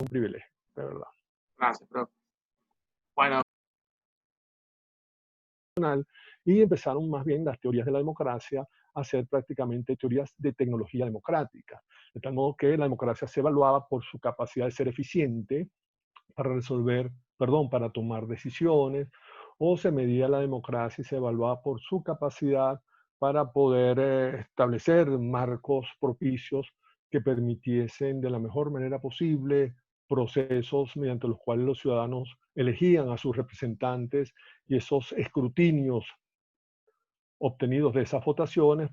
un privilegio, de verdad. Gracias, profe. Bueno, Y empezaron más bien las teorías de la democracia a ser prácticamente teorías de tecnología democrática, de tal modo que la democracia se evaluaba por su capacidad de ser eficiente para resolver, perdón, para tomar decisiones, o se medía la democracia y se evaluaba por su capacidad para poder establecer marcos propicios que permitiesen de la mejor manera posible procesos mediante los cuales los ciudadanos elegían a sus representantes y esos escrutinios obtenidos de esas votaciones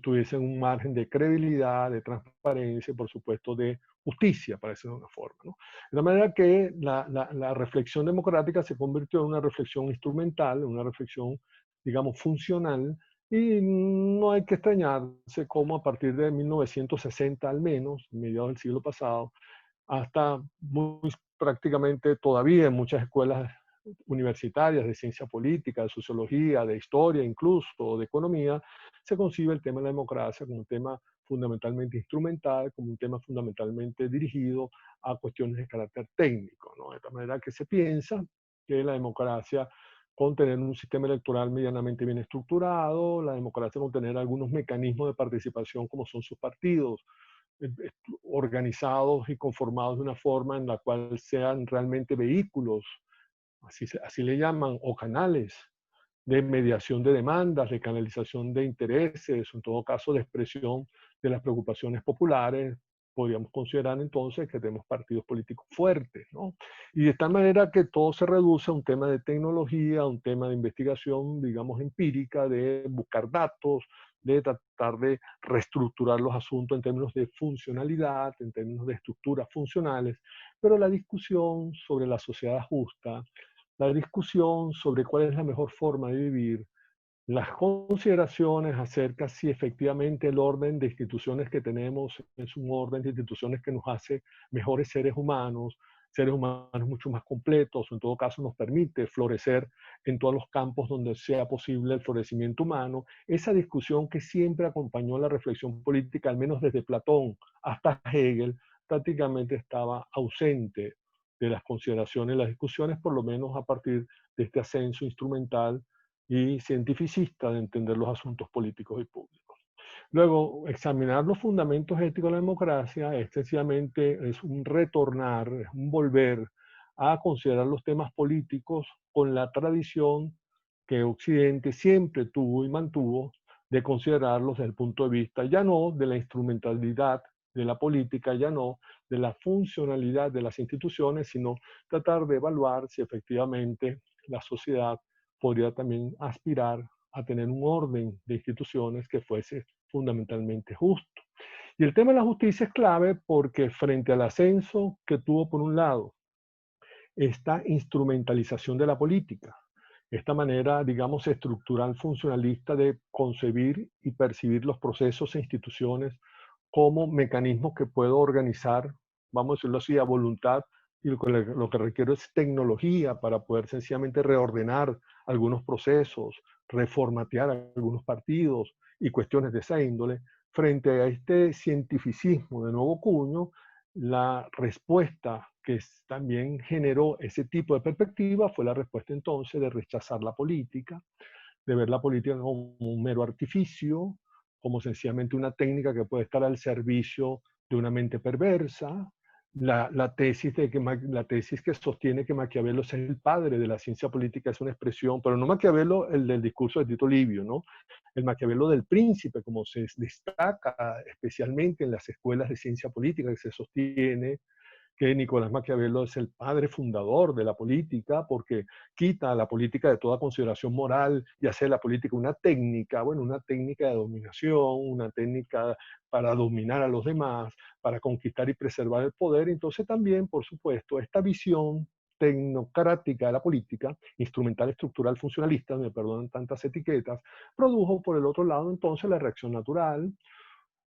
tuviesen un margen de credibilidad, de transparencia y por supuesto de justicia, para decirlo de una forma, ¿no? De la manera que la reflexión democrática se convirtió en una reflexión instrumental, en una reflexión, digamos, funcional, y no hay que extrañarse cómo a partir de 1960 al menos, mediados del siglo pasado, hasta muy prácticamente todavía en muchas escuelas universitarias de ciencia política, de sociología, de historia incluso, de economía, se concibe el tema de la democracia como un tema fundamentalmente instrumental, como un tema fundamentalmente dirigido a cuestiones de carácter técnico, ¿no? De tal manera que se piensa que la democracia con tener un sistema electoral medianamente bien estructurado, la democracia con tener algunos mecanismos de participación como son sus partidos, organizados y conformados de una forma en la cual sean realmente vehículos, así le llaman, o canales de mediación de demandas, de canalización de intereses, en todo caso de expresión de las preocupaciones populares, podríamos considerar entonces que tenemos partidos políticos fuertes, ¿no? Y de tal manera que todo se reduce a un tema de tecnología, a un tema de investigación, digamos, empírica, de buscar datos, de tratar de reestructurar los asuntos en términos de funcionalidad, en términos de estructuras funcionales, pero la discusión sobre la sociedad justa, la discusión sobre cuál es la mejor forma de vivir, las consideraciones acerca si efectivamente el orden de instituciones que tenemos es un orden de instituciones que nos hace mejores seres humanos mucho más completos, o en todo caso nos permite florecer en todos los campos donde sea posible el florecimiento humano, esa discusión que siempre acompañó la reflexión política, al menos desde Platón hasta Hegel, prácticamente estaba ausente de las consideraciones, las discusiones, por lo menos a partir de este ascenso instrumental y cientificista de entender los asuntos políticos y públicos. Luego, examinar los fundamentos éticos de la democracia es sencillamente es un retornar, es un volver a considerar los temas políticos con la tradición que Occidente siempre tuvo y mantuvo de considerarlos desde el punto de vista ya no de la instrumentalidad de la política, ya no de la funcionalidad de las instituciones, sino tratar de evaluar si efectivamente la sociedad podría también aspirar a tener un orden de instituciones que fuese fundamentalmente justo. Y el tema de la justicia es clave porque frente al ascenso que tuvo por un lado esta instrumentalización de la política, esta manera, digamos, estructural funcionalista de concebir y percibir los procesos e instituciones como mecanismos que puedo organizar, vamos a decirlo así, a voluntad, y lo que requiero es tecnología para poder sencillamente reordenar algunos procesos, reformatear algunos partidos y cuestiones de esa índole. Frente a este cientificismo de nuevo cuño, la respuesta que también generó ese tipo de perspectiva fue la respuesta entonces de rechazar la política, de ver la política como un mero artificio, como sencillamente una técnica que puede estar al servicio de una mente perversa. La tesis que sostiene que Maquiavelo es el padre de la ciencia política es una expresión, pero no Maquiavelo el del discurso de Tito Livio, ¿no? El Maquiavelo del príncipe, como se destaca especialmente en las escuelas de ciencia política, que se sostiene que Nicolás Maquiavelo es el padre fundador de la política porque quita a la política de toda consideración moral y hace de la política una técnica, bueno, una técnica de dominación, una técnica para dominar a los demás, para conquistar y preservar el poder. Entonces también, por supuesto, esta visión tecnocrática de la política, instrumental, estructural, funcionalista, me perdonan tantas etiquetas, produjo por el otro lado entonces la reacción natural,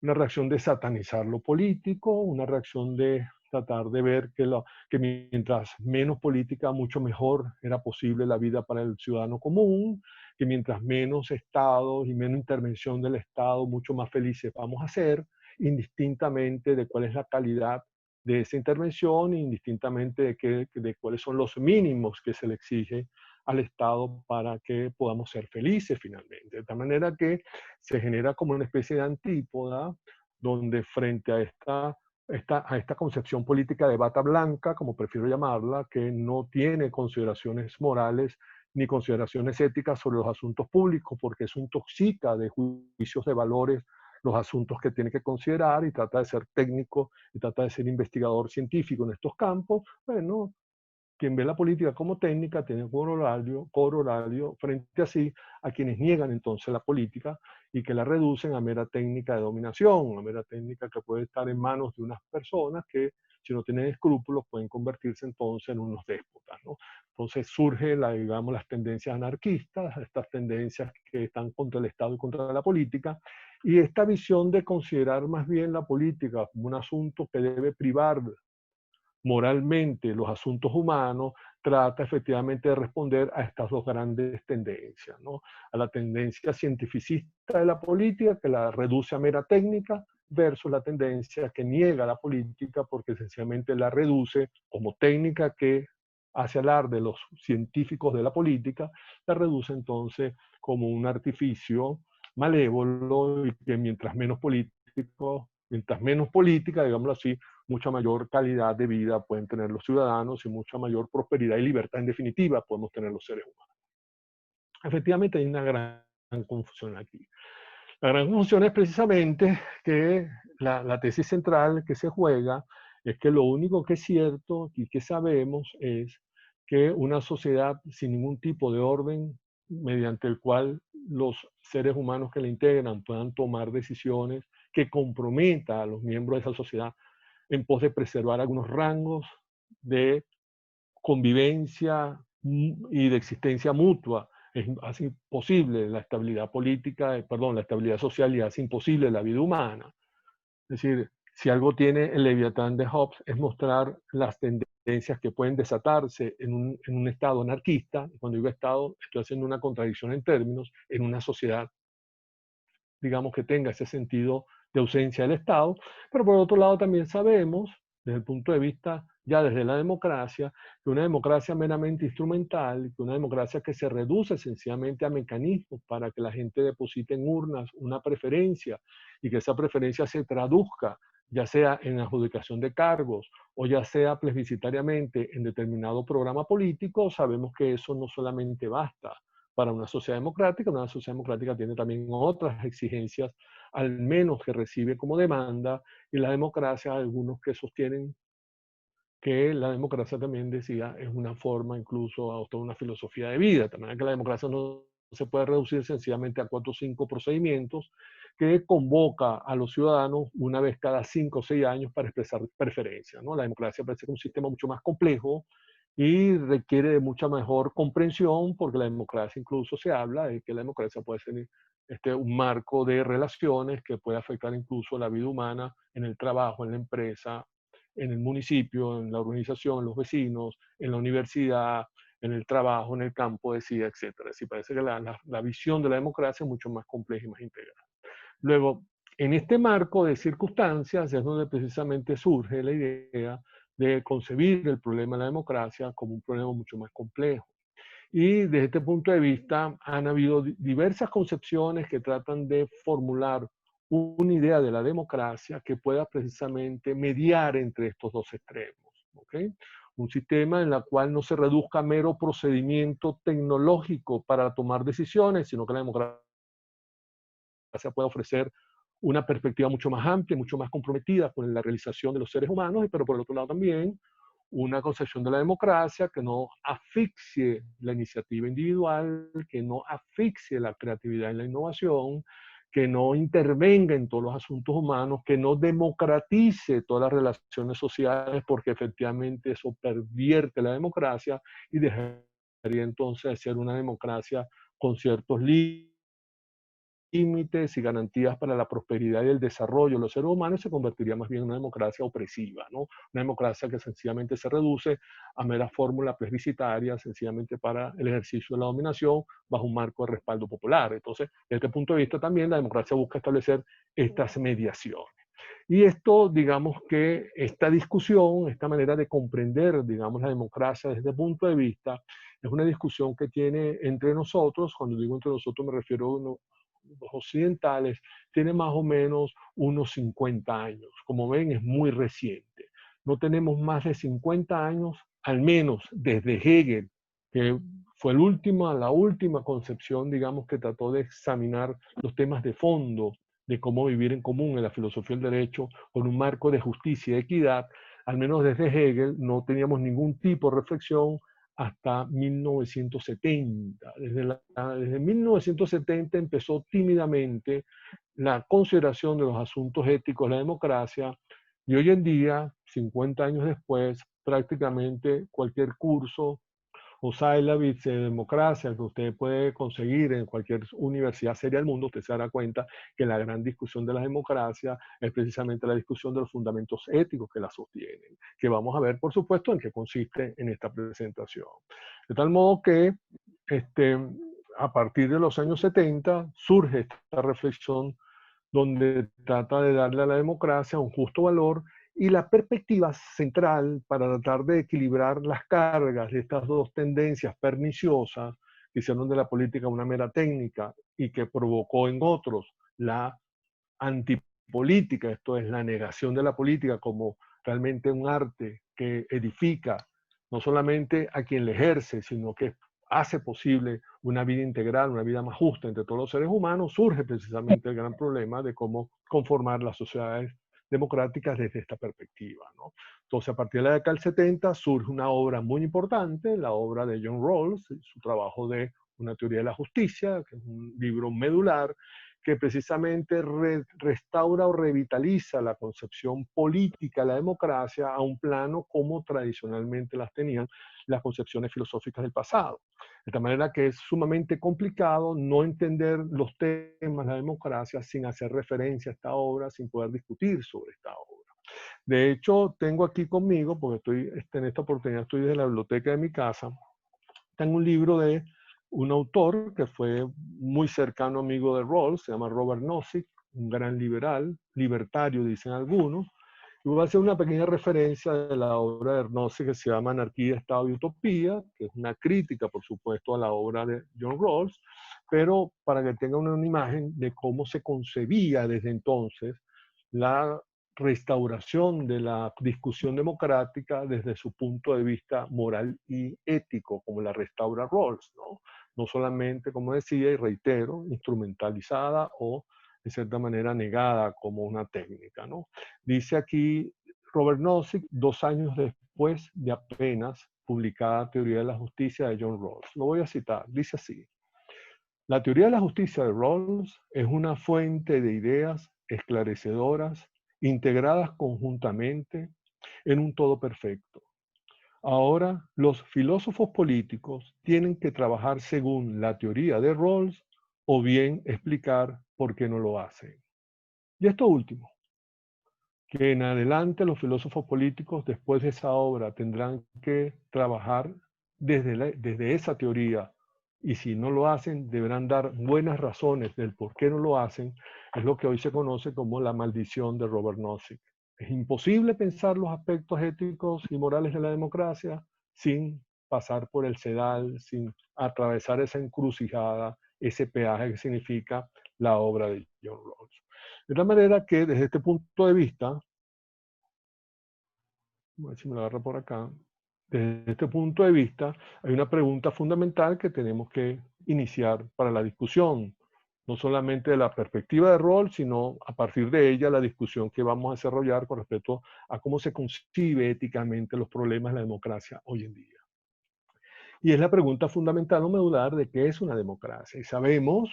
una reacción de satanizar lo político, una reacción de tratar de ver que mientras menos política, mucho mejor era posible la vida para el ciudadano común, que mientras menos Estado y menos intervención del Estado, mucho más felices vamos a ser, indistintamente de cuál es la calidad de esa intervención, indistintamente de cuáles son los mínimos que se le exige al Estado para que podamos ser felices finalmente. De tal manera que se genera como una especie de antípoda, donde frente a esta concepción política de bata blanca, como prefiero llamarla, que no tiene consideraciones morales ni consideraciones éticas sobre los asuntos públicos, porque eso intoxica de juicios de valores los asuntos que tiene que considerar y trata de ser técnico y trata de ser investigador científico en estos campos. Bueno, quien ve la política como técnica tiene corolario frente así a quienes niegan entonces la política y que la reducen a mera técnica de dominación, a mera técnica que puede estar en manos de unas personas que, si no tienen escrúpulos, pueden convertirse entonces en unos déspotas, ¿no? Entonces surge, digamos, las tendencias anarquistas, estas tendencias que están contra el Estado y contra la política, y esta visión de considerar más bien la política como un asunto que debe privar moralmente los asuntos humanos, trata efectivamente de responder a estas dos grandes tendencias, ¿no? A la tendencia cientificista de la política, que la reduce a mera técnica, versus la tendencia que niega la política porque esencialmente la reduce como técnica que hace alarde de los científicos de la política, la reduce entonces como un artificio malévolo y que mientras menos política, digámoslo así, mucha mayor calidad de vida pueden tener los ciudadanos y mucha mayor prosperidad y libertad en definitiva podemos tener los seres humanos. Efectivamente hay una gran confusión aquí. La gran confusión es precisamente que la tesis central que se juega es que lo único que es cierto y que sabemos es que una sociedad sin ningún tipo de orden mediante el cual los seres humanos que la integran puedan tomar decisiones que comprometan a los miembros de esa sociedad en pos de preservar algunos rangos de convivencia y de existencia mutua. Hace imposible la estabilidad política, la estabilidad social y hace imposible la vida humana. Es decir, si algo tiene el Leviatán de Hobbes es mostrar las tendencias que pueden desatarse en un estado anarquista. Cuando digo estado, estoy haciendo una contradicción en términos, en una sociedad, digamos, que tenga ese sentido de ausencia del Estado, pero por otro lado también sabemos, desde el punto de vista ya desde la democracia, que una democracia meramente instrumental, que una democracia que se reduce sencillamente a mecanismos para que la gente deposite en urnas una preferencia y que esa preferencia se traduzca ya sea en adjudicación de cargos o ya sea plebiscitariamente en determinado programa político, sabemos que eso no solamente basta para una sociedad democrática tiene también otras exigencias, al menos que recibe como demanda, y la democracia, algunos que sostienen que la democracia también decía es una forma incluso a toda una filosofía de vida, también que la democracia no se puede reducir sencillamente a 4 o 5 procedimientos que convoca a los ciudadanos una vez cada 5 o 6 años para expresar preferencias, ¿no? La democracia parece un sistema mucho más complejo y requiere de mucha mejor comprensión porque la democracia incluso se habla de que la democracia puede ser un marco de relaciones que puede afectar incluso la vida humana en el trabajo, en la empresa, en el municipio, en la organización, en los vecinos, en la universidad, en el trabajo, en el campo de SIDA, etc. Así parece que la visión de la democracia es mucho más compleja y más integral. Luego, en este marco de circunstancias es donde precisamente surge la idea de concebir el problema de la democracia como un problema mucho más complejo. Y desde este punto de vista han habido diversas concepciones que tratan de formular una idea de la democracia que pueda precisamente mediar entre estos dos extremos. ¿Okay? Un sistema en el cual no se reduzca a mero procedimiento tecnológico para tomar decisiones, sino que la democracia puede ofrecer una perspectiva mucho más amplia, mucho más comprometida con la realización de los seres humanos, pero por el otro lado también una concepción de la democracia que no asfixie la iniciativa individual, que no asfixie la creatividad y la innovación, que no intervenga en todos los asuntos humanos, que no democratice todas las relaciones sociales, porque efectivamente eso pervierte la democracia y dejaría entonces de ser una democracia con ciertos límites y garantías para la prosperidad y el desarrollo de los seres humanos, se convertiría más bien en una democracia opresiva, ¿no? Una democracia que sencillamente se reduce a mera fórmula plebiscitaria, sencillamente para el ejercicio de la dominación bajo un marco de respaldo popular. Entonces, desde este punto de vista también la democracia busca establecer estas mediaciones. Y esto, digamos que esta discusión, esta manera de comprender, digamos, la democracia desde este punto de vista, es una discusión que tiene entre nosotros, cuando digo entre nosotros me refiero a los occidentales, tiene más o menos unos 50 años. Como ven, es muy reciente. No tenemos más de 50 años, al menos desde Hegel, que fue la última concepción, digamos, que trató de examinar los temas de fondo de cómo vivir en común en la filosofía del derecho con un marco de justicia y equidad. Al menos desde Hegel no teníamos ningún tipo de reflexión hasta 1970. Desde 1970 empezó tímidamente la consideración de los asuntos éticos de la democracia, y hoy en día, 50 años después, prácticamente cualquier curso o Syllabus de democracia que usted puede conseguir en cualquier universidad seria del mundo, usted se dará cuenta que la gran discusión de la democracia es precisamente la discusión de los fundamentos éticos que la sostienen, que vamos a ver, por supuesto, en qué consiste en esta presentación. De tal modo que a partir de los años 70 surge esta reflexión donde trata de darle a la democracia un justo valor, y la perspectiva central para tratar de equilibrar las cargas de estas dos tendencias perniciosas que hicieron de la política una mera técnica y que provocó en otros la antipolítica, esto es la negación de la política como realmente un arte que edifica no solamente a quien le ejerce, sino que hace posible una vida integral, una vida más justa entre todos los seres humanos, surge precisamente el gran problema de cómo conformar las sociedades democráticas desde esta perspectiva, ¿no? Entonces, a partir de la década del 70 surge una obra muy importante, la obra de John Rawls, su trabajo de Una teoría de la justicia, que es un libro medular, que precisamente restaura o revitaliza la concepción política de la democracia a un plano como tradicionalmente las tenían las concepciones filosóficas del pasado. De tal manera que es sumamente complicado no entender los temas de la democracia sin hacer referencia a esta obra, sin poder discutir sobre esta obra. De hecho, tengo aquí conmigo, porque en esta oportunidad estoy desde la biblioteca de mi casa, tengo un libro de un autor que fue muy cercano amigo de Rawls, se llama Robert Nozick, un gran liberal, libertario dicen algunos, y voy a hacer una pequeña referencia de la obra de Nozick que se llama Anarquía, Estado y Utopía, que es una crítica, por supuesto, a la obra de John Rawls, pero para que tengan una imagen de cómo se concebía desde entonces la restauración de la discusión democrática desde su punto de vista moral y ético, como la restaura Rawls, ¿no? No solamente, como decía y reitero, instrumentalizada o de cierta manera negada como una técnica, ¿no? Dice aquí Robert Nozick, 2 años después de apenas publicada Teoría de la Justicia de John Rawls. Lo voy a citar, dice así: la teoría de la justicia de Rawls es una fuente de ideas esclarecedoras, integradas conjuntamente en un todo perfecto. Ahora, los filósofos políticos tienen que trabajar según la teoría de Rawls o bien explicar por qué no lo hacen. Y esto último, que en adelante los filósofos políticos después de esa obra tendrán que trabajar desde esa teoría, y si no lo hacen deberán dar buenas razones del por qué no lo hacen, es lo que hoy se conoce como la maldición de Robert Nozick. Es imposible pensar los aspectos éticos y morales de la democracia sin pasar por el sedal, sin atravesar esa encrucijada, ese peaje que significa la obra de John Rawls. De tal manera que desde este punto de vista, a ver si me lo agarro por acá, desde este punto de vista hay una pregunta fundamental que tenemos que iniciar para la discusión, no solamente de la perspectiva de Rawls, sino a partir de ella la discusión que vamos a desarrollar con respecto a cómo se concibe éticamente los problemas de la democracia hoy en día. Y es la pregunta fundamental o medular de qué es una democracia. Y sabemos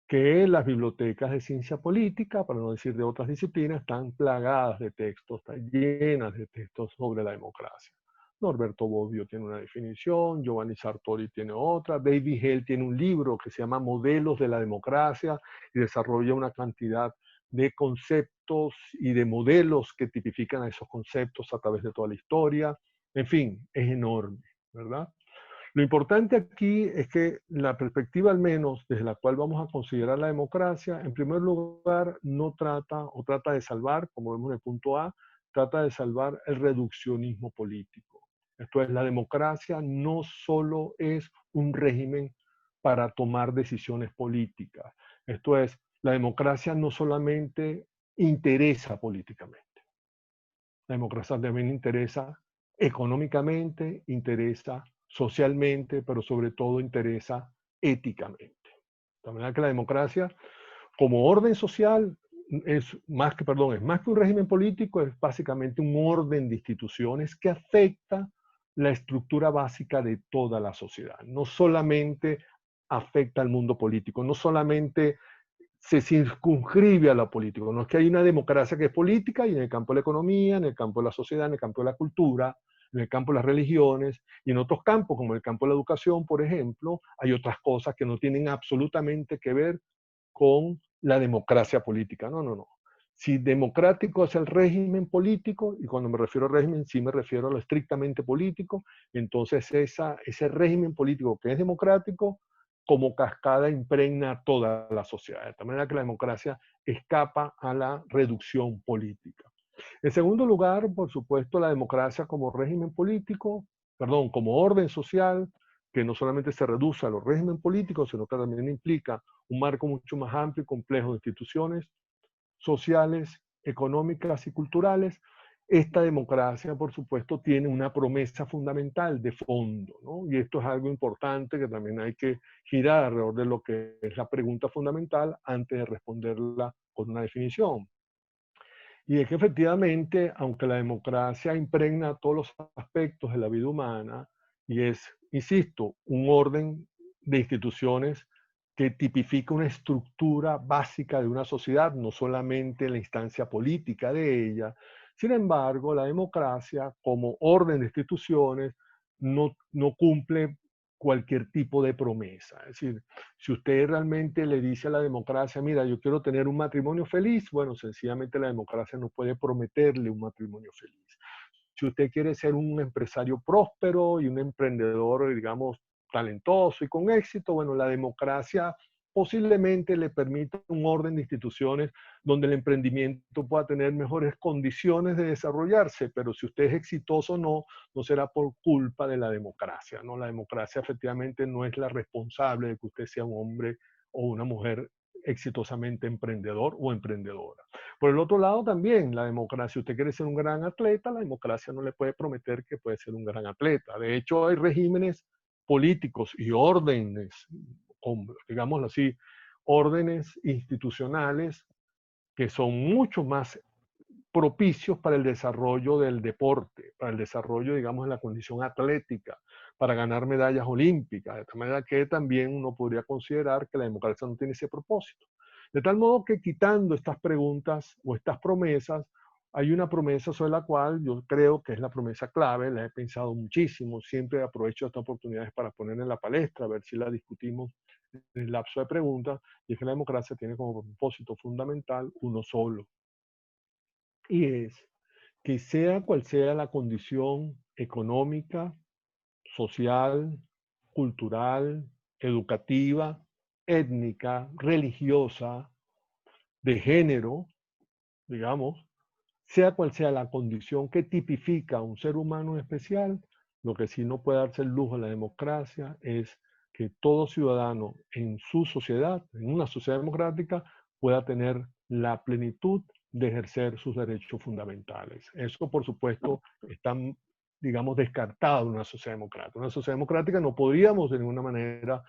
que las bibliotecas de ciencia política, para no decir de otras disciplinas, están plagadas de textos, están llenas de textos sobre la democracia. Norberto Bobbio tiene una definición, Giovanni Sartori tiene otra, David Hale tiene un libro que se llama Modelos de la Democracia y desarrolla una cantidad de conceptos y de modelos que tipifican a esos conceptos a través de toda la historia. En fin, es enorme, ¿verdad? Lo importante aquí es que la perspectiva, al menos desde la cual vamos a considerar la democracia, en primer lugar, no trata o trata de salvar, como vemos en el punto A, trata de salvar el reduccionismo político. Esto es, la democracia no solo es un régimen para tomar decisiones políticas. Esto es, la democracia no solamente interesa políticamente. La democracia también interesa económicamente, interesa socialmente, pero sobre todo interesa éticamente. De manera que la democracia, como orden social, es más que un régimen político, es básicamente un orden de instituciones que afecta la estructura básica de toda la sociedad. No solamente afecta al mundo político, no solamente se circunscribe a lo político. No es que hay una democracia que es política y en el campo de la economía, en el campo de la sociedad, en el campo de la cultura, en el campo de las religiones y en otros campos, como el campo de la educación, por ejemplo, hay otras cosas que no tienen absolutamente que ver con la democracia política. No, no, no. Si democrático es el régimen político, y cuando me refiero al régimen, sí me refiero a lo estrictamente político, entonces ese régimen político que es democrático, como cascada impregna toda la sociedad. De tal manera que la democracia escapa a la reducción política. En segundo lugar, por supuesto, la democracia como régimen político, perdón, como orden social, que no solamente se reduce a los regímenes políticos, sino que también implica un marco mucho más amplio y complejo de instituciones sociales, económicas y culturales. Esta democracia, por supuesto, tiene una promesa fundamental de fondo, ¿no? Y esto es algo importante que también hay que girar alrededor de lo que es la pregunta fundamental antes de responderla con una definición. Y es que efectivamente, aunque la democracia impregna todos los aspectos de la vida humana y es, insisto, un orden de instituciones que tipifica una estructura básica de una sociedad, no solamente la instancia política de ella, sin embargo, la democracia como orden de instituciones no cumple cualquier tipo de promesa. Es decir, si usted realmente le dice a la democracia, mira, yo quiero tener un matrimonio feliz, bueno, sencillamente la democracia no puede prometerle un matrimonio feliz. Si usted quiere ser un empresario próspero y un emprendedor, digamos, talentoso y con éxito, bueno, la democracia posiblemente le permita un orden de instituciones donde el emprendimiento pueda tener mejores condiciones de desarrollarse, pero si usted es exitoso o no, no será por culpa de la democracia, ¿no? La democracia efectivamente no es la responsable de que usted sea un hombre o una mujer exitosamente emprendedor o emprendedora. Por el otro lado también, la democracia, si usted quiere ser un gran atleta, la democracia no le puede prometer que puede ser un gran atleta. De hecho, hay regímenes políticos y órdenes, digámoslo así, órdenes institucionales que son mucho más propicios para el desarrollo del deporte, para el desarrollo, digamos, de la condición atlética, para ganar medallas olímpicas, de tal manera que también uno podría considerar que la democracia no tiene ese propósito. De tal modo que quitando estas preguntas o estas promesas, hay una promesa sobre la cual yo creo que es la promesa clave, la he pensado muchísimo, siempre aprovecho estas oportunidades para ponerla en la palestra, a ver si la discutimos en el lapso de preguntas, y es que la democracia tiene como propósito fundamental uno solo, y es que sea cual sea la condición económica, social, cultural, educativa, étnica, religiosa, de género, digamos, sea cual sea la condición que tipifica a un ser humano especial, lo que sí no puede darse el lujo de la democracia es que todo ciudadano en su sociedad, en una sociedad democrática, pueda tener la plenitud de ejercer sus derechos fundamentales. Eso, por supuesto, está, digamos, descartado en una sociedad democrática. En una sociedad democrática no podríamos de ninguna manera,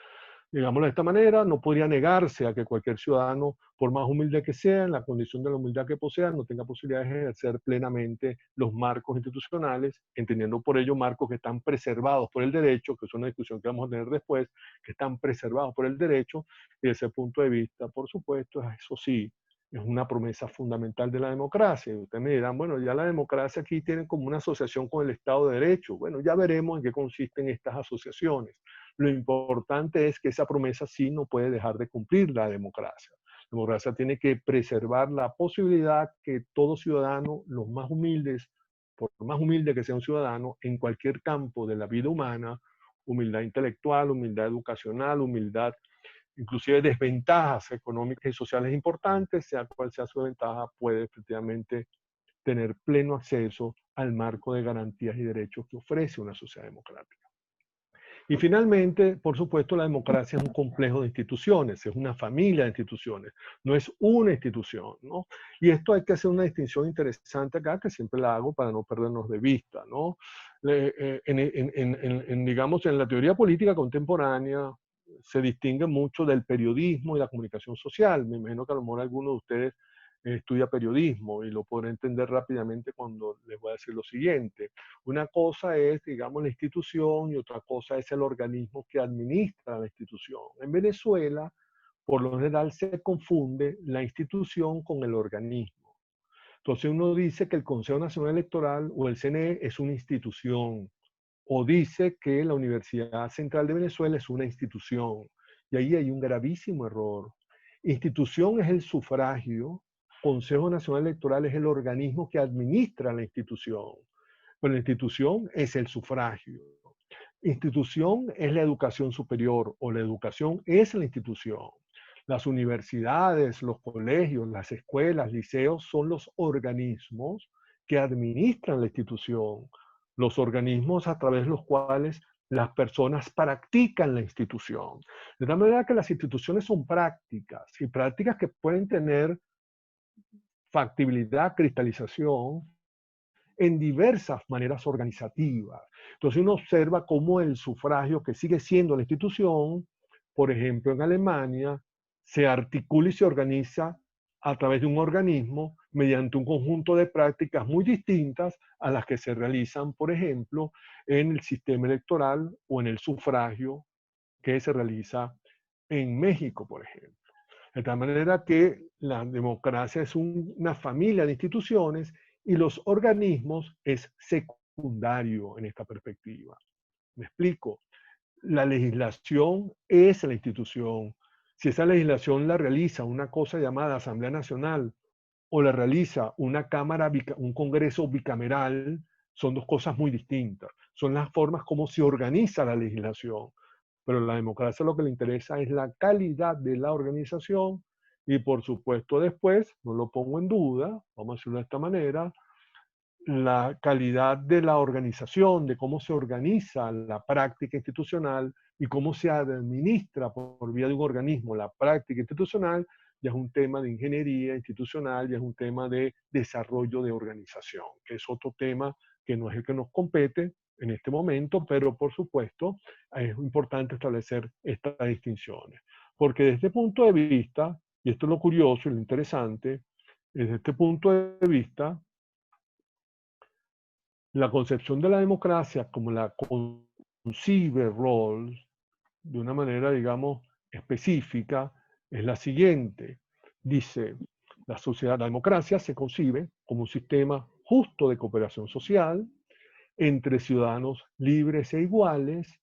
digámoslo de esta manera, no podría negarse a que cualquier ciudadano, por más humilde que sea, en la condición de la humildad que posea, no tenga posibilidades de ejercer plenamente los marcos institucionales, entendiendo por ello marcos que están preservados por el derecho, que es una discusión que vamos a tener después, que están preservados por el derecho, y desde ese punto de vista, por supuesto, eso sí, es una promesa fundamental de la democracia. Y ustedes me dirán, bueno, ya la democracia aquí tiene como una asociación con el Estado de Derecho. Bueno, ya veremos en qué consisten estas asociaciones. Lo importante es que esa promesa sí no puede dejar de cumplir la democracia. La democracia tiene que preservar la posibilidad que todo ciudadano, los más humildes, por más humilde que sea un ciudadano, en cualquier campo de la vida humana, humildad intelectual, humildad educacional, humildad, inclusive desventajas económicas y sociales importantes, sea cual sea su ventaja, puede efectivamente tener pleno acceso al marco de garantías y derechos que ofrece una sociedad democrática. Y finalmente, por supuesto, la democracia es un complejo de instituciones, es una familia de instituciones, no es una institución, ¿no? Y esto hay que hacer una distinción interesante acá, que siempre la hago para no perdernos de vista, ¿no? Digamos, en la teoría política contemporánea se distingue mucho del periodismo y la comunicación social. Me imagino que a lo mejor alguno de ustedes estudia periodismo y lo podrá entender rápidamente cuando les voy a decir lo siguiente. Una cosa es, digamos, la institución y otra cosa es el organismo que administra la institución. En Venezuela, por lo general, se confunde la institución con el organismo. Entonces uno dice que el Consejo Nacional Electoral o el CNE es una institución, o dice que la Universidad Central de Venezuela es una institución. Y ahí hay un gravísimo error. Institución es el sufragio, Consejo Nacional Electoral es el organismo que administra la institución. Pero la institución es el sufragio. Institución es la educación superior o la educación es la institución. Las universidades, los colegios, las escuelas, liceos son los organismos que administran la institución. Los organismos a través de los cuales las personas practican la institución. De tal manera que las instituciones son prácticas y prácticas que pueden tener factibilidad, cristalización, en diversas maneras organizativas. Entonces uno observa cómo el sufragio, que sigue siendo la institución, por ejemplo en Alemania, se articula y se organiza a través de un organismo mediante un conjunto de prácticas muy distintas a las que se realizan, por ejemplo, en el sistema electoral o en el sufragio que se realiza en México, por ejemplo. De tal manera que la democracia es una familia de instituciones y los organismos es secundario en esta perspectiva. Me explico. La legislación es la institución. Si esa legislación la realiza una cosa llamada Asamblea Nacional o la realiza una cámara, un congreso bicameral, son dos cosas muy distintas. Son las formas como se organiza la legislación. Pero a la democracia lo que le interesa es la calidad de la organización y por supuesto después, no lo pongo en duda, vamos a decirlo de esta manera, la calidad de la organización, de cómo se organiza la práctica institucional y cómo se administra por vía de un organismo la práctica institucional, ya es un tema de ingeniería institucional, ya es un tema de desarrollo de organización, que es otro tema que no es el que nos compete en este momento, pero por supuesto es importante establecer estas distinciones. Porque desde este punto de vista, y esto es lo curioso y lo interesante, desde este punto de vista, la concepción de la democracia como la concibe Rawls de una manera, digamos, específica, es la siguiente. Dice, la democracia se concibe como un sistema justo de cooperación social entre ciudadanos libres e iguales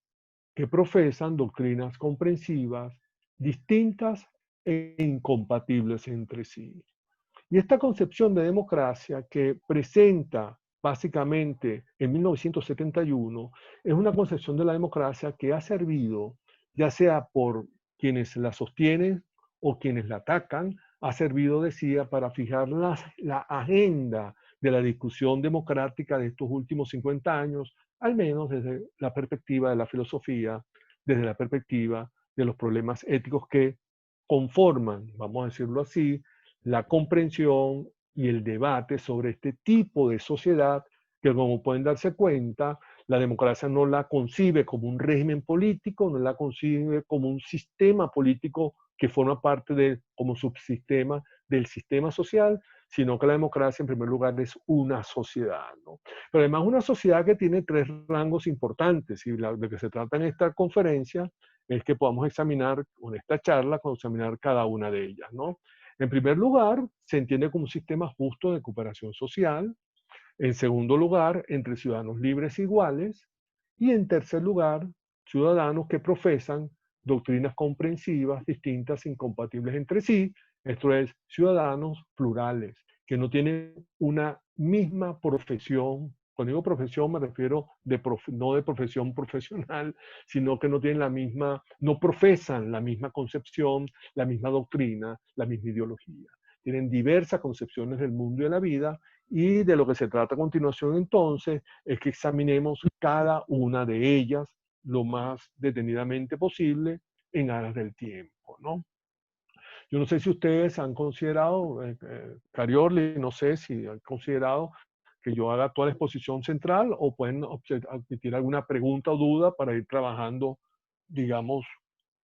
que profesan doctrinas comprensivas, distintas e incompatibles entre sí. Y esta concepción de democracia que presenta básicamente en 1971 es una concepción de la democracia que ha servido, ya sea por quienes la sostienen o quienes la atacan, ha servido, decía, para fijar la agenda de la discusión democrática de estos últimos 50 años, al menos desde la perspectiva de la filosofía, desde la perspectiva de los problemas éticos que conforman, vamos a decirlo así, la comprensión y el debate sobre este tipo de sociedad que, como pueden darse cuenta, la democracia no la concibe como un régimen político, no la concibe como un sistema político que forma parte de, como subsistema del sistema social, sino que la democracia en primer lugar es una sociedad, ¿no? Pero además una sociedad que tiene tres rangos importantes, y de que se trata en esta conferencia es que podamos examinar, en esta charla, examinar cada una de ellas, ¿no? En primer lugar, se entiende como un sistema justo de cooperación social. En segundo lugar, entre ciudadanos libres e iguales. Y en tercer lugar, ciudadanos que profesan doctrinas comprensivas distintas, incompatibles entre sí. Esto es, ciudadanos plurales, que no tienen una misma profesión Cuando digo profesión me refiero no de profesión profesional, sino que no tienen la misma, no profesan la misma concepción, la misma doctrina, la misma ideología. Tienen diversas concepciones del mundo y de la vida, y de lo que se trata a continuación entonces es que examinemos cada una de ellas lo más detenidamente posible en aras del tiempo, ¿no? Yo no sé si ustedes han considerado, Cariorli, no sé si han considerado que yo haga toda la exposición central o pueden admitir alguna pregunta o duda para ir trabajando, digamos,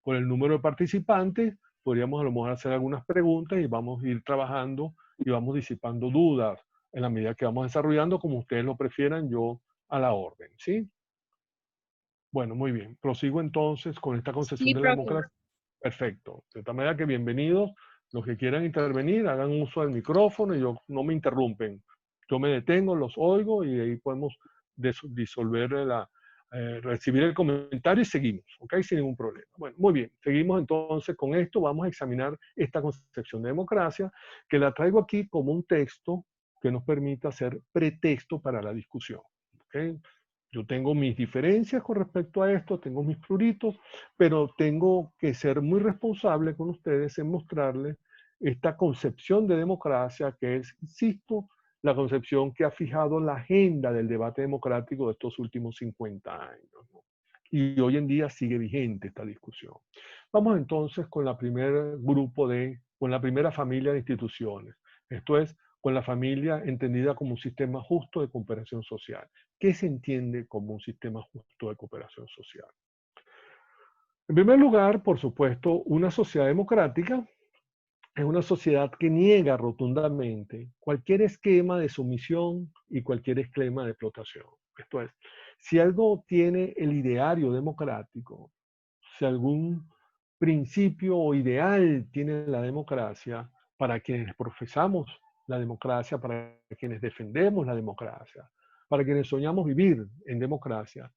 con el número de participantes. Podríamos a lo mejor hacer algunas preguntas y vamos a ir trabajando y vamos disipando dudas en la medida que vamos desarrollando, como ustedes lo prefieran, yo a la orden, ¿sí? Bueno, muy bien. Prosigo entonces con esta concepción Sí, de la profe. democracia. Perfecto. De tal manera que bienvenidos. Los que quieran intervenir, hagan uso del micrófono y no me interrumpen. Yo me detengo, los oigo y ahí podemos disolver recibir el comentario y seguimos, ¿ok? Sin ningún problema. Bueno, muy bien. Seguimos entonces con esto. Vamos a examinar esta concepción de democracia, que la traigo aquí como un texto que nos permita ser pretexto para la discusión, ¿ok? Yo tengo mis diferencias con respecto a esto, tengo mis pruritos, pero tengo que ser muy responsable con ustedes en mostrarles esta concepción de democracia que es, insisto, la concepción que ha fijado la agenda del debate democrático de estos últimos 50 años, ¿no? Y hoy en día sigue vigente esta discusión. Vamos entonces con la con la primera familia de instituciones. Esto es, con la familia entendida como un sistema justo de cooperación social. ¿Qué se entiende como un sistema justo de cooperación social? En primer lugar, por supuesto, una sociedad democrática es una sociedad que niega rotundamente cualquier esquema de sumisión y cualquier esquema de explotación. Esto es, si algo tiene el ideario democrático, si algún principio o ideal tiene la democracia, para quienes profesamos la democracia, para quienes defendemos la democracia, para quienes soñamos vivir en democracia,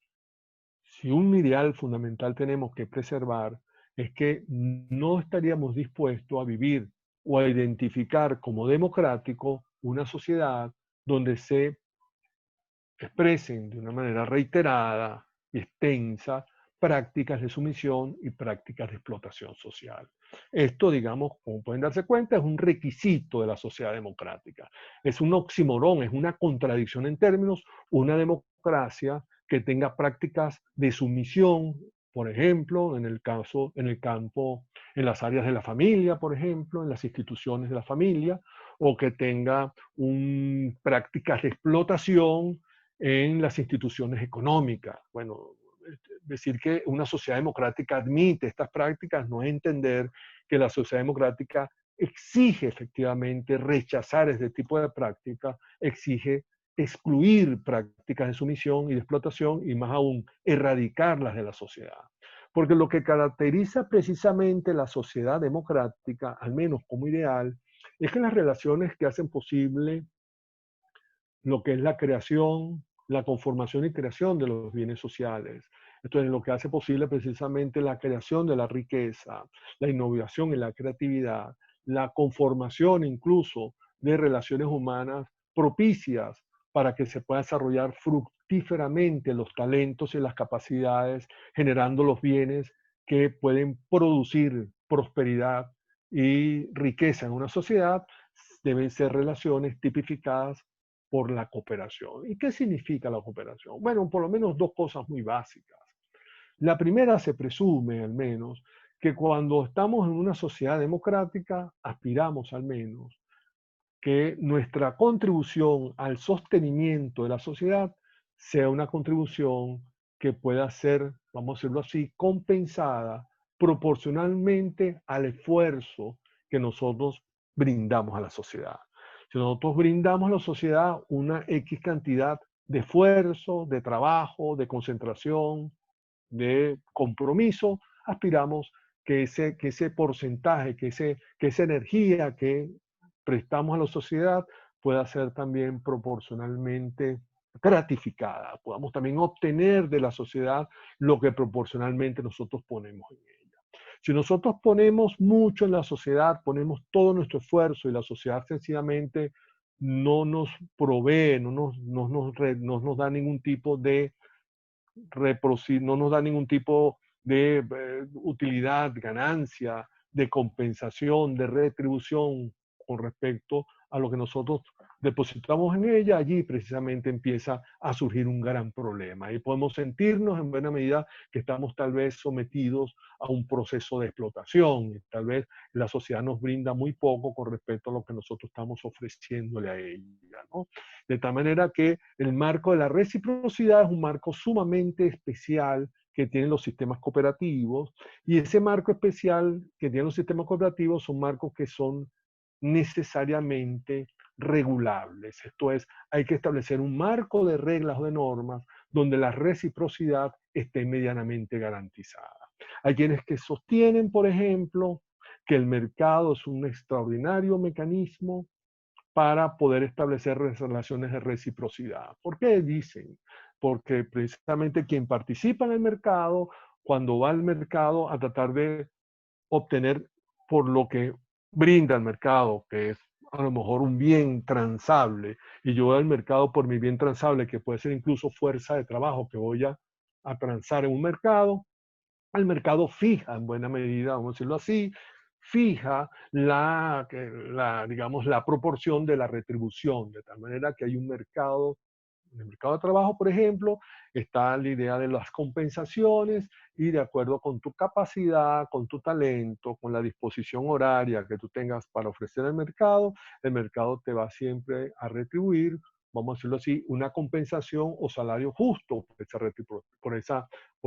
si un ideal fundamental tenemos que preservar, es que no estaríamos dispuestos a vivir o a identificar como democrático una sociedad donde se expresen de una manera reiterada y extensa prácticas de sumisión y prácticas de explotación social. Esto, digamos, como pueden darse cuenta, es un requisito de la sociedad democrática. Es un oxímoron, es una contradicción en términos, una democracia que tenga prácticas de sumisión, por ejemplo, en el campo, en las áreas de la familia, por ejemplo, en las instituciones de la familia, o que tenga prácticas de explotación en las instituciones económicas. Bueno, decir que una sociedad democrática admite estas prácticas no es entender que la sociedad democrática exige efectivamente rechazar este tipo de prácticas, exige excluir prácticas de sumisión y de explotación y más aún erradicarlas de la sociedad. Porque lo que caracteriza precisamente la sociedad democrática, al menos como ideal, es que las relaciones que hacen posible lo que es la creación, la conformación y creación de los bienes sociales. Esto es lo que hace posible precisamente la creación de la riqueza, la innovación y la creatividad, la conformación incluso de relaciones humanas propicias para que se pueda desarrollar fructíferamente los talentos y las capacidades, generando los bienes que pueden producir prosperidad y riqueza en una sociedad. Deben ser relaciones tipificadas por la cooperación. ¿Y qué significa la cooperación? Bueno, por lo menos dos cosas muy básicas. La primera, se presume al menos que cuando estamos en una sociedad democrática, aspiramos al menos que nuestra contribución al sostenimiento de la sociedad sea una contribución que pueda ser, vamos a decirlo así, compensada proporcionalmente al esfuerzo que nosotros brindamos a la sociedad. Si nosotros brindamos a la sociedad una X cantidad de esfuerzo, de trabajo, de concentración, de compromiso, aspiramos que ese porcentaje, que esa energía que prestamos a la sociedad pueda ser también proporcionalmente gratificada. Podamos también obtener de la sociedad lo que proporcionalmente nosotros ponemos en ella. Si nosotros ponemos mucho en la sociedad, ponemos todo nuestro esfuerzo y la sociedad sencillamente no nos provee, no nos da ningún tipo de no nos da ningún tipo de utilidad, ganancia, de compensación, de retribución con respecto a lo que nosotros depositamos en ella, allí precisamente empieza a surgir un gran problema. Y podemos sentirnos en buena medida que estamos tal vez sometidos a un proceso de explotación. Y tal vez la sociedad nos brinda muy poco con respecto a lo que nosotros estamos ofreciéndole a ella, ¿no? De tal manera que el marco de la reciprocidad es un marco sumamente especial que tienen los sistemas cooperativos, y ese marco especial que tienen los sistemas cooperativos son marcos que son necesariamente regulables. Esto es, hay que establecer un marco de reglas o de normas donde la reciprocidad esté medianamente garantizada. Hay quienes que sostienen, por ejemplo, que el mercado es un extraordinario mecanismo para poder establecer relaciones de reciprocidad. ¿Por qué dicen? Porque precisamente quien participa en el mercado, cuando va al mercado a tratar de obtener por lo que brinda el mercado, que es a lo mejor un bien transable, y yo voy al mercado por mi bien transable, que puede ser incluso fuerza de trabajo que voy a transar en un mercado, el mercado fija en buena medida, vamos a decirlo así, fija digamos, la proporción de la retribución, de tal manera que hay un mercado, en el mercado de trabajo, por ejemplo, está la idea de las compensaciones y de acuerdo con tu capacidad, con tu talento, con la disposición horaria que tú tengas para ofrecer al mercado, el mercado te va siempre a retribuir, vamos a decirlo así, una compensación o salario justo por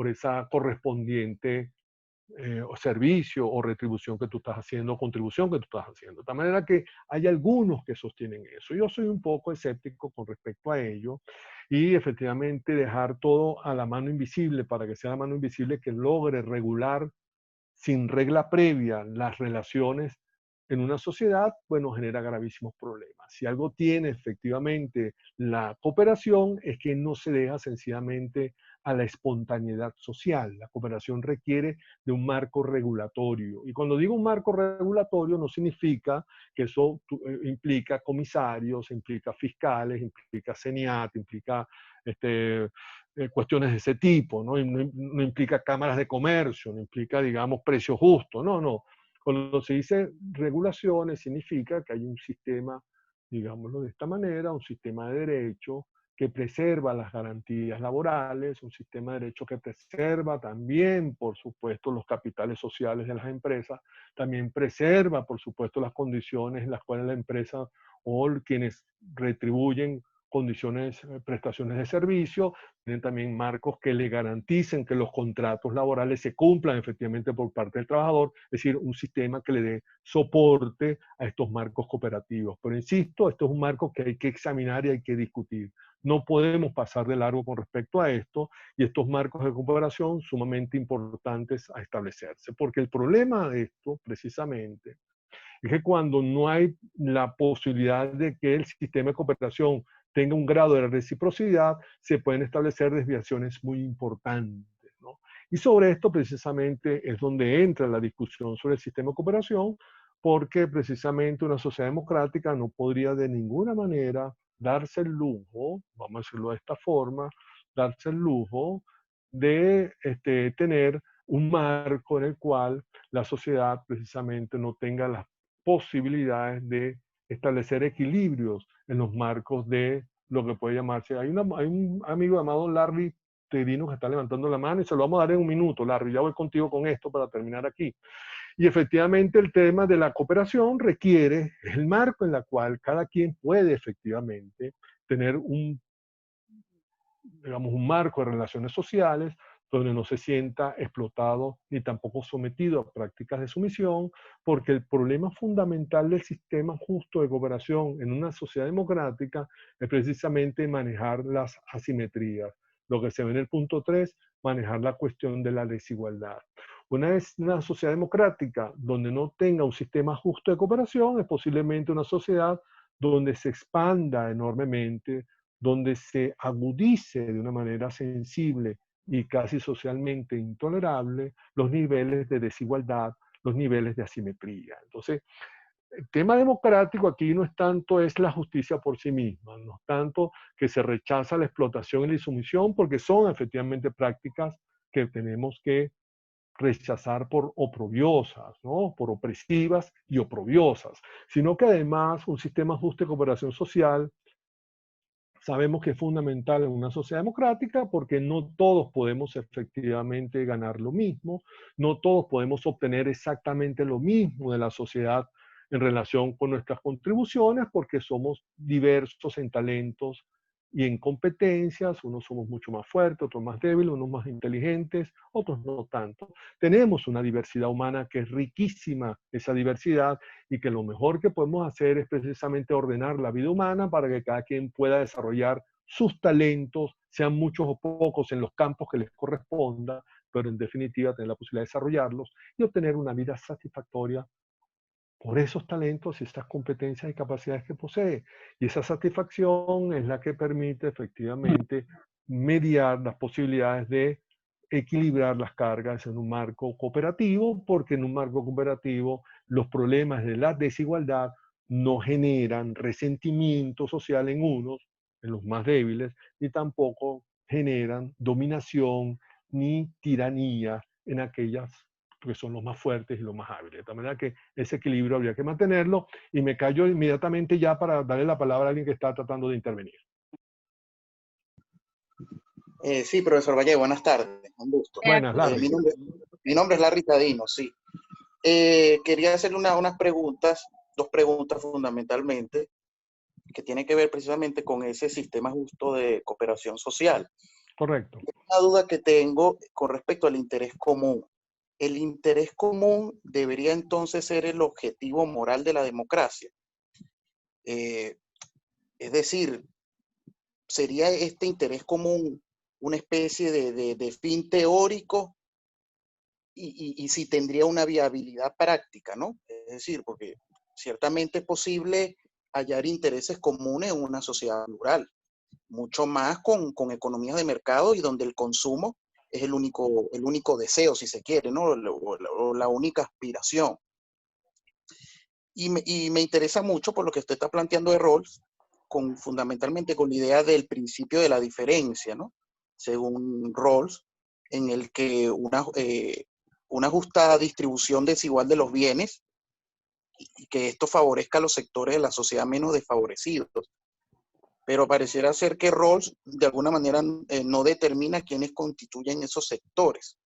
esa correspondiente o servicio o retribución que tú estás haciendo, contribución que tú estás haciendo. De tal manera que hay algunos que sostienen eso. Yo soy un poco escéptico con respecto a ello y efectivamente dejar todo a la mano invisible para que sea la mano invisible que logre regular sin regla previa las relaciones en una sociedad, bueno, genera gravísimos problemas. Si algo tiene efectivamente la cooperación es que no se deja sencillamente a la espontaneidad social. La cooperación requiere de un marco regulatorio. Y cuando digo un marco regulatorio no significa que eso implica comisarios, implica fiscales, implica CENIAT, implica cuestiones de ese tipo, ¿no? No implica cámaras de comercio, no implica, digamos, precios justos, no, no. Cuando se dice regulaciones significa que hay un sistema, digámoslo de esta manera, un sistema de derecho que preserva las garantías laborales, un sistema de derecho que preserva también, por supuesto, los capitales sociales de las empresas, también preserva, por supuesto, las condiciones en las cuales la empresa o quienes retribuyen condiciones, prestaciones de servicio, tienen también marcos que le garanticen que los contratos laborales se cumplan efectivamente por parte del trabajador, es decir, un sistema que le dé soporte a estos marcos cooperativos. Pero insisto, esto es un marco que hay que examinar y hay que discutir. No podemos pasar de largo con respecto a esto y estos marcos de cooperación sumamente importantes a establecerse, porque el problema de esto, precisamente, es que cuando no hay la posibilidad de que el sistema de cooperación tenga un grado de reciprocidad, se pueden establecer desviaciones muy importantes, ¿no? Y sobre esto precisamente es donde entra la discusión sobre el sistema de cooperación, porque precisamente una sociedad democrática no podría de ninguna manera darse el lujo, vamos a decirlo de esta forma, darse el lujo de tener un marco en el cual la sociedad precisamente no tenga las posibilidades de establecer equilibrios en los marcos de lo que puede llamarse. Hay un amigo llamado Larry Terino que está levantando la mano y se lo vamos a dar en un minuto. Larry, ya voy contigo con esto para terminar aquí. Y efectivamente el tema de la cooperación requiere el marco en el cual cada quien puede efectivamente tener digamos, un marco de relaciones sociales donde no se sienta explotado ni tampoco sometido a prácticas de sumisión, porque el problema fundamental del sistema justo de cooperación en una sociedad democrática es precisamente manejar las asimetrías. Lo que se ve en el punto 3, manejar la cuestión de la desigualdad. Una vez una sociedad democrática donde no tenga un sistema justo de cooperación, es posiblemente una sociedad donde se expanda enormemente, donde se agudice de una manera sensible y casi socialmente intolerable los niveles de desigualdad, los niveles de asimetría. Entonces, el tema democrático aquí no es tanto es la justicia por sí misma, no es tanto que se rechaza la explotación y la insumisión, porque son efectivamente prácticas que tenemos que rechazar por oprobiosas, ¿no? Por opresivas y oprobiosas, sino que además un sistema justo de cooperación social sabemos que es fundamental en una sociedad democrática porque no todos podemos efectivamente ganar lo mismo, no todos podemos obtener exactamente lo mismo de la sociedad en relación con nuestras contribuciones porque somos diversos en talentos y en competencias, unos somos mucho más fuertes, otros más débiles, unos más inteligentes, otros no tanto. Tenemos una diversidad humana que es riquísima, esa diversidad, y que lo mejor que podemos hacer es precisamente ordenar la vida humana para que cada quien pueda desarrollar sus talentos, sean muchos o pocos en los campos que les corresponda, pero en definitiva tener la posibilidad de desarrollarlos y obtener una vida satisfactoria por esos talentos y esas competencias y capacidades que posee. Y esa satisfacción es la que permite efectivamente mediar las posibilidades de equilibrar las cargas en un marco cooperativo, porque en un marco cooperativo los problemas de la desigualdad no generan resentimiento social en unos, en los más débiles, ni tampoco generan dominación ni tiranía en aquellas que son los más fuertes y los más hábiles. De tal manera que ese equilibrio habría que mantenerlo, y me callo inmediatamente ya para darle la palabra a alguien que está tratando de intervenir. Sí, profesor Valle, buenas tardes, un gusto. Buenas, Larry. Mi nombre es Larry Cadino, sí. Quería hacerle unas preguntas, dos preguntas fundamentalmente, que tienen que ver precisamente con ese sistema justo de cooperación social. Correcto. Una duda que tengo con respecto al interés común. ¿El interés común debería entonces ser el objetivo moral de la democracia? Es decir, ¿sería este interés común una especie de fin teórico y si tendría una viabilidad práctica, ¿no? Es decir, porque ciertamente es posible hallar intereses comunes en una sociedad plural, mucho más con economías de mercado y donde el consumo es el único deseo, si se quiere, ¿no? O la única aspiración. Y me interesa mucho por lo que usted está planteando de Rawls, fundamentalmente con la idea del principio de la diferencia, ¿no? Según Rawls, en el que una justa distribución desigual de los bienes y que esto favorezca a los sectores de la sociedad menos desfavorecidos. Pero pareciera ser que Rawls de alguna manera no determina quiénes constituyen esos sectores.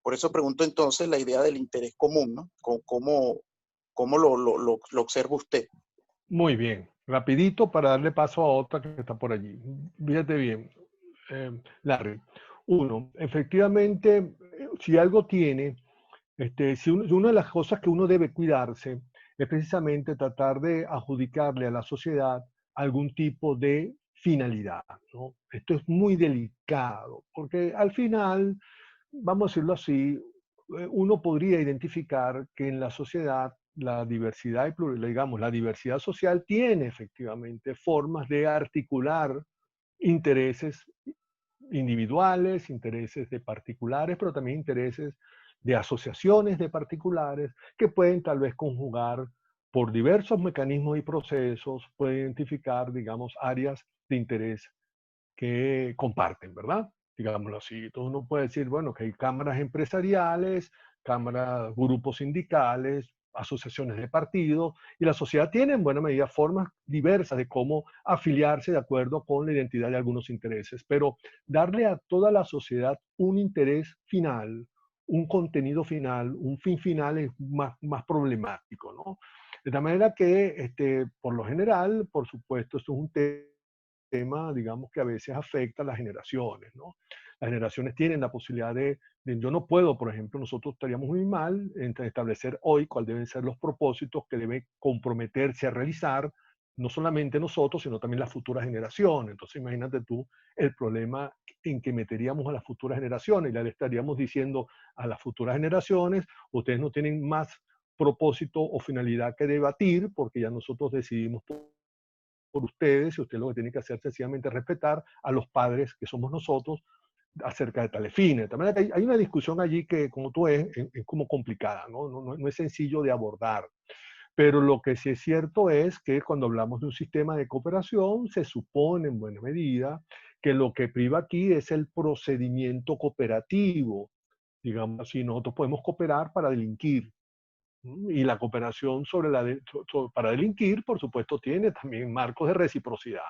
Por eso pregunto entonces la idea del interés común, ¿no? ¿Cómo lo observa usted? Muy bien. Rapidito para darle paso a otra que está por allí. Fíjate bien, Larry. Uno, efectivamente, si algo tiene, si una de las cosas que uno debe cuidarse es precisamente tratar de adjudicarle a la sociedad algún tipo de finalidad, ¿no? Esto es muy delicado, porque al final, vamos a decirlo así, uno podría identificar que en la sociedad la diversidad y digamos, la diversidad social tiene efectivamente formas de articular intereses individuales, intereses de particulares, pero también intereses de asociaciones de particulares que pueden tal vez conjugar por diversos mecanismos y procesos, pueden identificar, digamos, áreas de interés que comparten, ¿verdad? Digámoslo así. Entonces uno puede decir, bueno, que hay cámaras empresariales, cámaras, grupos sindicales, asociaciones de partidos, y la sociedad tiene en buena medida formas diversas de cómo afiliarse de acuerdo con la identidad de algunos intereses, pero darle a toda la sociedad un interés final, un contenido final, un fin final es más problemático, ¿no? De tal manera que, por lo general, por supuesto, esto es un tema, digamos, que a veces afecta a las generaciones, ¿no? Las generaciones tienen la posibilidad yo no puedo, por ejemplo, nosotros estaríamos muy mal en establecer hoy cuáles deben ser los propósitos que deben comprometerse a realizar, no solamente nosotros, sino también las futuras generaciones. Entonces, imagínate tú el problema en que meteríamos a las futuras generaciones. Ya le estaríamos diciendo a las futuras generaciones, ustedes no tienen más propósito o finalidad que debatir, porque ya nosotros decidimos por ustedes, y usted lo que tiene que hacer es sencillamente respetar a los padres que somos nosotros acerca de tales fines. De manera que hay una discusión allí que, como tú ves, es como complicada, ¿no? No es sencillo de abordar. Pero lo que sí es cierto es que cuando hablamos de un sistema de cooperación, se supone en buena medida que lo que priva aquí es el procedimiento cooperativo. Digamos así, nosotros podemos cooperar para delinquir. Y la cooperación para delinquir, por supuesto, tiene también marcos de reciprocidad,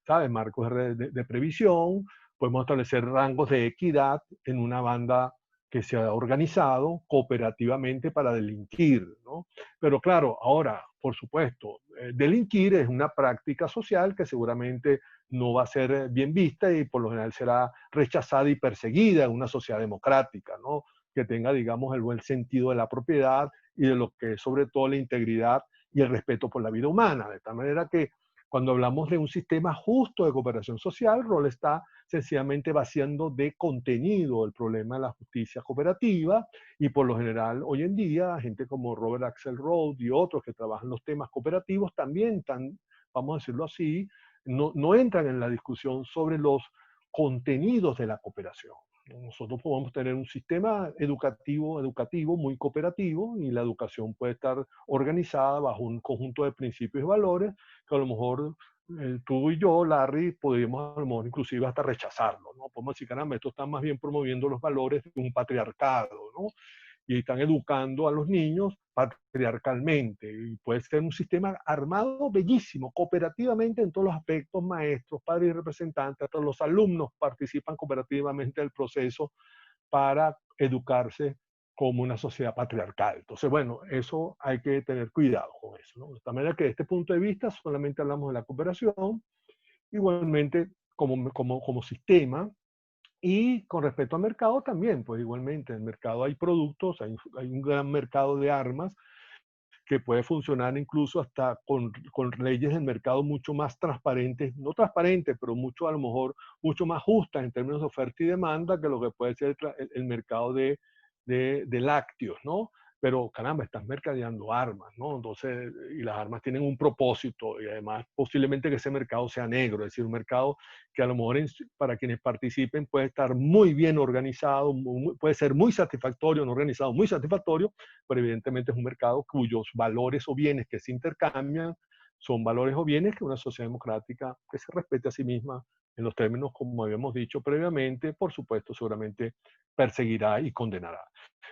¿sabes? Marcos de previsión. Podemos establecer rangos de equidad en una banda que se ha organizado cooperativamente para delinquir, ¿no? Pero claro, ahora, por supuesto, delinquir es una práctica social que seguramente no va a ser bien vista y por lo general será rechazada y perseguida en una sociedad democrática, ¿no? Que tenga, digamos, el buen sentido de la propiedad y de lo que es sobre todo la integridad y el respeto por la vida humana. De tal manera que cuando hablamos de un sistema justo de cooperación social, Rawls está sencillamente vaciando de contenido el problema de la justicia cooperativa y por lo general hoy en día gente como Robert Axelrod y otros que trabajan los temas cooperativos también están, vamos a decirlo así, no entran en la discusión sobre los contenidos de la cooperación. Nosotros podemos tener un sistema educativo muy cooperativo y la educación puede estar organizada bajo un conjunto de principios y valores que a lo mejor tú y yo, Larry, podríamos a lo mejor inclusive hasta rechazarlo, ¿no? Podemos decir, caramba, esto está más bien promoviendo los valores de un patriarcado, ¿no? Y están educando a los niños patriarcalmente. Y puede ser un sistema armado bellísimo, cooperativamente en todos los aspectos, maestros, padres y representantes, hasta los alumnos participan cooperativamente del proceso para educarse como una sociedad patriarcal. Entonces, bueno, eso hay que tener cuidado con eso, ¿no? De esta manera que desde este punto de vista solamente hablamos de la cooperación, igualmente como sistema. Y con respecto al mercado también, pues igualmente, en el mercado hay productos, hay un gran mercado de armas que puede funcionar incluso hasta con leyes del mercado mucho más transparentes, no transparentes, pero mucho a lo mejor, mucho más justas en términos de oferta y demanda que lo que puede ser el mercado de lácteos, ¿no? Pero caramba, estás mercadeando armas, ¿no? Entonces, y las armas tienen un propósito y además posiblemente que ese mercado sea negro, es decir, un mercado que a lo mejor para quienes participen puede estar muy bien organizado, puede ser muy satisfactorio, no organizado, muy satisfactorio, pero evidentemente es un mercado cuyos valores o bienes que se intercambian son valores o bienes que una sociedad democrática que se respete a sí misma en los términos como habíamos dicho previamente, por supuesto, seguramente perseguirá y condenará.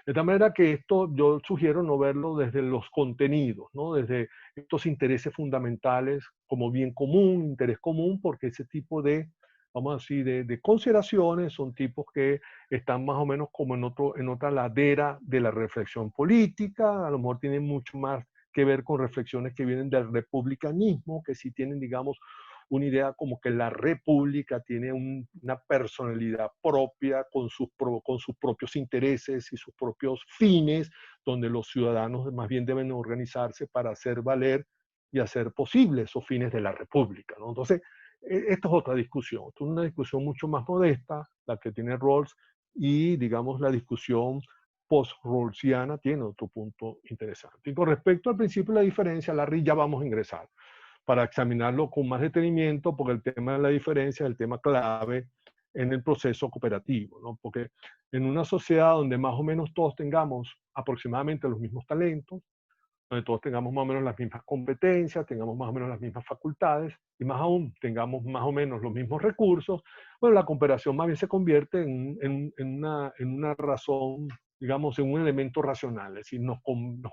De tal manera que esto yo sugiero no verlo desde los contenidos, ¿no? Desde estos intereses fundamentales como bien común, interés común, porque ese tipo de, vamos a decir, de consideraciones son tipos que están más o menos como en otra ladera de la reflexión política, a lo mejor tienen mucho más que ver con reflexiones que vienen del republicanismo, que sí tienen, digamos, una idea como que la república tiene una personalidad propia con sus propios intereses y sus propios fines, donde los ciudadanos más bien deben organizarse para hacer valer y hacer posible esos fines de la república, ¿no? Entonces, esta es otra discusión, esto es una discusión mucho más modesta, la que tiene Rawls, y digamos la discusión post-Rawlsiana tiene otro punto interesante. Y con respecto al principio de la diferencia, Larry, ya vamos a ingresar para examinarlo con más detenimiento, porque el tema de la diferencia es el tema clave en el proceso cooperativo, ¿no? Porque en una sociedad donde más o menos todos tengamos aproximadamente los mismos talentos, donde todos tengamos más o menos las mismas competencias, tengamos más o menos las mismas facultades y más aún tengamos más o menos los mismos recursos, bueno, la cooperación más bien se convierte en una razón, digamos, en un elemento racional, es decir, nos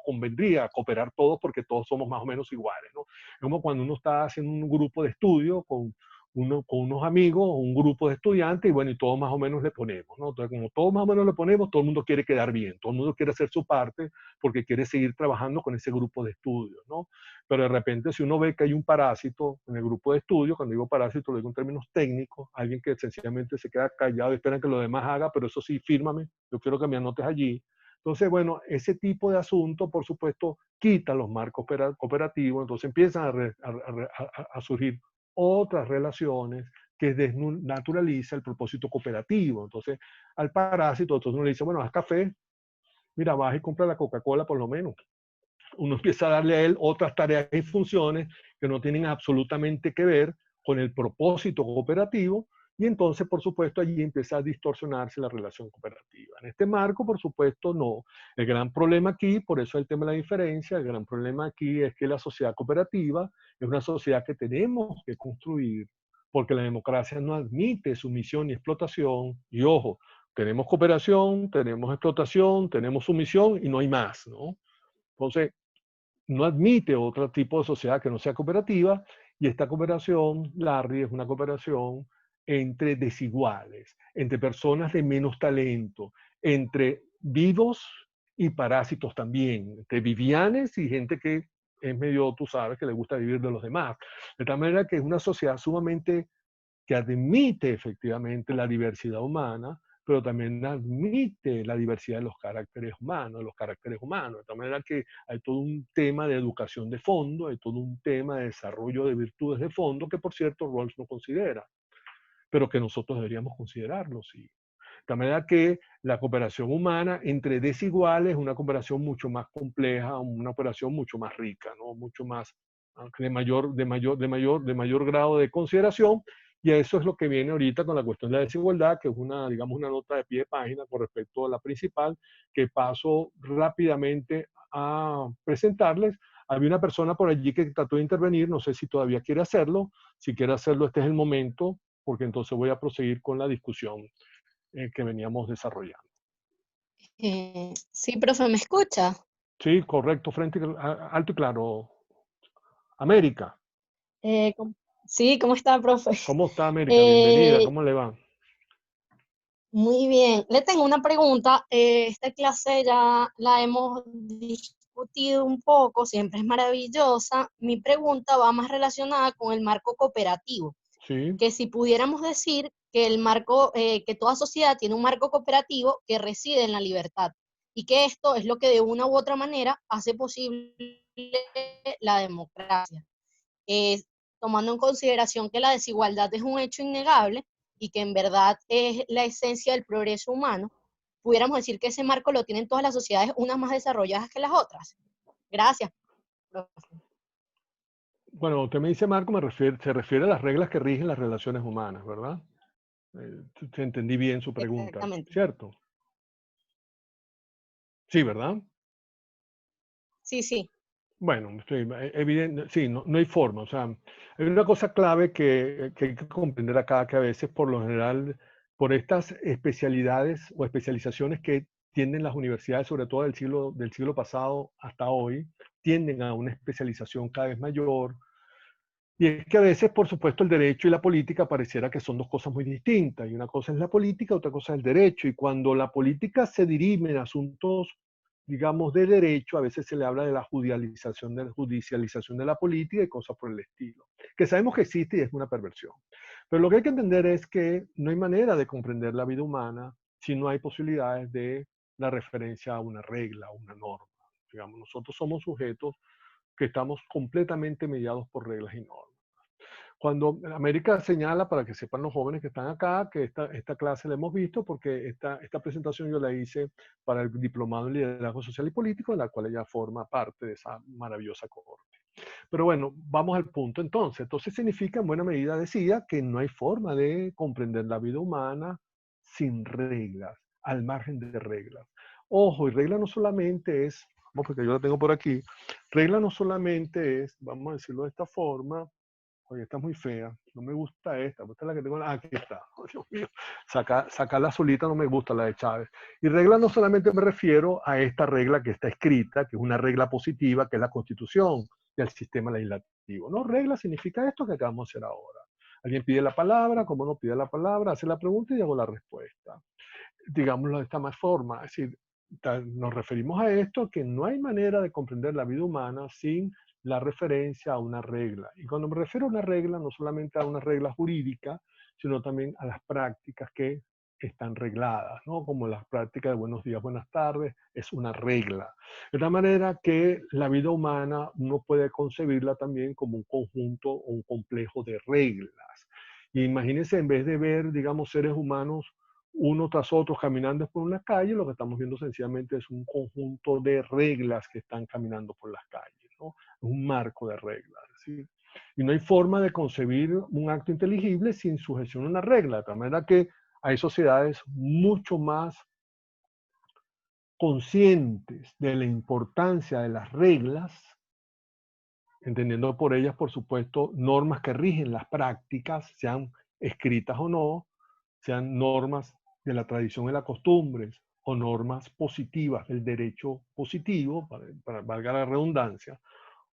convendría cooperar todos porque todos somos más o menos iguales, ¿no? Es como cuando uno está haciendo un grupo de estudio con unos amigos, un grupo de estudiantes, y bueno, y todos más o menos le ponemos, ¿no? Entonces, como todos más o menos le ponemos, todo el mundo quiere quedar bien, todo el mundo quiere hacer su parte porque quiere seguir trabajando con ese grupo de estudios, ¿no? Pero de repente, si uno ve que hay un parásito en el grupo de estudio, cuando digo parásito lo digo en términos técnicos, alguien que sencillamente se queda callado y espera que lo demás haga, pero eso sí, fírmame, yo quiero que me anotes allí. Entonces, bueno, ese tipo de asunto, por supuesto, quita los marcos cooperativos, entonces empiezan a surgir otras relaciones que desnaturaliza el propósito cooperativo. Entonces, al parásito, entonces uno le dice, bueno, haz café, mira, vas y compra la Coca-Cola por lo menos. Uno empieza a darle a él otras tareas y funciones que no tienen absolutamente que ver con el propósito cooperativo y entonces, por supuesto, allí empieza a distorsionarse la relación cooperativa. En este marco, por supuesto, no. El gran problema aquí, por eso el tema de la diferencia, el gran problema aquí es que la sociedad cooperativa es una sociedad que tenemos que construir, porque la democracia no admite sumisión y explotación. Y ojo, tenemos cooperación, tenemos explotación, tenemos sumisión y no hay más, ¿no? Entonces, no admite otro tipo de sociedad que no sea cooperativa, y esta cooperación, Larry, es una cooperación entre desiguales, entre personas de menos talento, entre vivos y parásitos también, entre vivianes y gente que es medio, tú sabes, que le gusta vivir de los demás. De tal manera que es una sociedad sumamente que admite efectivamente la diversidad humana, pero también admite la diversidad de los caracteres humanos, de tal manera que hay todo un tema de educación de fondo, hay todo un tema de desarrollo de virtudes de fondo, que por cierto Rawls no considera, pero que nosotros deberíamos considerarlo, sí. De tal manera que la cooperación humana entre desiguales es una cooperación mucho más compleja, una operación mucho más rica, ¿no? Mucho más, de mayor grado de consideración. Y eso es lo que viene ahorita con la cuestión de la desigualdad, que es una, digamos, una nota de pie de página con respecto a la principal, que paso rápidamente a presentarles. Había una persona por allí que trató de intervenir, no sé si todavía quiere hacerlo. Si quiere hacerlo, este es el momento, porque entonces voy a proseguir con la discusión que veníamos desarrollando. Sí, profe, ¿me escucha? Sí, correcto, alto y claro. América. Sí, ¿cómo está, profe? ¿Cómo está América? Bienvenida, Eh, ¿cómo le va? Muy bien. Le tengo una pregunta. Esta clase ya la hemos discutido un poco, siempre es maravillosa. Mi pregunta va más relacionada con el marco cooperativo, Sí, que si pudiéramos decir que el marco, que toda sociedad tiene un marco cooperativo que reside en la libertad, y que esto es lo que de una u otra manera hace posible la democracia. eh, Tomando en consideración que la desigualdad es un hecho innegable y que en verdad es la esencia del progreso humano, pudiéramos decir que ese marco lo tienen todas las sociedades, unas más desarrolladas que las otras. Gracias, profe. bueno, usted me dice marco, se refiere a las reglas que rigen las relaciones humanas, ¿verdad? Entendí bien su pregunta, Exactamente. ¿cierto? Sí, ¿verdad? Sí, sí. Bueno, evidente, sí, no, no hay forma. O sea, hay una cosa clave que hay que comprender acá, que a veces por lo general, por estas especialidades o especializaciones que tienden las universidades, sobre todo del siglo pasado hasta hoy, tienden a una especialización cada vez mayor. Y es que a veces, por supuesto, el derecho y la política pareciera que son dos cosas muy distintas. Y una cosa es la política, otra cosa es el derecho. Y cuando la política se dirime en asuntos, digamos, de derecho, a veces se le habla de la judicialización de la política y cosas por el estilo. Que sabemos que existe y es una perversión. Pero lo que hay que entender es que no hay manera de comprender la vida humana si no hay posibilidades de la referencia a una regla, a una norma. Digamos, nosotros somos sujetos que estamos completamente mediados por reglas y normas. Cuando América señala, para que sepan los jóvenes que están acá, que esta clase la hemos visto porque esta presentación yo la hice para el Diplomado en Liderazgo Social y Político, en la cual ella forma parte de esa maravillosa cohorte. Pero bueno, vamos al punto entonces. Entonces significa, en buena medida decía, que no hay forma de comprender la vida humana sin reglas, al margen de reglas. Ojo, y regla no solamente es, porque yo la tengo por aquí, regla no solamente es, vamos a decirlo de esta forma, oye, está muy fea, no me gusta esta es la que tengo, aquí está, oh, Dios mío, sacar la azulita no me gusta, la de Chávez. Y regla no solamente me refiero a esta regla que está escrita, que es una regla positiva, que es la Constitución y el sistema legislativo. No, regla significa esto que acabamos de hacer ahora. Alguien pide la palabra, como no pide la palabra, hace la pregunta y hago la respuesta. Digámoslo de esta más forma, es decir, nos referimos a esto, que no hay manera de comprender la vida humana sin la referencia a una regla. Y cuando me refiero a una regla, no solamente a una regla jurídica, sino también a las prácticas que están regladas, ¿no? Como las prácticas de buenos días, buenas tardes, es una regla. De tal manera que la vida humana uno puede concebirla también como un conjunto o un complejo de reglas. Y imagínense, en vez de ver, digamos, seres humanos uno tras otro caminando por una calle, lo que estamos viendo sencillamente es un conjunto de reglas que están caminando por las calles, ¿no? Un marco de reglas, ¿sí? Y no hay forma de concebir un acto inteligible sin sujeción a una regla, de tal manera que hay sociedades mucho más conscientes de la importancia de las reglas, entendiendo por ellas, por supuesto, normas que rigen las prácticas, sean escritas o no, sean normas de la tradición y las costumbres, o normas positivas del derecho positivo, para valga la redundancia,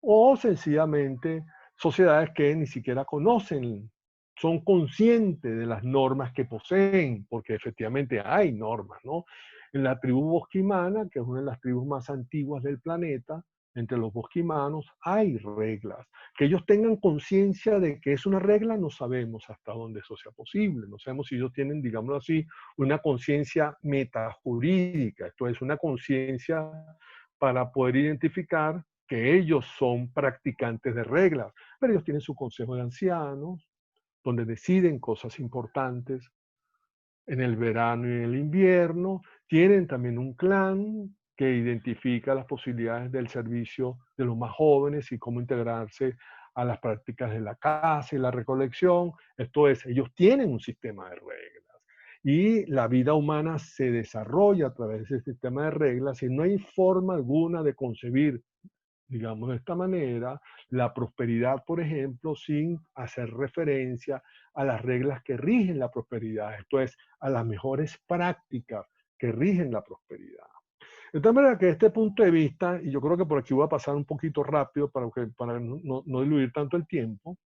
o sencillamente sociedades que ni siquiera conocen, son conscientes de las normas que poseen, porque efectivamente hay normas, ¿no? En la tribu bosquimana, que es una de las tribus más antiguas del planeta, entre los bosquimanos hay reglas. Que ellos tengan conciencia de que es una regla, no sabemos hasta dónde eso sea posible. No sabemos si ellos tienen, digámoslo así, una conciencia metajurídica. Esto es una conciencia para poder identificar que ellos son practicantes de reglas. Pero ellos tienen su consejo de ancianos, donde deciden cosas importantes en el verano y en el invierno. Tienen también un clan que identifica las posibilidades del servicio de los más jóvenes y cómo integrarse a las prácticas de la caza y la recolección. Esto es, ellos tienen un sistema de reglas. Y la vida humana se desarrolla a través de ese sistema de reglas y no hay forma alguna de concebir, digamos de esta manera, la prosperidad, por ejemplo, sin hacer referencia a las reglas que rigen la prosperidad, esto es, a las mejores prácticas que rigen la prosperidad. De tal manera que este punto de vista, y yo creo que por aquí voy a pasar un poquito rápido para no diluir tanto el tiempo,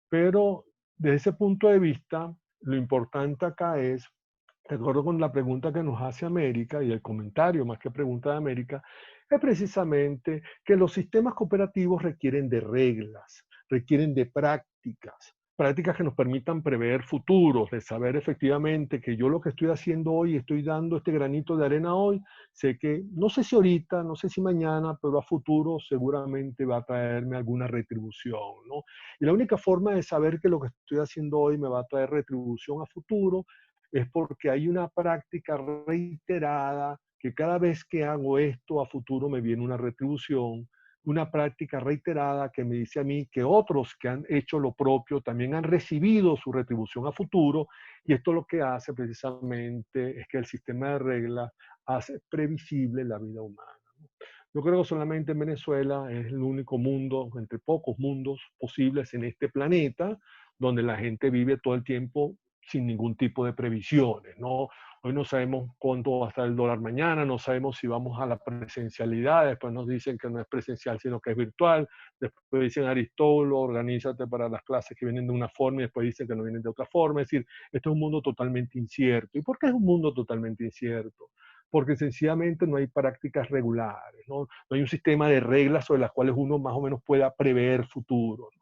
pero desde ese punto de vista, lo importante acá es, de acuerdo con la pregunta que nos hace América y el comentario más que pregunta de América, es precisamente que los sistemas cooperativos requieren de reglas, requieren de prácticas, prácticas que nos permitan prever futuros, de saber efectivamente que yo lo que estoy haciendo hoy, estoy dando este granito de arena hoy, sé que, no sé si ahorita, no sé si mañana, pero a futuro seguramente va a traerme alguna retribución, ¿no? Y la única forma de saber que lo que estoy haciendo hoy me va a traer retribución a futuro es porque hay una práctica reiterada que cada vez que hago esto a futuro me viene una retribución, una práctica reiterada que me dice a mí que otros que han hecho lo propio también han recibido su retribución a futuro, y esto lo que hace precisamente es que el sistema de reglas hace previsible la vida humana. Yo creo que solamente en Venezuela es el único mundo, entre pocos mundos posibles en este planeta, donde la gente vive todo el tiempo sin ningún tipo de previsiones, ¿no? Hoy no sabemos cuánto va a estar el dólar mañana, no sabemos si vamos a la presencialidad, después nos dicen que no es presencial, sino que es virtual, después dicen Aristóbulo, organízate para las clases que vienen de una forma y después dicen que no vienen de otra forma. Es decir, esto es un mundo totalmente incierto. ¿Y por qué es un mundo totalmente incierto? Porque sencillamente no hay prácticas regulares, ¿no? No hay un sistema de reglas sobre las cuales uno más o menos pueda prever futuro, ¿no?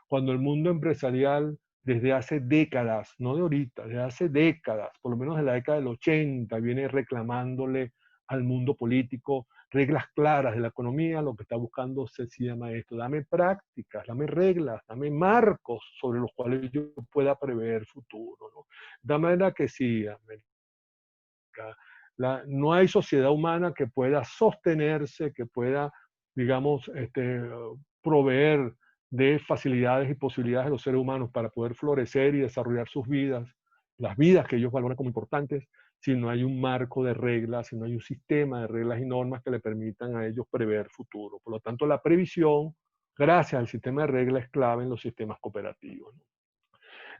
Cuando el mundo empresarial desde hace décadas, no de ahorita, desde hace décadas, por lo menos de la década del 80, viene reclamándole al mundo político reglas claras de la economía, lo que está buscando se llama esto: dame prácticas, dame reglas, dame marcos sobre los cuales yo pueda prever futuro, ¿no? De manera que sí, América, no hay sociedad humana que pueda sostenerse, que pueda, digamos, proveer de facilidades y posibilidades a los seres humanos para poder florecer y desarrollar sus vidas, las vidas que ellos valoran como importantes, si no hay un marco de reglas, si no hay un sistema de reglas y normas que le permitan a ellos prever futuro. Por lo tanto, la previsión, gracias al sistema de reglas, es clave en los sistemas cooperativos, ¿no?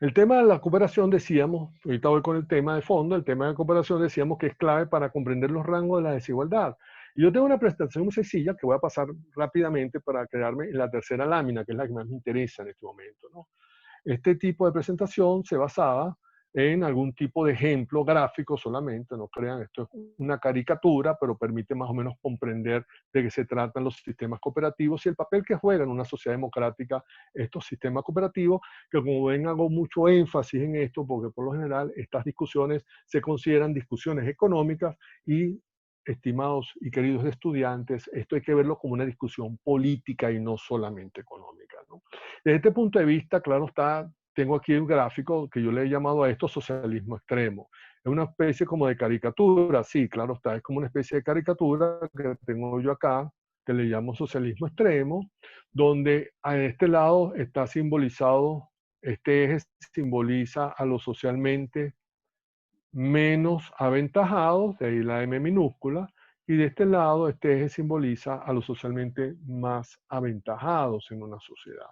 El tema de la cooperación, decíamos, ahorita voy con el tema de fondo, el tema de cooperación decíamos que es clave para comprender los rangos de la desigualdad. Y yo tengo una presentación muy sencilla que voy a pasar rápidamente para quedarme en la tercera lámina, que es la que más me interesa en este momento, ¿no? Este tipo de presentación se basaba en algún tipo de ejemplo gráfico solamente, no crean, esto es una caricatura, pero permite más o menos comprender de qué se tratan los sistemas cooperativos y el papel que juegan en una sociedad democrática estos sistemas cooperativos, que como ven hago mucho énfasis en esto, porque por lo general estas discusiones se consideran discusiones económicas y, estimados y queridos estudiantes, esto hay que verlo como una discusión política y no solamente económica, ¿no? Desde este punto de vista, claro está, tengo aquí un gráfico que yo le he llamado a esto socialismo extremo. Es una especie como de caricatura, sí, claro está, es como una especie de caricatura que tengo yo acá, que le llamo socialismo extremo, donde a este lado está simbolizado, este eje simboliza a los socialmente menos aventajados, de ahí la M minúscula, Y de este lado, este eje simboliza a los socialmente más aventajados en una sociedad.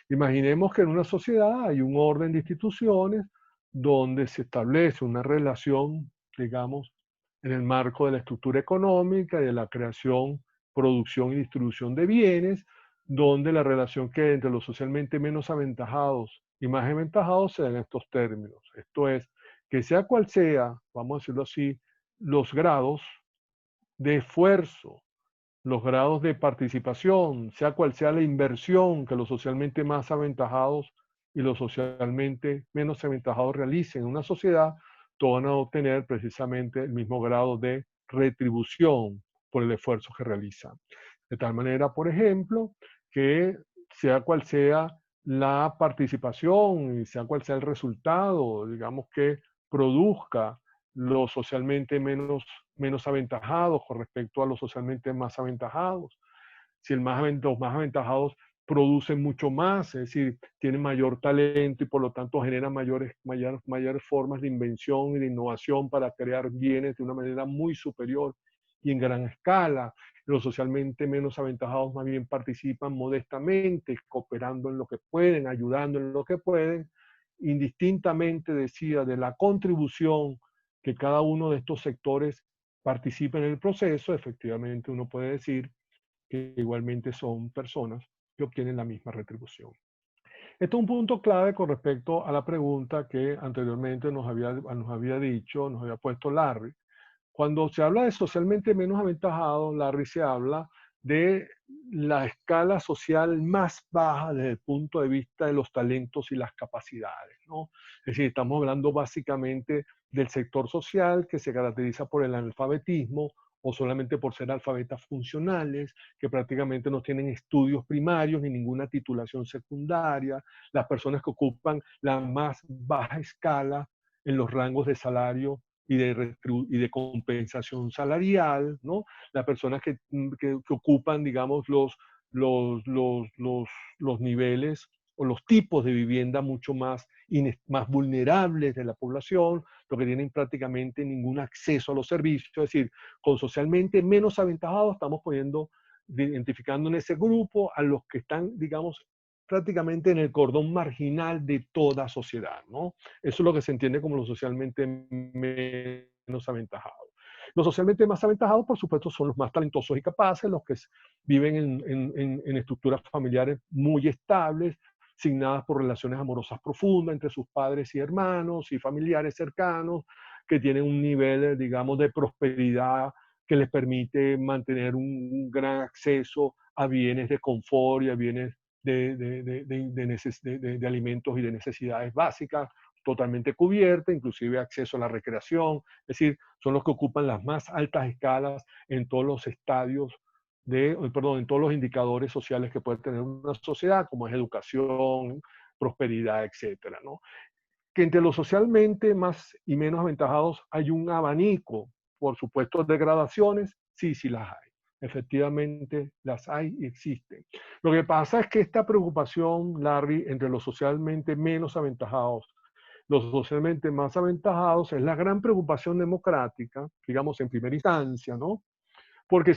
Imaginemos que en una sociedad hay un orden de instituciones donde se establece una relación, digamos, en el marco de la estructura económica y de la creación, producción y distribución de bienes, donde la relación que hay entre los socialmente menos aventajados y más aventajados se da en estos términos. Esto es, que sea cual sea, vamos a decirlo así, los grados de esfuerzo, los grados de participación, sea cual sea la inversión que los socialmente más aventajados y los socialmente menos aventajados realicen en una sociedad, todos van a obtener precisamente el mismo grado de retribución por el esfuerzo que realizan. De tal manera, por ejemplo, que sea cual sea la participación y sea cual sea el resultado, digamos que produzca los socialmente menos aventajados con respecto a los socialmente más aventajados. Si los más aventajados producen mucho más, es decir, tienen mayor talento y por lo tanto generan mayores formas de invención y de innovación para crear bienes de una manera muy superior y en gran escala. Los socialmente menos aventajados más bien participan modestamente, cooperando en lo que pueden, ayudando en lo que pueden, indistintamente, decía, de la contribución que cada uno de estos sectores participe en el proceso. Efectivamente uno puede decir que igualmente son personas que obtienen la misma retribución. Esto es un punto clave con respecto a la pregunta que anteriormente nos había dicho, nos había puesto Larry. Cuando se habla de socialmente menos aventajados, Larry, se habla de la escala social más baja desde el punto de vista de los talentos y las capacidades, ¿no? Es decir, estamos hablando básicamente del sector social que se caracteriza por el analfabetismo o solamente por ser alfabetas funcionales, que prácticamente no tienen estudios primarios ni ninguna titulación secundaria, las personas que ocupan la más baja escala en los rangos de salario y de compensación salarial, ¿no? Las personas que ocupan, digamos, los niveles o los tipos de vivienda mucho más vulnerables de la población, los que tienen prácticamente ningún acceso a los servicios, es decir, con socialmente menos aventajados estamos identificando en ese grupo a los que están, digamos, prácticamente en el cordón marginal de toda sociedad, ¿no? Eso es lo que se entiende como los socialmente menos aventajados. Los socialmente más aventajados, por supuesto, son los más talentosos y capaces, los que viven en estructuras familiares muy estables, signadas por relaciones amorosas profundas entre sus padres y hermanos y familiares cercanos, que tienen un nivel, digamos, de prosperidad que les permite mantener un gran acceso a bienes de confort y a bienes de alimentos y de necesidades básicas, totalmente cubierta, inclusive acceso a la recreación, es decir, son los que ocupan las más altas escalas en todos los estadios en todos los indicadores sociales que puede tener una sociedad, como es educación, prosperidad, etcétera, ¿no? Que entre los socialmente más y menos aventajados hay un abanico, por supuesto, de gradaciones, sí las hay. Efectivamente, las hay y existen. Lo que pasa es que esta preocupación, Larry, entre los socialmente menos aventajados, los socialmente más aventajados, es la gran preocupación democrática, digamos, en primera instancia, ¿no? Porque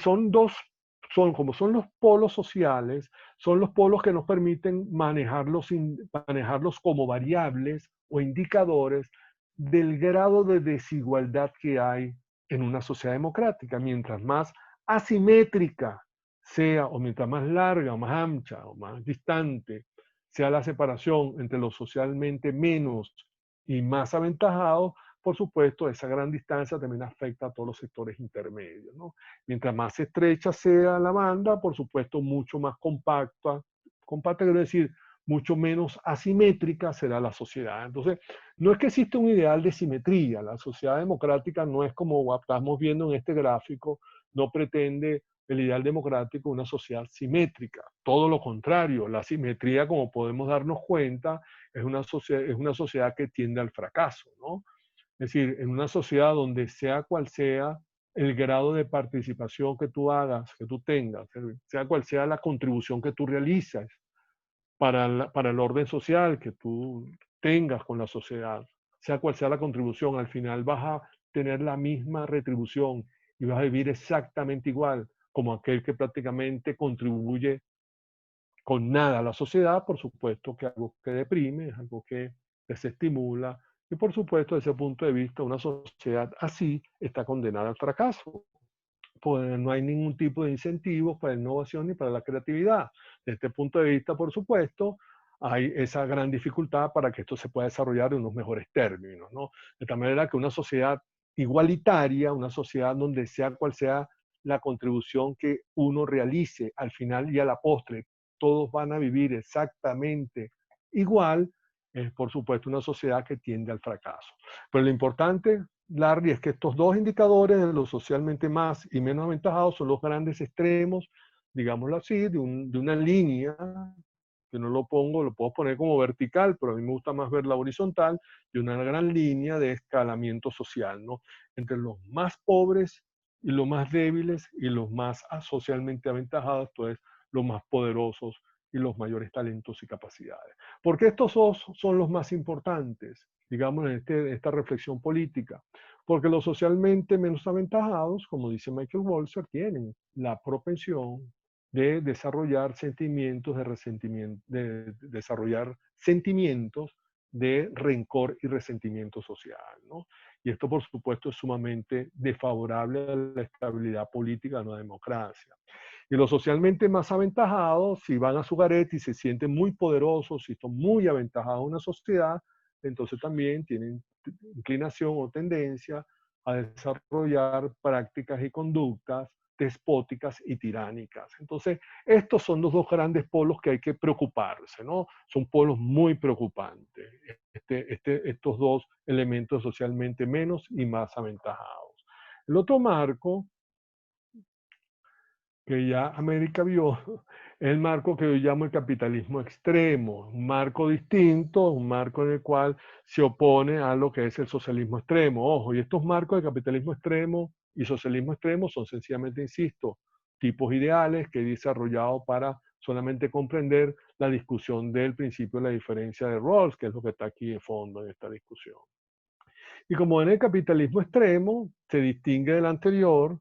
como son los polos sociales, son los polos que nos permiten manejarlos como variables o indicadores del grado de desigualdad que hay en una sociedad democrática. Mientras más asimétrica sea, o mientras más larga, o más ancha, o más distante sea la separación entre los socialmente menos y más aventajados, por supuesto, esa gran distancia también afecta a todos los sectores intermedios, ¿no? Mientras más estrecha sea la banda, por supuesto, mucho más compacta quiero decir, mucho menos asimétrica será la sociedad. Entonces, no es que exista un ideal de simetría. La sociedad democrática no es como estamos viendo en este gráfico, no pretende el ideal democrático una sociedad simétrica. Todo lo contrario, la simetría, como podemos darnos cuenta, es una sociedad que tiende al fracaso, ¿no? Es decir, en una sociedad donde sea cual sea el grado de participación que tú hagas, que tú tengas, sea cual sea la contribución que tú realizas para el orden social que tú tengas con la sociedad, sea cual sea la contribución, al final vas a tener la misma retribución y vas a vivir exactamente igual como aquel que prácticamente contribuye con nada a la sociedad, por supuesto que es algo que deprime, es algo que desestimula, y por supuesto desde ese punto de vista una sociedad así está condenada al fracaso. Pues no hay ningún tipo de incentivos para la innovación ni para la creatividad. Desde este punto de vista, por supuesto, hay esa gran dificultad para que esto se pueda desarrollar en unos mejores términos, ¿no? De tal manera que una sociedad igualitaria, una sociedad donde sea cual sea la contribución que uno realice al final y a la postre, todos van a vivir exactamente igual, es por supuesto una sociedad que tiende al fracaso. Pero lo importante, Larry, es que estos dos indicadores de los socialmente más y menos aventajados son los grandes extremos, digámoslo así, de una línea, que no lo pongo, lo puedo poner como vertical, pero a mí me gusta más verla horizontal, de una gran línea de escalamiento social, ¿no? Entre los más pobres y los más débiles y los más socialmente aventajados, entonces los más poderosos y los mayores talentos y capacidades. ¿Por qué estos dos son los más importantes, digamos, en esta reflexión política? Porque los socialmente menos aventajados, como dice Michael Walzer, tienen la propensión de desarrollar sentimientos de resentimiento, de desarrollar sentimientos de rencor y resentimiento social, ¿no? Y esto, por supuesto, es sumamente desfavorable a la estabilidad política de una democracia. Y los socialmente más aventajados, si van a su garete y se sienten muy poderosos, si están muy aventajados en una sociedad, entonces también tienen inclinación o tendencia a desarrollar prácticas y conductas despóticas y tiránicas. Entonces, estos son los dos grandes polos que hay que preocuparse, ¿no? Son polos muy preocupantes, estos dos elementos socialmente menos y más aventajados. El otro marco que ya América vio, es el marco que yo llamo el capitalismo extremo, un marco distinto, un marco en el cual se opone a lo que es el socialismo extremo. Ojo, y estos marcos de capitalismo extremo y socialismo extremo son sencillamente, insisto, tipos ideales que he desarrollado para solamente comprender la discusión del principio de la diferencia de Rawls, que es lo que está aquí de fondo en esta discusión. Y como en el capitalismo extremo se distingue del anterior,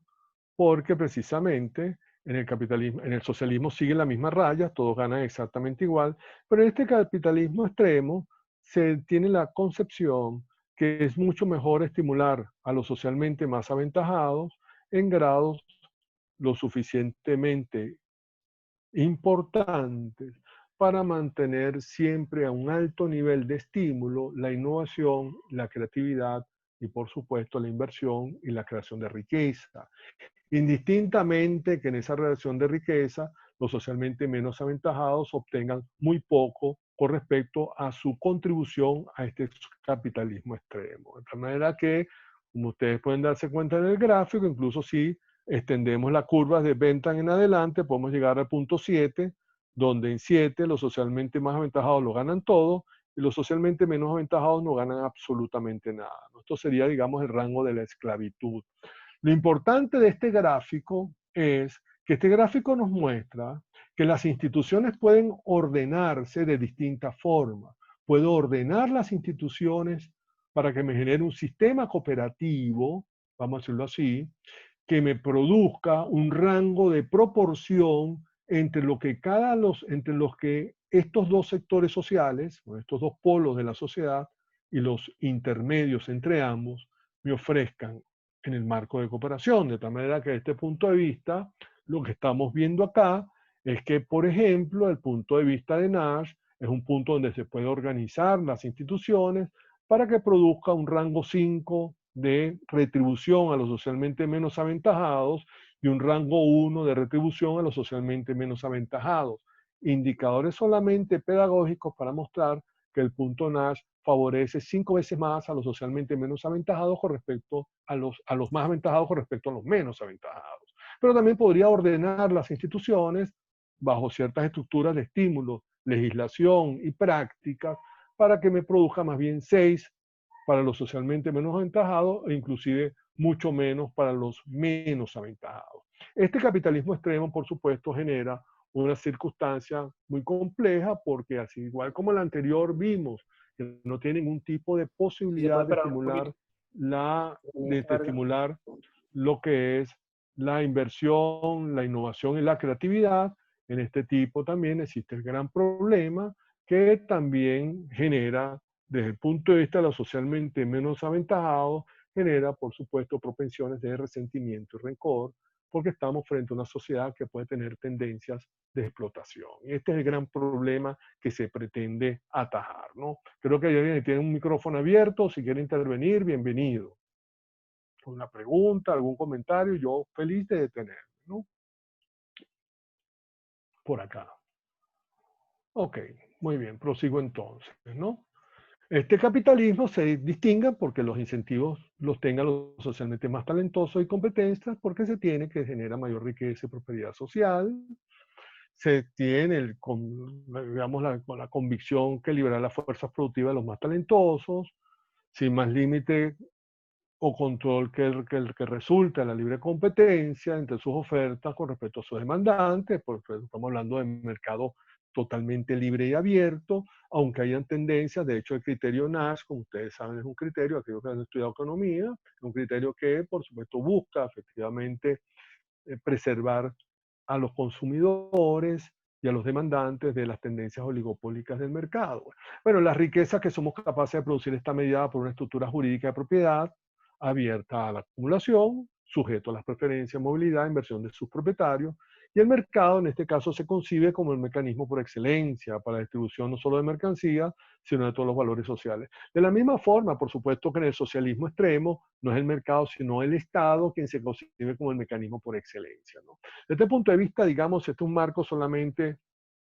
porque precisamente en el capitalismo, en el socialismo siguen la misma raya, todos ganan exactamente igual, pero en este capitalismo extremo se tiene la concepción que es mucho mejor estimular a los socialmente más aventajados en grados lo suficientemente importantes para mantener siempre a un alto nivel de estímulo la innovación, la creatividad y por supuesto la inversión y la creación de riqueza. Indistintamente que en esa relación de riqueza los socialmente menos aventajados obtengan muy poco con respecto a su contribución a este capitalismo extremo. De tal manera que, como ustedes pueden darse cuenta en el gráfico, incluso si extendemos las curvas de Venn en adelante, podemos llegar al punto 7, donde en 7 los socialmente más aventajados lo ganan todo y los socialmente menos aventajados no ganan absolutamente nada. Esto sería, digamos, el rango de la esclavitud. Lo importante de este gráfico es que este gráfico nos muestra que las instituciones pueden ordenarse de distintas formas. Puedo ordenar las instituciones para que me genere un sistema cooperativo, vamos a decirlo así, que me produzca un rango de proporción entre lo que entre los que estos dos sectores sociales, o estos dos polos de la sociedad y los intermedios entre ambos, me ofrezcan en el marco de cooperación. De tal manera que desde este punto de vista, lo que estamos viendo acá es que, por ejemplo, el punto de vista de Nash es un punto donde se puede organizar las instituciones para que produzca un rango 5 de retribución a los socialmente menos aventajados y un rango 1 de retribución a los socialmente menos aventajados. Indicadores solamente pedagógicos para mostrar que el punto Nash favorece 5 veces más a los socialmente menos aventajados con respecto a los más aventajados con respecto a los menos aventajados. Pero también podría ordenar las instituciones bajo ciertas estructuras de estímulos, legislación y prácticas para que me produzca más bien 6 para los socialmente menos aventajados e inclusive mucho menos para los menos aventajados. Este capitalismo extremo, por supuesto, genera una circunstancia muy compleja porque así igual como el anterior vimos que no tiene ningún tipo de posibilidad de estimular lo que es la inversión, la innovación y la creatividad. En este tipo también existe el gran problema que también genera, desde el punto de vista de los socialmente menos aventajados, genera, por supuesto, propensiones de resentimiento y rencor, porque estamos frente a una sociedad que puede tener tendencias de explotación. Y este es el gran problema que se pretende atajar, ¿no? Creo que hay alguien que tiene un micrófono abierto, si quiere intervenir, bienvenido. Una pregunta, algún comentario, yo feliz de detenerme, ¿no? Por acá. Ok, muy bien, prosigo entonces, ¿no? Este capitalismo se distingue porque los incentivos los tengan los socialmente más talentosos y competentes, porque se tiene que genera mayor riqueza y prosperidad social. Se tiene, digamos, la convicción que liberar las fuerzas productivas de los más talentosos, sin más límite o control que resulta de la libre competencia entre sus ofertas con respecto a sus demandantes, porque estamos hablando de mercado totalmente libre y abierto, aunque hayan tendencias. De hecho, el criterio Nash, como ustedes saben, es un criterio, aquellos que han estudiado economía, es un criterio que, por supuesto, busca efectivamente preservar a los consumidores y a los demandantes de las tendencias oligopólicas del mercado. Bueno, la riqueza que somos capaces de producir está mediada por una estructura jurídica de propiedad abierta a la acumulación, sujeto a las preferencias, movilidad, inversión de sus propietarios, y el mercado en este caso se concibe como el mecanismo por excelencia para la distribución no solo de mercancías, sino de todos los valores sociales. De la misma forma, por supuesto que en el socialismo extremo no es el mercado, sino el Estado quien se concibe como el mecanismo por excelencia, ¿no? Desde este punto de vista, digamos, este es un marco solamente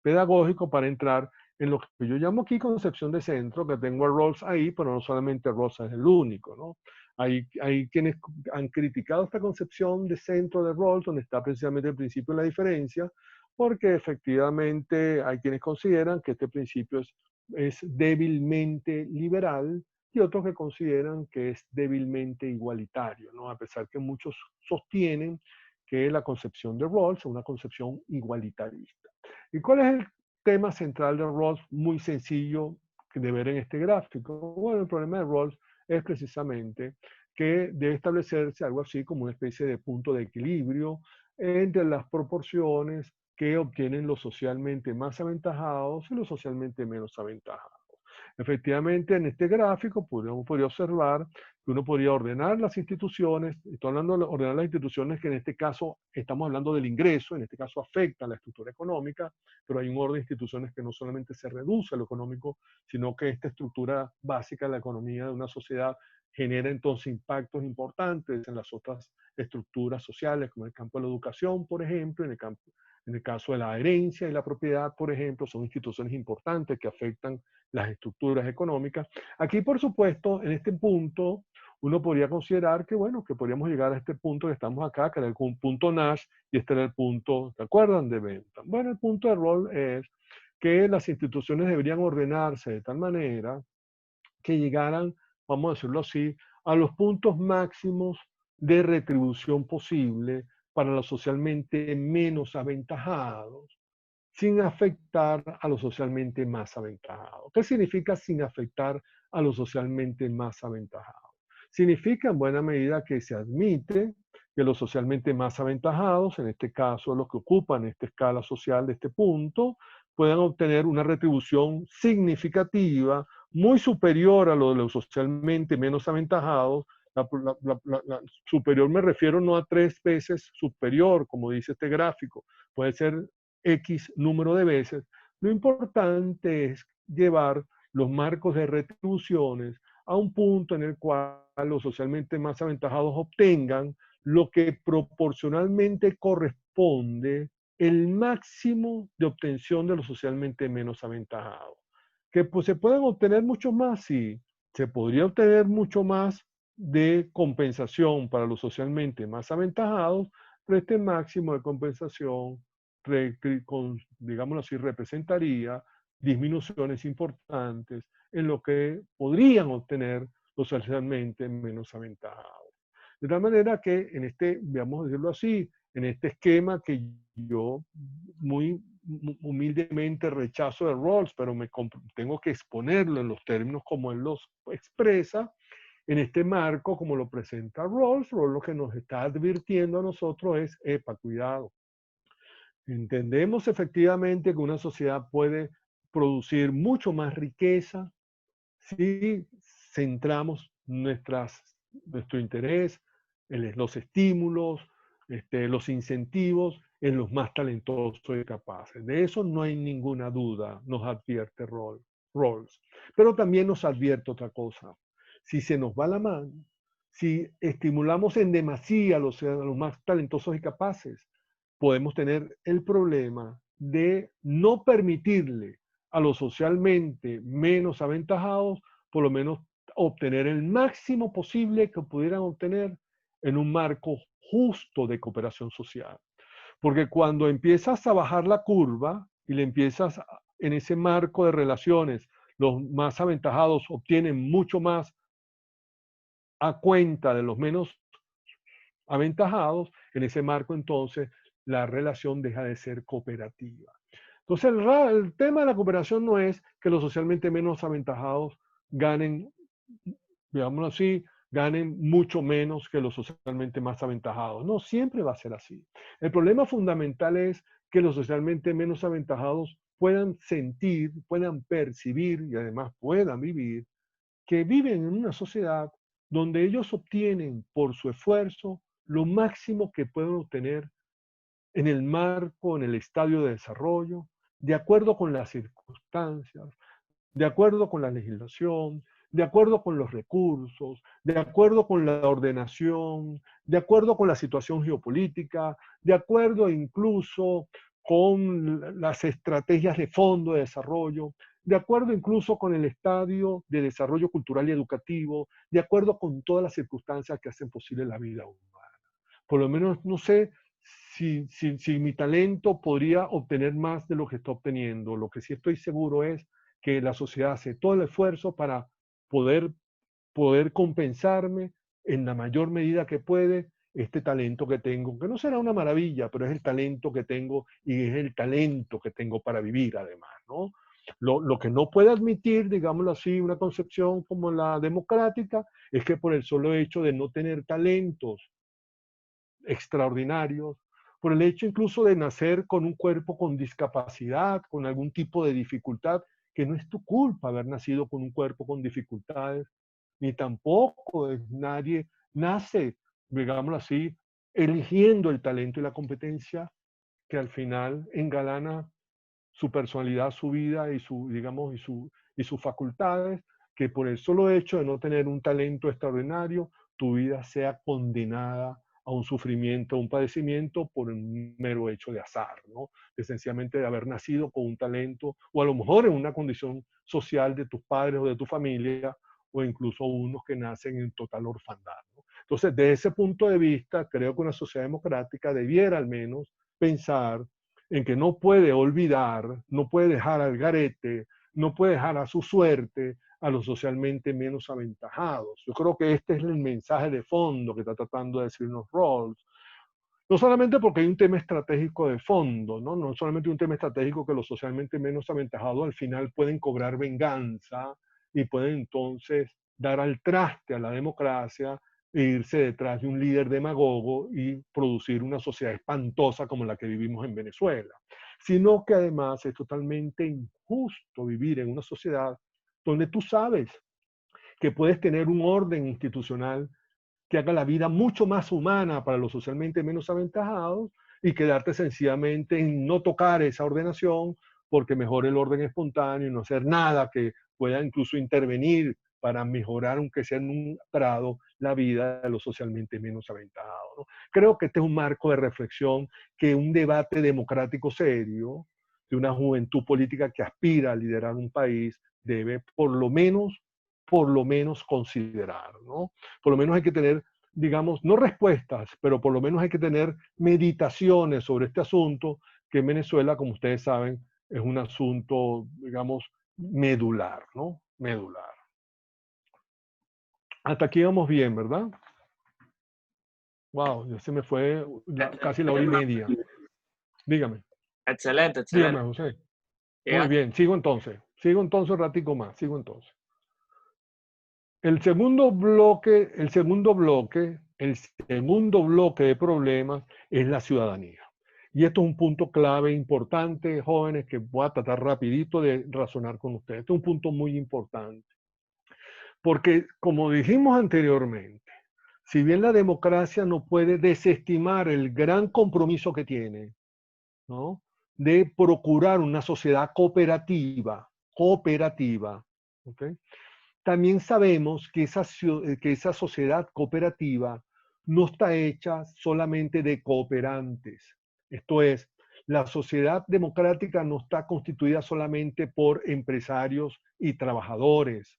pedagógico para entrar en lo que yo llamo aquí concepción de centro, que tengo a Rawls ahí, pero no solamente Rawls es el único, ¿no? Hay quienes han criticado esta concepción de centro de Rawls, donde está precisamente el principio de la diferencia, porque efectivamente hay quienes consideran que este principio es débilmente liberal y otros que consideran que es débilmente igualitario, ¿no? A pesar que muchos sostienen que la concepción de Rawls es una concepción igualitarista. ¿Y cuál es el tema central de Rawls? Muy sencillo de ver en este gráfico. Bueno, el problema de Rawls es precisamente que debe establecerse algo así como una especie de punto de equilibrio entre las proporciones que obtienen los socialmente más aventajados y los socialmente menos aventajados. Efectivamente, en este gráfico uno podría observar que uno podría ordenar las instituciones, estoy hablando de ordenar las instituciones que en este caso estamos hablando del ingreso, en este caso afecta a la estructura económica, pero hay un orden de instituciones que no solamente se reduce a lo económico, sino que esta estructura básica de la economía de una sociedad genera entonces impactos importantes en las otras estructuras sociales, como en el campo de la educación, por ejemplo, en el caso de la herencia y la propiedad, por ejemplo, son instituciones importantes que afectan las estructuras económicas. Aquí, por supuesto, en este punto, uno podría considerar que, bueno, que podríamos llegar a este punto que estamos acá, que era el punto Nash, y este era el punto, ¿se acuerdan? De Bentham. Bueno, el punto de Rawls es que las instituciones deberían ordenarse de tal manera que llegaran, vamos a decirlo así, a los puntos máximos de retribución posible para los socialmente menos aventajados, sin afectar a los socialmente más aventajados. ¿Qué significa sin afectar a los socialmente más aventajados? Significa en buena medida que se admite que los socialmente más aventajados, en este caso los que ocupan esta escala social de este punto, puedan obtener una retribución significativa, muy superior a lo de los socialmente menos aventajados. Superior me refiero no a 3 veces superior, como dice este gráfico, puede ser X número de veces. Lo importante es llevar los marcos de retribuciones a un punto en el cual los socialmente más aventajados obtengan lo que proporcionalmente corresponde el máximo de obtención de los socialmente menos aventajados. Que pues, se pueden obtener mucho más, sí, se podría obtener mucho más de compensación para los socialmente más aventajados, pero este máximo de compensación, digámoslo así, representaría disminuciones importantes en lo que podrían obtener los socialmente menos aventajados. De tal manera que en este, vamos a decirlo así, en este esquema que yo muy humildemente rechazo de Rawls, pero tengo que exponerlo en los términos como él los expresa, en este marco, como lo presenta Rawls, lo que nos está advirtiendo a nosotros es, epa, cuidado. Entendemos efectivamente que una sociedad puede producir mucho más riqueza si centramos nuestro interés, los estímulos, los incentivos en los más talentosos y capaces. De eso no hay ninguna duda, nos advierte Rawls. Pero también nos advierte otra cosa. Si se nos va la mano, si estimulamos en demasía a los más talentosos y capaces, podemos tener el problema de no permitirle a los socialmente menos aventajados, por lo menos obtener el máximo posible que pudieran obtener en un marco justo de cooperación social. Porque cuando empiezas a bajar la curva y le empiezas en ese marco de relaciones, los más aventajados obtienen mucho más a cuenta de los menos aventajados, en ese marco entonces la relación deja de ser cooperativa. Entonces el tema de la cooperación no es que los socialmente menos aventajados ganen, digámoslo así, ganen mucho menos que los socialmente más aventajados. No, siempre va a ser así. El problema fundamental es que los socialmente menos aventajados puedan sentir, puedan percibir y además puedan vivir, que viven en una sociedad donde ellos obtienen por su esfuerzo lo máximo que pueden obtener en el marco, en el estadio de desarrollo, de acuerdo con las circunstancias, de acuerdo con la legislación, de acuerdo con los recursos, de acuerdo con la ordenación, de acuerdo con la situación geopolítica, de acuerdo incluso con las estrategias de fondo de desarrollo, de acuerdo incluso con el estadio de desarrollo cultural y educativo, de acuerdo con todas las circunstancias que hacen posible la vida humana. Por lo menos, no sé si mi talento podría obtener más de lo que está obteniendo. Lo que sí estoy seguro es que la sociedad hace todo el esfuerzo para poder compensarme en la mayor medida que puede este talento que tengo, que no será una maravilla, pero es el talento que tengo y es el talento que tengo para vivir además, ¿no? Lo que no puede admitir, digámoslo así, una concepción como la democrática, es que por el solo hecho de no tener talentos extraordinarios, por el hecho incluso de nacer con un cuerpo con discapacidad, con algún tipo de dificultad, que no es tu culpa haber nacido con un cuerpo con dificultades, ni tampoco nadie nace, digámoslo así, eligiendo el talento y la competencia que al final engalana su personalidad, su vida y sus facultades, que por el solo hecho de no tener un talento extraordinario, tu vida sea condenada a un sufrimiento, a un padecimiento por un mero hecho de azar, ¿no? Esencialmente de haber nacido con un talento, o a lo mejor en una condición social de tus padres o de tu familia, o incluso unos que nacen en total orfandad, ¿no? Entonces, de ese punto de vista, creo que una sociedad democrática debiera al menos pensar en que no puede olvidar, no puede dejar al garete, no puede dejar a su suerte a los socialmente menos aventajados. Yo creo que este es el mensaje de fondo que está tratando de decirnos Rawls. No solamente porque hay un tema estratégico de fondo, ¿no? No solamente un tema estratégico que los socialmente menos aventajados al final pueden cobrar venganza y pueden entonces dar al traste a la democracia e irse detrás de un líder demagogo y producir una sociedad espantosa como la que vivimos en Venezuela, sino que además es totalmente injusto vivir en una sociedad donde tú sabes que puedes tener un orden institucional que haga la vida mucho más humana para los socialmente menos aventajados y quedarte sencillamente en no tocar esa ordenación porque mejor el orden espontáneo y no hacer nada que pueda incluso intervenir para mejorar, aunque sea en un grado, la vida de los socialmente menos aventajados, ¿no? Creo que este es un marco de reflexión que un debate democrático serio de una juventud política que aspira a liderar un país debe por lo menos considerar, ¿no? Por lo menos hay que tener, digamos, no respuestas, pero por lo menos hay que tener meditaciones sobre este asunto, que en Venezuela, como ustedes saben, es un asunto, digamos, medular, ¿no? Medular. Hasta aquí vamos bien, ¿verdad? Wow, ya se me fue casi la hora y media. Dígame. Excelente, excelente. Dígame, José. Muy bien, sigo entonces un ratico más, sigo entonces. El segundo bloque de problemas es la ciudadanía. Y esto es un punto clave importante, jóvenes, que voy a tratar rapidito de razonar con ustedes. Este es un punto muy importante. Porque, como dijimos anteriormente, si bien la democracia no puede desestimar el gran compromiso que tiene, ¿no?, de procurar una sociedad cooperativa, ¿okay?, también sabemos que esa sociedad cooperativa no está hecha solamente de cooperantes. Esto es, la sociedad democrática no está constituida solamente por empresarios y trabajadores,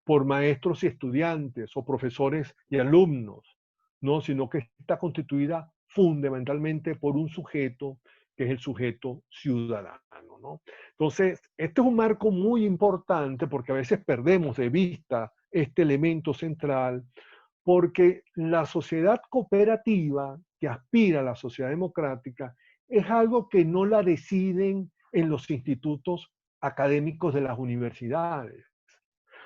por maestros y estudiantes, o profesores y alumnos, ¿no?, sino que está constituida fundamentalmente por un sujeto, que es el sujeto ciudadano, ¿no? Entonces, este es un marco muy importante porque a veces perdemos de vista este elemento central, porque la sociedad cooperativa que aspira a la sociedad democrática es algo que no la deciden en los institutos académicos de las universidades.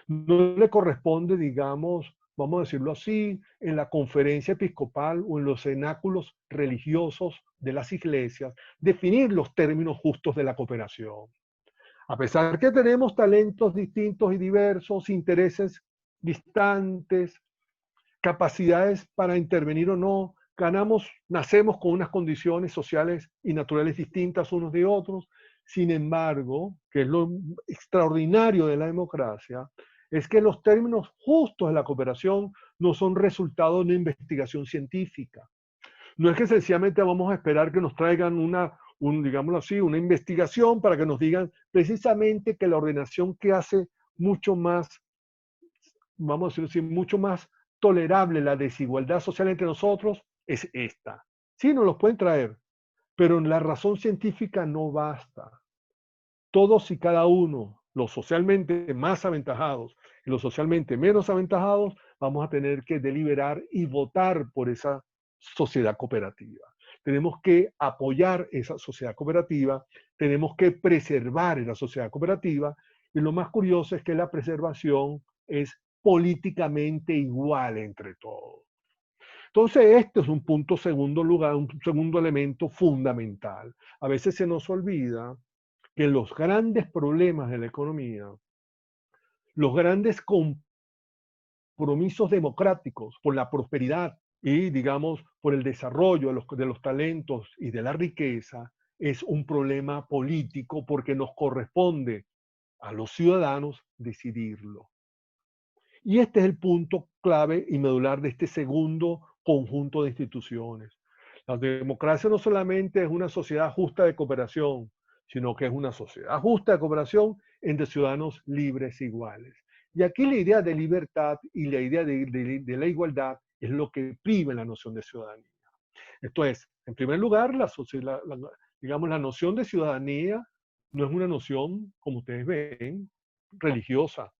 No le corresponde, digamos, vamos a decirlo así, en la conferencia episcopal o en los cenáculos religiosos de las iglesias, definir los términos justos de la cooperación. A pesar que tenemos talentos distintos y diversos, intereses distantes, capacidades para intervenir o no, nacemos con unas condiciones sociales y naturales distintas unos de otros. Sin embargo, que es lo extraordinario de la democracia, es que los términos justos de la cooperación no son resultado de una investigación científica. No es que sencillamente vamos a esperar que nos traigan digámoslo así, una investigación para que nos digan precisamente que la ordenación que hace mucho más, vamos a decirlo así, mucho más tolerable la desigualdad social entre nosotros es esta. Sí, nos los pueden traer, pero la razón científica no basta. Todos y cada uno, los socialmente más aventajados y los socialmente menos aventajados, vamos a tener que deliberar y votar por esa sociedad cooperativa. Tenemos que apoyar esa sociedad cooperativa, tenemos que preservar esa sociedad cooperativa, y lo más curioso es que la preservación es políticamente igual entre todos. Entonces, este es un punto segundo lugar, un segundo elemento fundamental. A veces se nos olvida que los grandes problemas de la economía, los grandes compromisos democráticos por la prosperidad y, digamos, por el desarrollo de los talentos y de la riqueza, es un problema político porque nos corresponde a los ciudadanos decidirlo. Y este es el punto clave y medular de este segundo conjunto de instituciones. La democracia no solamente es una sociedad justa de cooperación, sino que es una sociedad justa de cooperación entre ciudadanos libres e iguales. Y aquí la idea de libertad y la idea de la igualdad es lo que priva en la noción de ciudadanía. Esto es, en primer lugar, digamos, la noción de ciudadanía no es una noción, como ustedes ven, religiosa,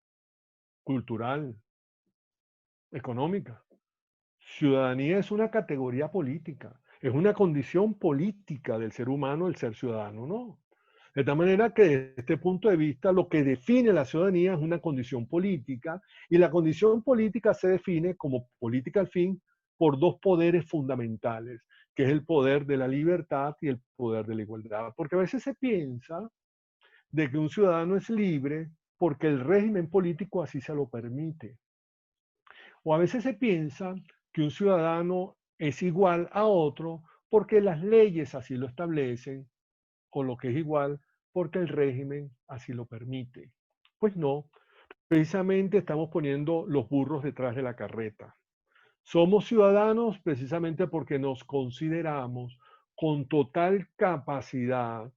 cultural, económica. Ciudadanía es una categoría política, es una condición política del ser humano, el ser ciudadano, ¿no? De tal manera que desde este punto de vista lo que define la ciudadanía es una condición política, y la condición política se define como política al fin por dos poderes fundamentales, que es el poder de la libertad y el poder de la igualdad. Porque a veces se piensa de que un ciudadano es libre porque el régimen político así se lo permite. O a veces se piensa que un ciudadano es igual a otro porque las leyes así lo establecen, o lo que es igual porque el régimen así lo permite. Pues no, precisamente estamos poniendo los burros detrás de la carreta. Somos ciudadanos precisamente porque nos consideramos con total capacidad,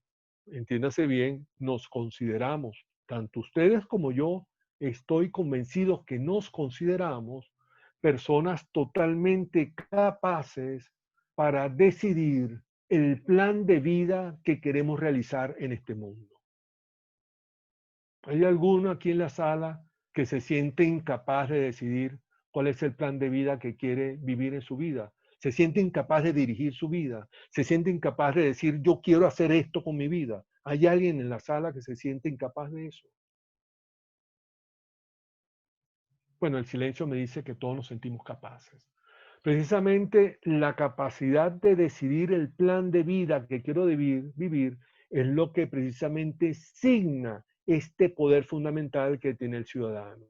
entiéndase bien, nos consideramos, tanto ustedes como yo, estoy convencido que nos consideramos personas totalmente capaces para decidir el plan de vida que queremos realizar en este mundo. ¿Hay alguno aquí en la sala que se siente incapaz de decidir cuál es el plan de vida que quiere vivir en su vida? Se siente incapaz de dirigir su vida, se siente incapaz de decir yo quiero hacer esto con mi vida. ¿Hay alguien en la sala que se siente incapaz de eso? Bueno, el silencio me dice que todos nos sentimos capaces. Precisamente la capacidad de decidir el plan de vida que quiero vivir es lo que precisamente signa este poder fundamental que tiene el ciudadano.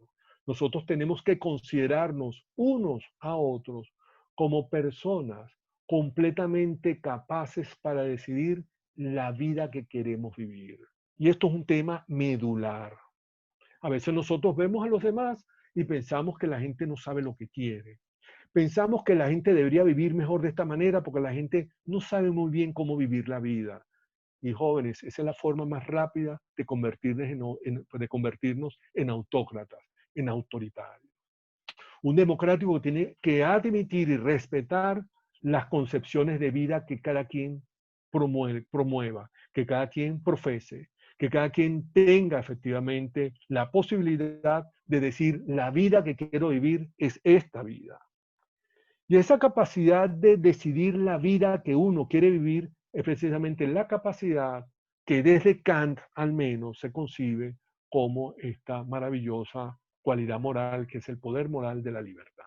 Nosotros tenemos que considerarnos unos a otros como personas completamente capaces para decidir la vida que queremos vivir. Y esto es un tema medular. A veces nosotros vemos a los demás y pensamos que la gente no sabe lo que quiere. Pensamos que la gente debería vivir mejor de esta manera porque la gente no sabe muy bien cómo vivir la vida. Y jóvenes, esa es la forma más rápida de convertirnos en autócratas, en autoritarios. Un democrático tiene que admitir y respetar las concepciones de vida que cada quien promueva, que cada quien profese, que cada quien tenga efectivamente la posibilidad de decir la vida que quiero vivir es esta vida. Y esa capacidad de decidir la vida que uno quiere vivir es precisamente la capacidad que desde Kant al menos se concibe como esta maravillosa cualidad moral que es el poder moral de la libertad.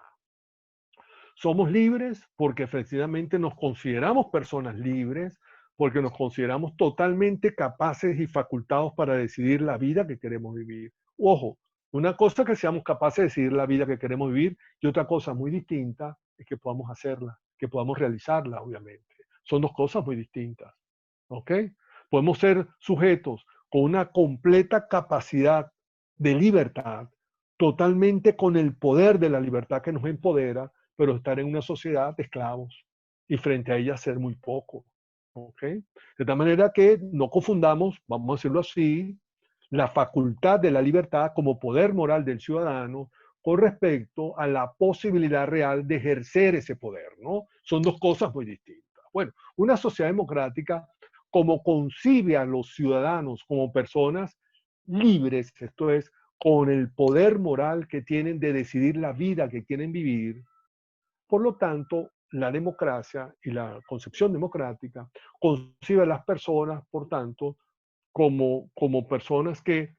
Somos libres porque efectivamente nos consideramos personas libres, porque nos consideramos totalmente capaces y facultados para decidir la vida que queremos vivir. Ojo, una cosa es que seamos capaces de decidir la vida que queremos vivir y otra cosa muy distinta es que podamos hacerla, que podamos realizarla, obviamente. Son dos cosas muy distintas. ¿Ok? Podemos ser sujetos con una completa capacidad de libertad, totalmente con el poder de la libertad que nos empodera, pero estar en una sociedad de esclavos y frente a ella ser muy poco. ¿Ok? De tal manera que no confundamos, vamos a decirlo así, la facultad de la libertad como poder moral del ciudadano con respecto a la posibilidad real de ejercer ese poder, ¿no? Son dos cosas muy distintas. Bueno, una sociedad democrática, como concibe a los ciudadanos como personas libres, esto es, con el poder moral que tienen de decidir la vida que quieren vivir, por lo tanto, la democracia y la concepción democrática concibe a las personas, por tanto, como personas que,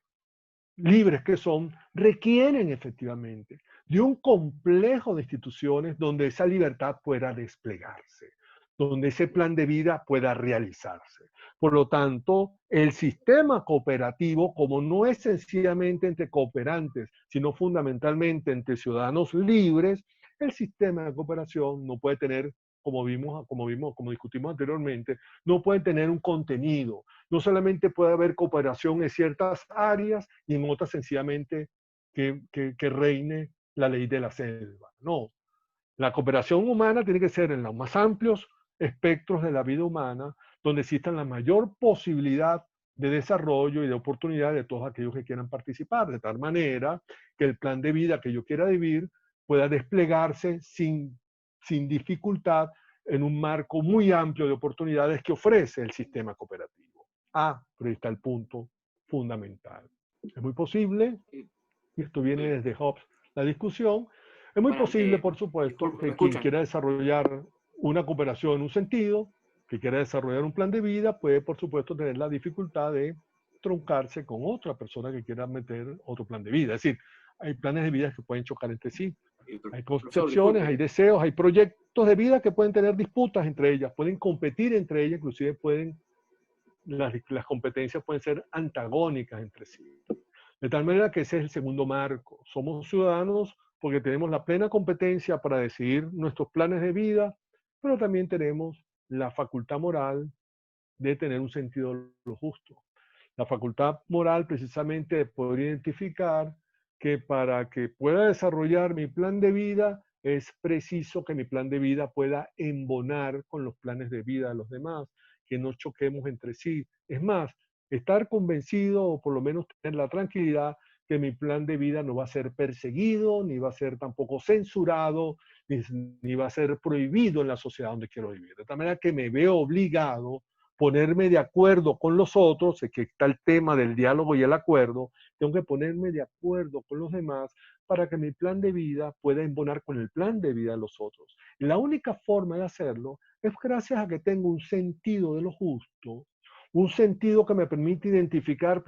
libres que son, requieren efectivamente de un complejo de instituciones donde esa libertad pueda desplegarse, donde ese plan de vida pueda realizarse. Por lo tanto, el sistema cooperativo, como no es sencillamente entre cooperantes, sino fundamentalmente entre ciudadanos libres, el sistema de cooperación no puede tener, como discutimos anteriormente, no puede tener un contenido. No solamente puede haber cooperación en ciertas áreas y en otras sencillamente que reine la ley de la selva. No, la cooperación humana tiene que ser en los más amplios espectros de la vida humana, donde exista la mayor posibilidad de desarrollo y de oportunidad de todos aquellos que quieran participar, de tal manera que el plan de vida que yo quiera vivir pueda desplegarse sin dificultad en un marco muy amplio de oportunidades que ofrece el sistema cooperativo. Pero ahí está el punto fundamental. Es muy posible, y esto viene desde Hobbes, la discusión, es muy posible, por supuesto, que quien quiera desarrollar una cooperación en un sentido, que quiera desarrollar un plan de vida, puede, por supuesto, tener la dificultad de truncarse con otra persona que quiera meter otro plan de vida. Es decir, hay planes de vida que pueden chocar entre sí. Hay concepciones, hay deseos, hay proyectos de vida que pueden tener disputas entre ellas, pueden competir entre ellas, inclusive las competencias pueden ser antagónicas entre sí. De tal manera que ese es el segundo marco. Somos ciudadanos porque tenemos la plena competencia para decidir nuestros planes de vida, pero también tenemos la facultad moral de tener un sentido de lo justo. La facultad moral precisamente de poder identificar que para que pueda desarrollar mi plan de vida es preciso que mi plan de vida pueda embonar con los planes de vida de los demás, que no choquemos entre sí. Es más, estar convencido o por lo menos tener la tranquilidad que mi plan de vida no va a ser perseguido, ni va a ser tampoco censurado, ni va a ser prohibido en la sociedad donde quiero vivir. De tal manera que me veo obligado ponerme de acuerdo con los otros, que está el tema del diálogo y el acuerdo, tengo que ponerme de acuerdo con los demás para que mi plan de vida pueda embonar con el plan de vida de los otros. Y la única forma de hacerlo es gracias a que tengo un sentido de lo justo, un sentido que me permite identificar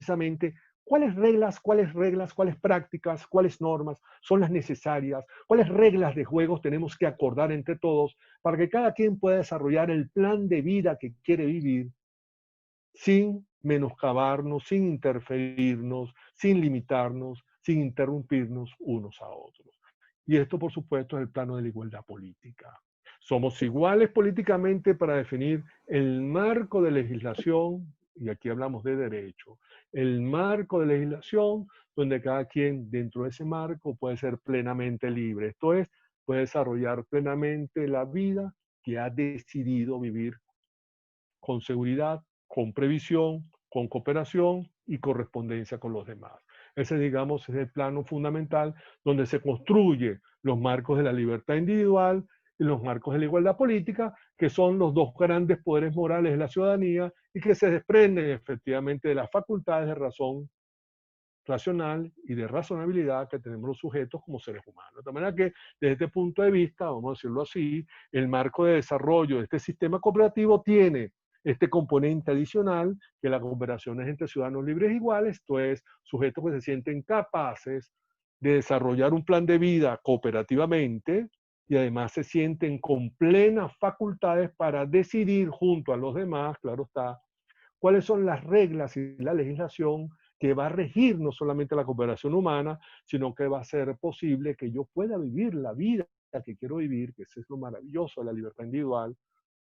precisamente ¿Cuáles reglas, cuáles prácticas, cuáles normas son las necesarias? ¿Cuáles reglas de juegos tenemos que acordar entre todos para que cada quien pueda desarrollar el plan de vida que quiere vivir sin menoscabarnos, sin interferirnos, sin limitarnos, sin interrumpirnos unos a otros? Y esto, por supuesto, es el plano de la igualdad política. Somos iguales políticamente para definir el marco de legislación, y aquí hablamos de derecho, el marco de legislación donde cada quien dentro de ese marco puede ser plenamente libre. Esto es, puede desarrollar plenamente la vida que ha decidido vivir con seguridad, con previsión, con cooperación y correspondencia con los demás. Ese, digamos, es el plano fundamental donde se construye los marcos de la libertad individual y los marcos de la igualdad política, que son los dos grandes poderes morales de la ciudadanía y que se desprenden efectivamente de las facultades de razón racional y de razonabilidad que tenemos los sujetos como seres humanos. De tal manera que, desde este punto de vista, vamos a decirlo así, el marco de desarrollo de este sistema cooperativo tiene este componente adicional, que la cooperación es entre ciudadanos libres e iguales, esto es, sujetos que se sienten capaces de desarrollar un plan de vida cooperativamente y además se sienten con plenas facultades para decidir junto a los demás, claro está, cuáles son las reglas y la legislación que va a regir no solamente la cooperación humana, sino que va a hacer posible que yo pueda vivir la vida que quiero vivir, que eso es lo maravilloso de la libertad individual,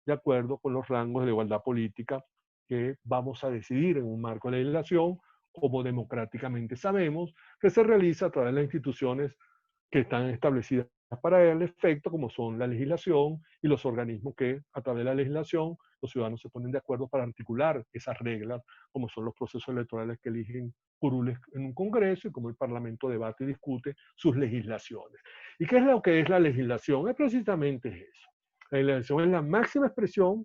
de acuerdo con los rangos de igualdad política que vamos a decidir en un marco de legislación, como democráticamente sabemos, que se realiza a través de las instituciones que están establecidas para el efecto, como son la legislación y los organismos que, a través de la legislación, los ciudadanos se ponen de acuerdo para articular esas reglas, como son los procesos electorales que eligen curules en un congreso y como el Parlamento debate y discute sus legislaciones. ¿Y qué es lo que es la legislación? Es precisamente eso. La legislación es la máxima expresión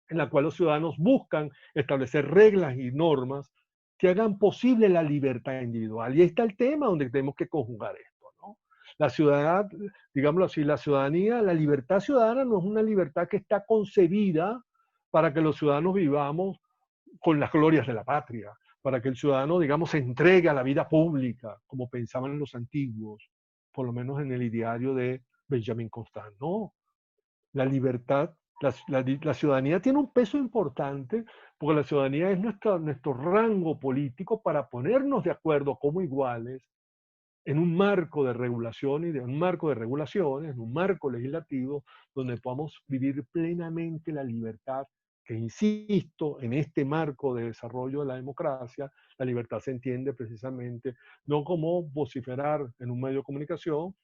en la cual los ciudadanos buscan establecer reglas y normas que hagan posible la libertad individual. Y ahí está el tema donde tenemos que conjugar esto, ¿no? La ciudad, digámoslo así, la ciudadanía, la libertad ciudadana no es una libertad que está concebida para que los ciudadanos vivamos con las glorias de la patria, para que el ciudadano, digamos, se entregue a la vida pública, como pensaban los antiguos, por lo menos en el ideario de Benjamin Constant. No, la libertad, la ciudadanía tiene un peso importante porque la ciudadanía es nuestro rango político para ponernos de acuerdo como iguales en un marco de regulación y de un marco de regulaciones, en un marco legislativo donde podamos vivir plenamente la libertad, que insisto, en este marco de desarrollo de la democracia, la libertad se entiende precisamente no como vociferar en un medio de comunicación.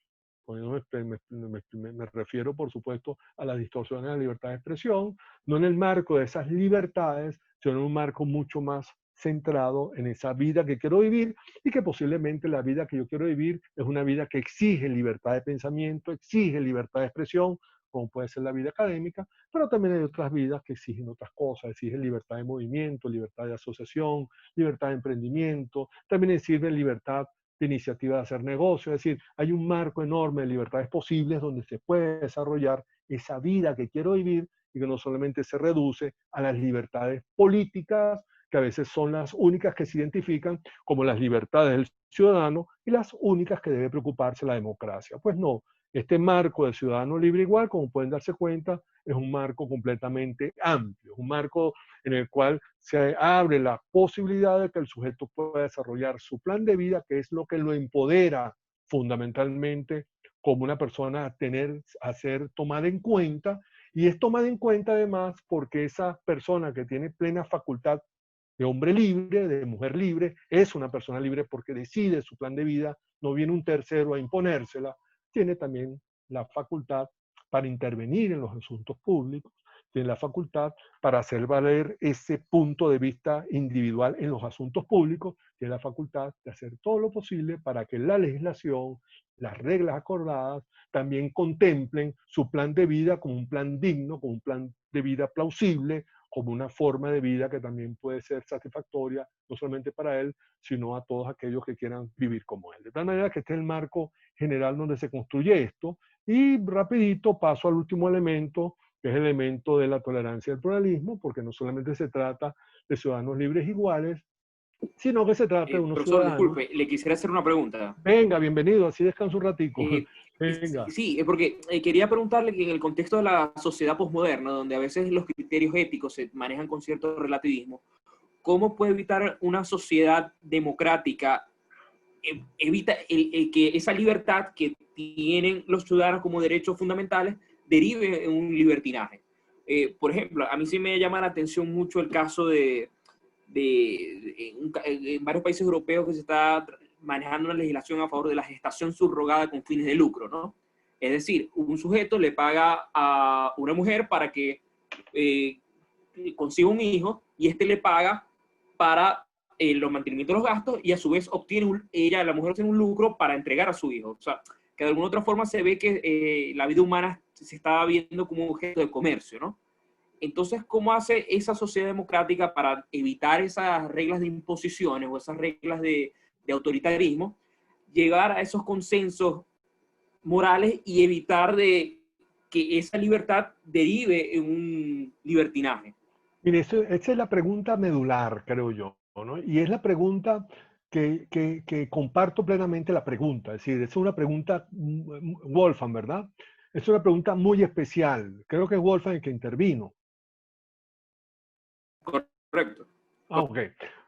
Me refiero, por supuesto, a las distorsiones de la libertad de expresión, no en el marco de esas libertades, sino en un marco mucho más centrado en esa vida que quiero vivir y que posiblemente la vida que yo quiero vivir es una vida que exige libertad de pensamiento, exige libertad de expresión, como puede ser la vida académica, pero también hay otras vidas que exigen otras cosas, exigen libertad de movimiento, libertad de asociación, libertad de emprendimiento, también exigen libertad de iniciativa de hacer negocio, es decir, hay un marco enorme de libertades posibles donde se puede desarrollar esa vida que quiero vivir y que no solamente se reduce a las libertades políticas, que a veces son las únicas que se identifican como las libertades del ciudadano y las únicas que debe preocuparse la democracia. Pues no, este marco de ciudadano libre igual, como pueden darse cuenta, es un marco completamente amplio, un marco en el cual se abre la posibilidad de que el sujeto pueda desarrollar su plan de vida, que es lo que lo empodera fundamentalmente como una persona a ser tomada en cuenta, y es tomada en cuenta además porque esa persona que tiene plena facultad de hombre libre, de mujer libre, es una persona libre porque decide su plan de vida, no viene un tercero a imponérsela, tiene también la facultad para intervenir en los asuntos públicos, tiene la facultad para hacer valer ese punto de vista individual en los asuntos públicos, tiene la facultad de hacer todo lo posible para que la legislación, las reglas acordadas, también contemplen su plan de vida como un plan digno, como un plan de vida plausible, como una forma de vida que también puede ser satisfactoria, no solamente para él, sino a todos aquellos que quieran vivir como él. De tal manera que este es el marco general donde se construye esto. Y rapidito paso al último elemento, que es el elemento de la tolerancia y el pluralismo, porque no solamente se trata de ciudadanos libres iguales, Sino que se trata de unos Profesor, ciudadanos. disculpe, le quisiera hacer una pregunta. Venga, bienvenido, así descansa un ratico. Eh, Venga. sí, porque quería preguntarle que en el contexto de la sociedad posmoderna, donde a veces los criterios éticos se manejan con cierto relativismo, ¿cómo puede evitar una sociedad democrática, evita que esa libertad que tienen los ciudadanos como derechos fundamentales derive en un libertinaje? Por ejemplo, a mí sí me llama la atención mucho el caso en varios países europeos que se está manejando una legislación a favor de la gestación subrogada con fines de lucro, ¿no? Es decir, un sujeto le paga a una mujer para que consiga un hijo y este le paga para los mantenimientos de los gastos y a su vez la mujer obtiene un lucro para entregar a su hijo. O sea, que de alguna otra forma se ve que la vida humana se está viendo como un objeto de comercio, ¿no? Entonces, ¿cómo hace esa sociedad democrática para evitar esas reglas de imposiciones o esas reglas de autoritarismo, llegar a esos consensos morales y evitar de que esa libertad derive en un libertinaje? Mire, esa es la pregunta medular, creo yo, ¿no? Y es la pregunta que comparto plenamente la pregunta. Es decir, es una pregunta, Wolfgang, ¿verdad? Es una pregunta muy especial. Creo que es Wolfgang el que intervino. Correcto. Ah, ok.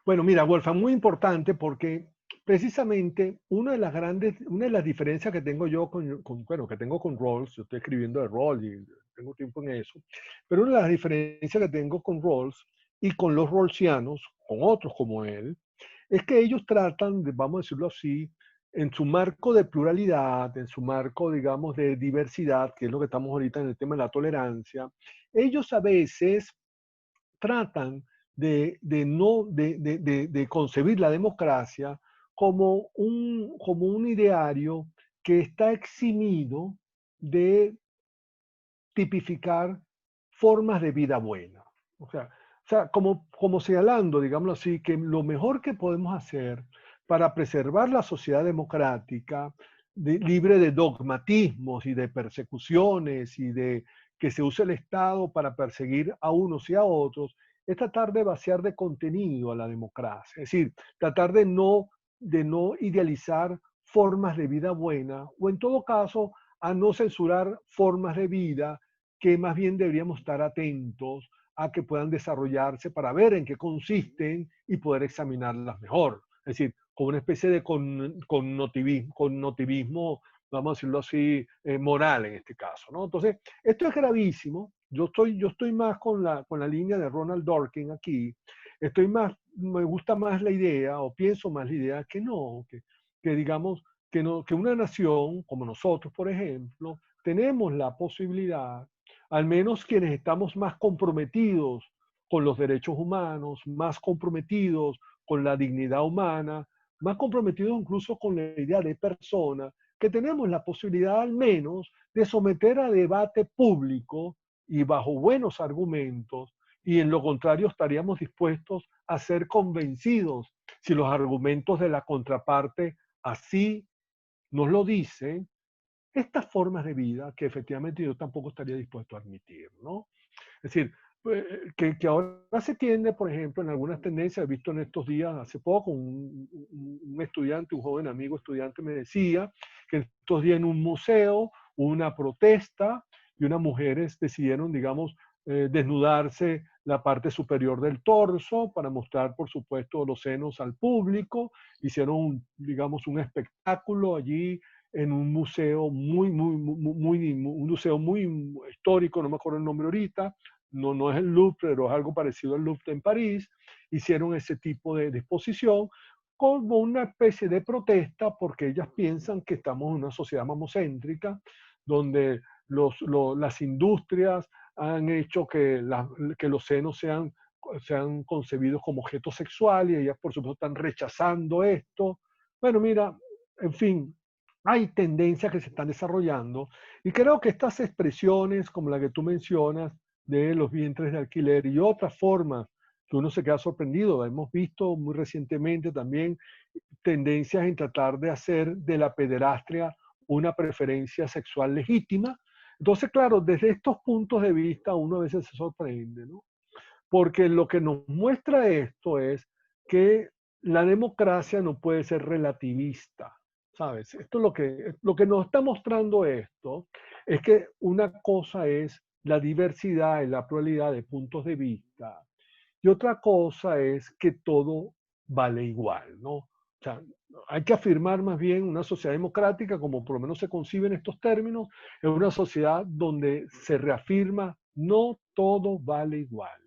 Bueno, mira, Wolfgang, muy importante porque precisamente una de las diferencias que tengo yo que tengo con Rawls, yo estoy escribiendo de Rawls y tengo tiempo en eso, pero una de las diferencias que tengo con Rawls y con los Rawlsianos, con otros como él, es que ellos tratan de, vamos a decirlo así, en su marco de pluralidad, en su marco, digamos, de diversidad, que es lo que estamos ahorita en el tema de la tolerancia, ellos a veces tratan de concebir la democracia como un ideario que está eximido de tipificar formas de vida buena. O sea como señalando, digámoslo así, que lo mejor que podemos hacer para preservar la sociedad democrática, libre de dogmatismos y de persecuciones y de que se use el Estado para perseguir a unos y a otros, es tratar de vaciar de contenido a la democracia. Es decir, tratar de no idealizar formas de vida buena o en todo caso a no censurar formas de vida que más bien deberíamos estar atentos a que puedan desarrollarse para ver en qué consisten y poder examinarlas mejor. Es decir, como una especie de connotivismo, vamos a decirlo así, moral en este caso, ¿no? Entonces, esto es gravísimo. Yo estoy más con la línea de Ronald Dworkin aquí. Me gusta más la idea, o pienso más la idea, que no, que digamos, que una nación como nosotros, por ejemplo, tenemos la posibilidad, al menos quienes estamos más comprometidos con los derechos humanos, más comprometidos con la dignidad humana, más comprometidos incluso con la idea de persona, que tenemos la posibilidad al menos de someter a debate público y bajo buenos argumentos, y en lo contrario estaríamos dispuestos a ser convencidos si los argumentos de la contraparte así nos lo dicen, estas formas de vida que efectivamente yo tampoco estaría dispuesto a admitir, ¿no? Es decir, que ahora se tiende, por ejemplo, en algunas tendencias, he visto en estos días, hace poco, un estudiante, un joven amigo estudiante me decía que estos días en un museo hubo una protesta y unas mujeres decidieron, digamos, desnudarse la parte superior del torso para mostrar, por supuesto, los senos al público. Hicieron, digamos, un espectáculo allí en un museo un museo muy histórico, no me acuerdo el nombre ahorita, no es el Louvre, pero es algo parecido al Louvre en París. Hicieron ese tipo de exposición como una especie de protesta porque ellas piensan que estamos en una sociedad mamocéntrica donde las industrias han hecho que los senos sean concebidos como objetos sexuales y ellas por supuesto están rechazando esto. Bueno, mira, en fin, hay tendencias que se están desarrollando y creo que estas expresiones como la que tú mencionas de los vientres de alquiler y otras formas que uno se queda sorprendido. Hemos visto muy recientemente también tendencias en tratar de hacer de la pederastria una preferencia sexual legítima. Entonces, claro, desde estos puntos de vista uno a veces se sorprende, ¿no? Porque lo que nos muestra esto es que la democracia no puede ser relativista, ¿sabes? Esto es lo que nos está mostrando esto, es que una cosa es la diversidad y la pluralidad de puntos de vista, y otra cosa es que todo vale igual, ¿no? O sea, hay que afirmar más bien una sociedad democrática, como por lo menos se concibe en estos términos, es una sociedad donde se reafirma no todo vale igual.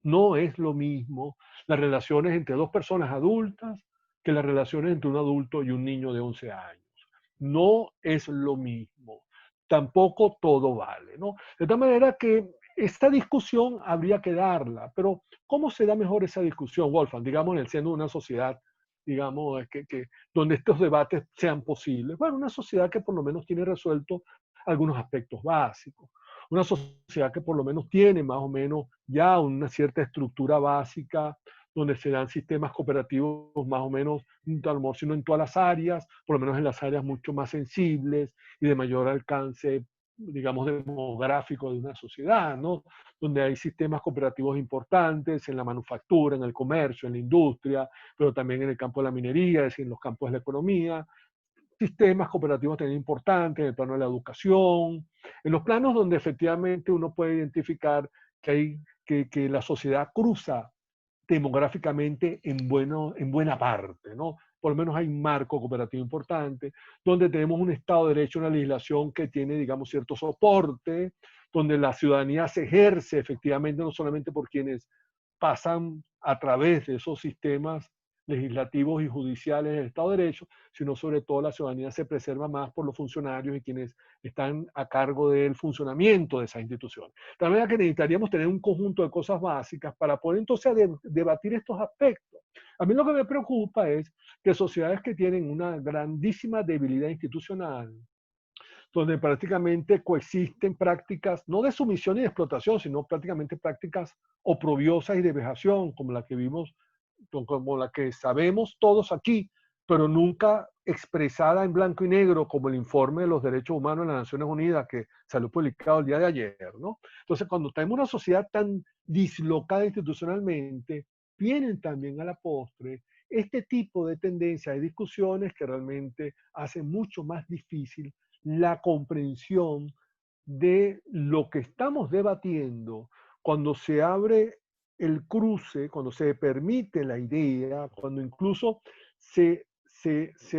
No es lo mismo las relaciones entre dos personas adultas que las relaciones entre un adulto y un niño de 11 años. No es lo mismo. Tampoco todo vale, ¿no? De tal manera que esta discusión habría que darla, pero ¿cómo se da mejor esa discusión, Wolfgang? Digamos, en el seno de una sociedad, digamos, donde estos debates sean posibles. Bueno, una sociedad que por lo menos tiene resuelto algunos aspectos básicos. Una sociedad que por lo menos tiene más o menos ya una cierta estructura básica, donde se dan sistemas cooperativos más o menos, a lo mejor si no en todas las áreas, por lo menos en las áreas mucho más sensibles y de mayor alcance, digamos, demográfico de una sociedad, ¿no? Donde hay sistemas cooperativos importantes en la manufactura, en el comercio, en la industria, pero también en el campo de la minería, es decir, en los campos de la economía, sistemas cooperativos también importantes, en el plano de la educación, en los planos donde efectivamente uno puede identificar que la sociedad cruza demográficamente en buena parte, ¿no? Por lo menos hay un marco cooperativo importante, donde tenemos un Estado de Derecho, una legislación que tiene, digamos, cierto soporte, donde la ciudadanía se ejerce efectivamente no solamente por quienes pasan a través de esos sistemas legislativos y judiciales del Estado de Derecho, sino sobre todo la ciudadanía se preserva más por los funcionarios y quienes están a cargo del funcionamiento de esa institución. De manera que necesitaríamos tener un conjunto de cosas básicas para poder entonces debatir estos aspectos. A mí lo que me preocupa es que sociedades que tienen una grandísima debilidad institucional, donde prácticamente coexisten prácticas, no de sumisión y de explotación, sino prácticamente prácticas oprobiosas y de vejación, como la que vimos, como la que sabemos todos aquí, pero nunca expresada en blanco y negro, como el informe de los derechos humanos de las Naciones Unidas que salió publicado el día de ayer, ¿no? Entonces, cuando tenemos una sociedad tan dislocada institucionalmente, vienen también a la postre este tipo de tendencias y discusiones que realmente hacen mucho más difícil la comprensión de lo que estamos debatiendo cuando se abre el cruce, cuando se permite la idea, cuando incluso se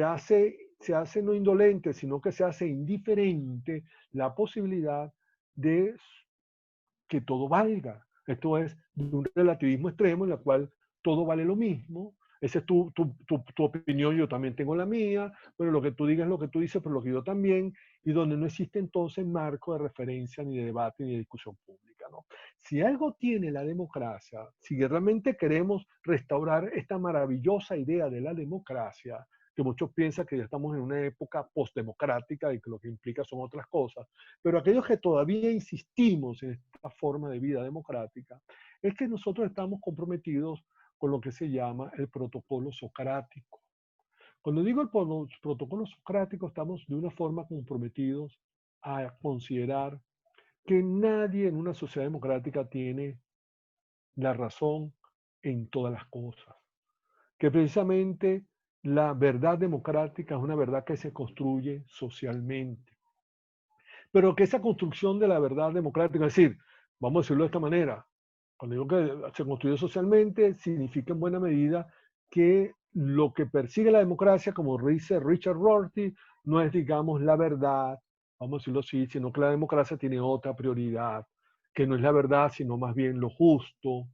hace no indolente, sino que se hace indiferente la posibilidad de que todo valga. Esto es un relativismo extremo en el cual todo vale lo mismo. Esa es tu opinión, yo también tengo la mía, pero lo que tú digas es lo que tú dices, pero lo que yo también, y donde no existe entonces marco de referencia, ni de debate, ni de discusión pública, ¿no? Si algo tiene la democracia, si realmente queremos restaurar esta maravillosa idea de la democracia, que muchos piensan que ya estamos en una época postdemocrática y que lo que implica son otras cosas, pero aquellos que todavía insistimos en esta forma de vida democrática, es que nosotros estamos comprometidos con lo que se llama el protocolo socrático. Cuando digo el protocolo socrático, estamos de una forma comprometidos a considerar que nadie en una sociedad democrática tiene la razón en todas las cosas, que precisamente la verdad democrática es una verdad que se construye socialmente, pero que esa construcción de la verdad democrática, es decir, vamos a decirlo de esta manera, cuando digo que se construye socialmente, significa en buena medida que lo que persigue la democracia, como dice Richard Rorty, no es, digamos, la verdad, vamos a decirlo así, sino que la democracia tiene otra prioridad, que no es la verdad, sino más bien lo justo,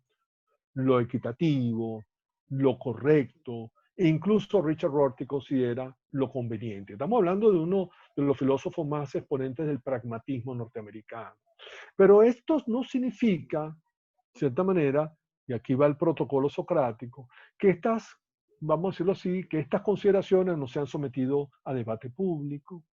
lo equitativo, lo correcto, e incluso Richard Rorty considera lo conveniente. Estamos hablando de uno de los filósofos más exponentes del pragmatismo norteamericano. Pero esto no significa, de cierta manera, y aquí va el protocolo socrático, que vamos a decirlo así, que estas consideraciones no se han sometido a debate público,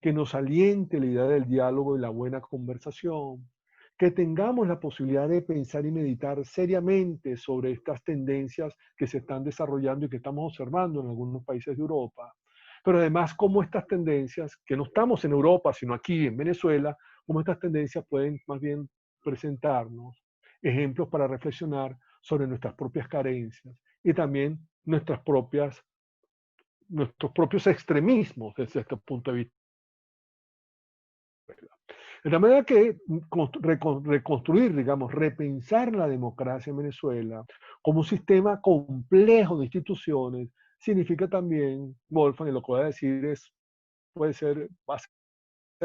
que nos aliente la idea del diálogo y la buena conversación, que tengamos la posibilidad de pensar y meditar seriamente sobre estas tendencias que se están desarrollando y que estamos observando en algunos países de Europa. Pero además, cómo estas tendencias, que no estamos en Europa, sino aquí en Venezuela, cómo estas tendencias pueden más bien presentarnos ejemplos para reflexionar sobre nuestras propias carencias y también nuestros propios extremismos desde este punto de vista. De la manera que reconstruir, digamos, repensar la democracia en Venezuela como un sistema complejo de instituciones significa también, Wolfgang, y lo que voy a decir va a ser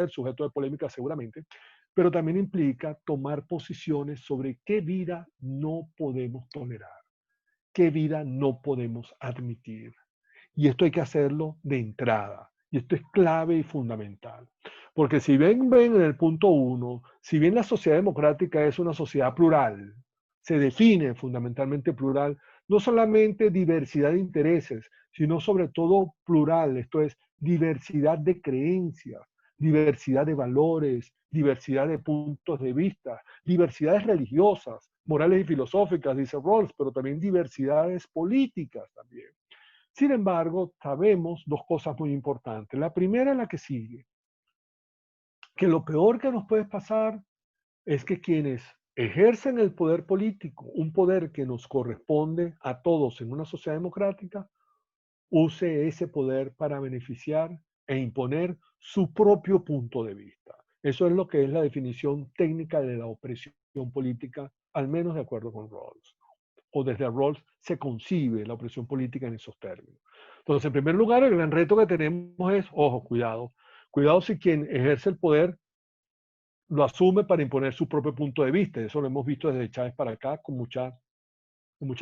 sujeto de polémica seguramente, pero también implica tomar posiciones sobre qué vida no podemos tolerar, qué vida no podemos admitir. Y esto hay que hacerlo de entrada. Y esto es clave y fundamental. Porque si ven en el punto 1, si bien la sociedad democrática es una sociedad plural, se define fundamentalmente plural, no solamente diversidad de intereses, sino sobre todo plural, esto es diversidad de creencias, diversidad de valores, diversidad de puntos de vista, diversidades religiosas, morales y filosóficas, dice Rawls, pero también diversidades políticas también. Sin embargo, sabemos dos cosas muy importantes. La primera es la que sigue, que lo peor que nos puede pasar es que quienes ejercen el poder político, un poder que nos corresponde a todos en una sociedad democrática, use ese poder para beneficiar e imponer su propio punto de vista. Eso es lo que es la definición técnica de la opresión política, al menos de acuerdo con Rawls. O desde Rawls se concibe la opresión política en esos términos. Entonces, en primer lugar, el gran reto que tenemos es, ojo, cuidado si quien ejerce el poder lo asume para imponer su propio punto de vista. Eso lo hemos visto desde Chávez para acá con mucha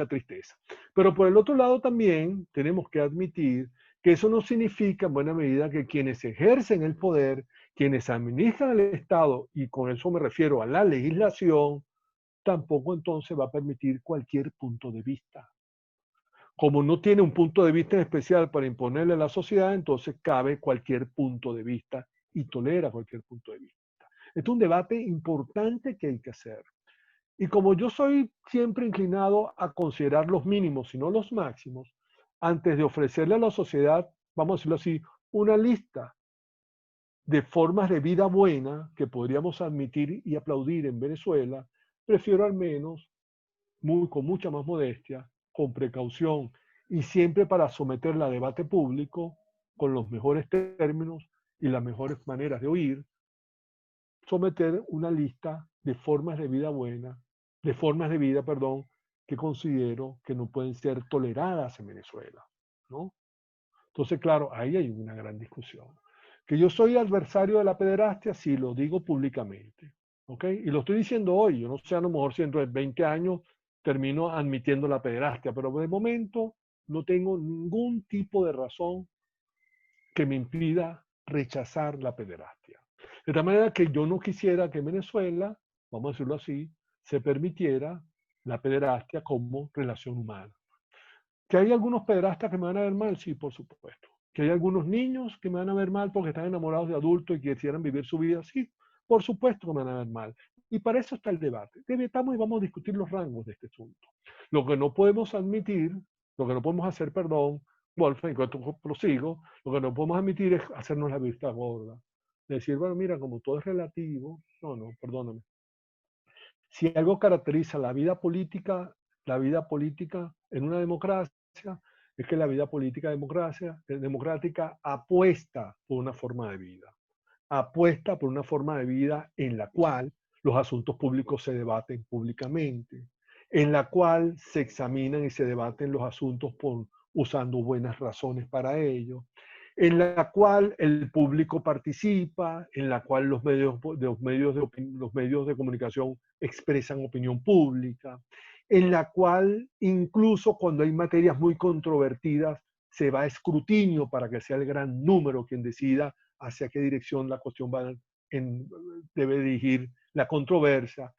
tristeza. Pero por el otro lado también tenemos que admitir que eso no significa en buena medida que quienes ejercen el poder, quienes administran el Estado, y con eso me refiero a la legislación, tampoco entonces va a permitir cualquier punto de vista. Como no tiene un punto de vista especial para imponerle a la sociedad, entonces cabe cualquier punto de vista y tolera cualquier punto de vista. Este es un debate importante que hay que hacer. Y como yo soy siempre inclinado a considerar los mínimos y no los máximos, antes de ofrecerle a la sociedad, vamos a decirlo así, una lista de formas de vida buena que podríamos admitir y aplaudir en Venezuela, prefiero al menos, con mucha más modestia, con precaución y siempre para someterla a debate público con los mejores términos y las mejores maneras de oír, someter una lista de formas de vida que considero que no pueden ser toleradas en Venezuela, ¿no? Entonces, claro, ahí hay una gran discusión. Que yo soy adversario de la pederastia, sí, lo digo públicamente, ¿ok? Y lo estoy diciendo hoy, yo no sé, a lo mejor si dentro de 20 años termino admitiendo la pederastia, pero de momento no tengo ningún tipo de razón que me impida rechazar la pederastia. De tal manera que yo no quisiera que en Venezuela, vamos a decirlo así, se permitiera la pederastia como relación humana. ¿Que hay algunos pederastas que me van a ver mal? Sí, por supuesto. ¿Que hay algunos niños que me van a ver mal porque están enamorados de adultos y quisieran vivir su vida? Sí, por supuesto que me van a ver mal. Y para eso está el debate. Debatamos y vamos a discutir los rangos de este asunto. Lo que no podemos admitir, lo que no podemos hacer, perdón, Wolfgang, en cuanto prosigo, lo que no podemos admitir es hacernos la vista gorda. Decir, bueno, mira, como todo es relativo, no, perdóname. Si algo caracteriza la vida política en una democracia, es que la vida política democrática apuesta por una forma de vida. Apuesta por una forma de vida en la cual los asuntos públicos se debaten públicamente, en la cual se examinan y se debaten los asuntos usando buenas razones para ello, en la cual el público participa, en la cual los medios de comunicación expresan opinión pública, en la cual incluso cuando hay materias muy controvertidas se va a escrutinio para que sea el gran número quien decida hacia qué dirección la cuestión debe dirigir la controversia.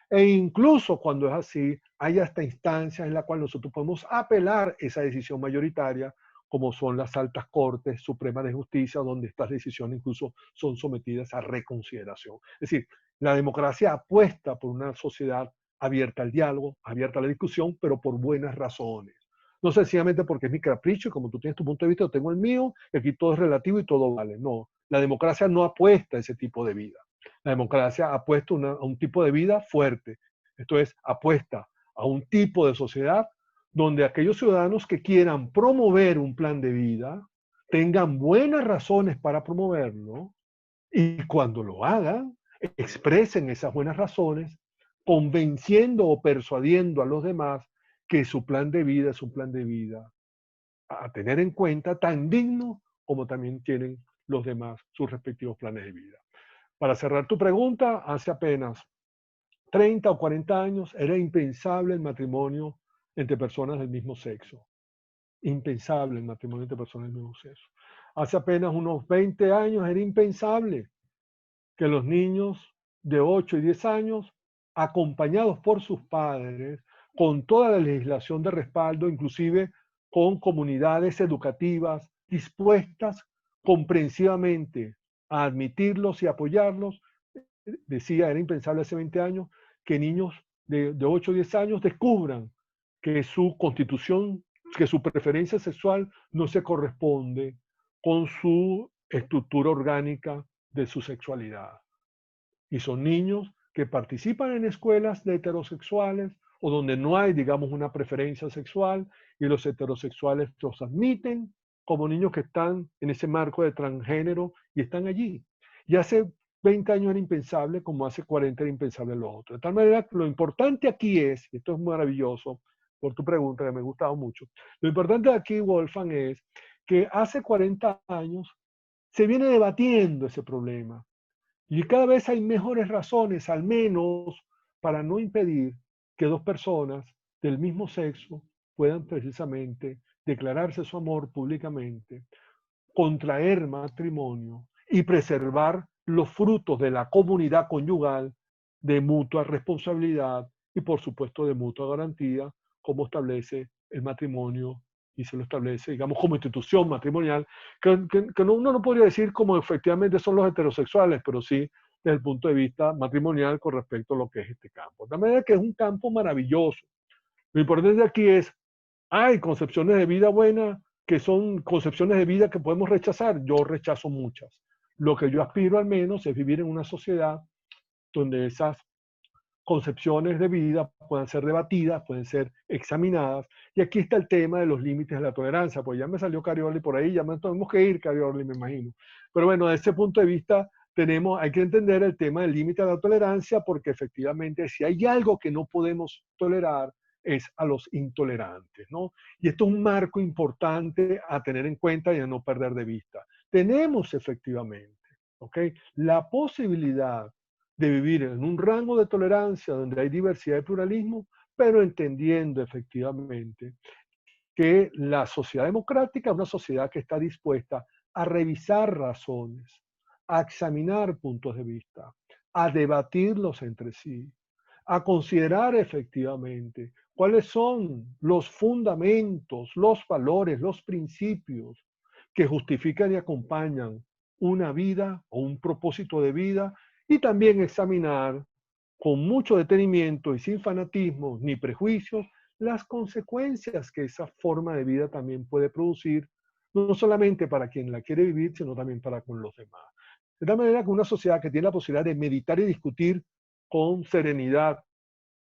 E incluso cuando es así, hay hasta instancias en las cuales nosotros podemos apelar esa decisión mayoritaria, como son las altas cortes supremas de justicia, donde estas decisiones incluso son sometidas a reconsideración. Es decir, la democracia apuesta por una sociedad abierta al diálogo, abierta a la discusión, pero por buenas razones. No sencillamente porque es mi capricho y como tú tienes tu punto de vista, yo tengo el mío, y aquí todo es relativo y todo vale. No, la democracia no apuesta a ese tipo de vida. La democracia apuesta a un tipo de vida fuerte. Esto es, apuesta a un tipo de sociedad donde aquellos ciudadanos que quieran promover un plan de vida tengan buenas razones para promoverlo y cuando lo hagan, expresen esas buenas razones, convenciendo o persuadiendo a los demás que su plan de vida es un plan de vida a tener en cuenta, tan digno como también tienen los demás sus respectivos planes de vida. Para cerrar tu pregunta, hace apenas 30 o 40 años era impensable el matrimonio entre personas del mismo sexo. Impensable el matrimonio entre personas del mismo sexo. Hace apenas unos 20 años era impensable que los niños de 8 y 10 años, acompañados por sus padres, con toda la legislación de respaldo, inclusive con comunidades educativas dispuestas comprensivamente a admitirlos y apoyarlos, decía, era impensable hace 20 años que niños de 8 o 10 años descubran que su constitución, que su preferencia sexual no se corresponde con su estructura orgánica de su sexualidad. Y son niños que participan en escuelas de heterosexuales o donde no hay, digamos, una preferencia sexual y los heterosexuales los admiten como niños que están en ese marco de transgénero y están allí. Y hace 20 años era impensable, como hace 40 era impensable lo otro. De tal manera, lo importante aquí es, y esto es maravilloso por tu pregunta que me ha gustado mucho, lo importante aquí, Wolfgang, es que hace 40 años se viene debatiendo ese problema. Y cada vez hay mejores razones, al menos, para no impedir que dos personas del mismo sexo puedan precisamente declararse su amor públicamente, contraer matrimonio y preservar los frutos de la comunidad conyugal de mutua responsabilidad y, por supuesto, de mutua garantía, como establece el matrimonio y se lo establece, digamos, como institución matrimonial, que uno no podría decir como efectivamente son los heterosexuales, pero sí desde el punto de vista matrimonial con respecto a lo que es este campo. De manera que es un campo maravilloso. Lo importante aquí es, hay concepciones de vida buenas que son concepciones de vida que podemos rechazar. Yo rechazo muchas. Lo que yo aspiro al menos es vivir en una sociedad donde esas concepciones de vida puedan ser debatidas, pueden ser examinadas. Y aquí está el tema de los límites de la tolerancia, pues ya me salió Carioli por ahí, ya me tenemos que ir, Carioli, me imagino. Pero bueno, desde ese punto de vista hay que entender el tema del límite de la tolerancia, porque efectivamente si hay algo que no podemos tolerar es a los intolerantes, ¿no? Y esto es un marco importante a tener en cuenta y a no perder de vista. Tenemos efectivamente, ¿ok?, la posibilidad de vivir en un rango de tolerancia donde hay diversidad y pluralismo, pero entendiendo efectivamente que la sociedad democrática es una sociedad que está dispuesta a revisar razones, a examinar puntos de vista, a debatirlos entre sí, a considerar efectivamente cuáles son los fundamentos, los valores, los principios que justifican y acompañan una vida o un propósito de vida, y también examinar con mucho detenimiento y sin fanatismo ni prejuicios las consecuencias que esa forma de vida también puede producir, no solamente para quien la quiere vivir, sino también para con los demás. De tal manera que una sociedad que tiene la posibilidad de meditar y discutir con serenidad,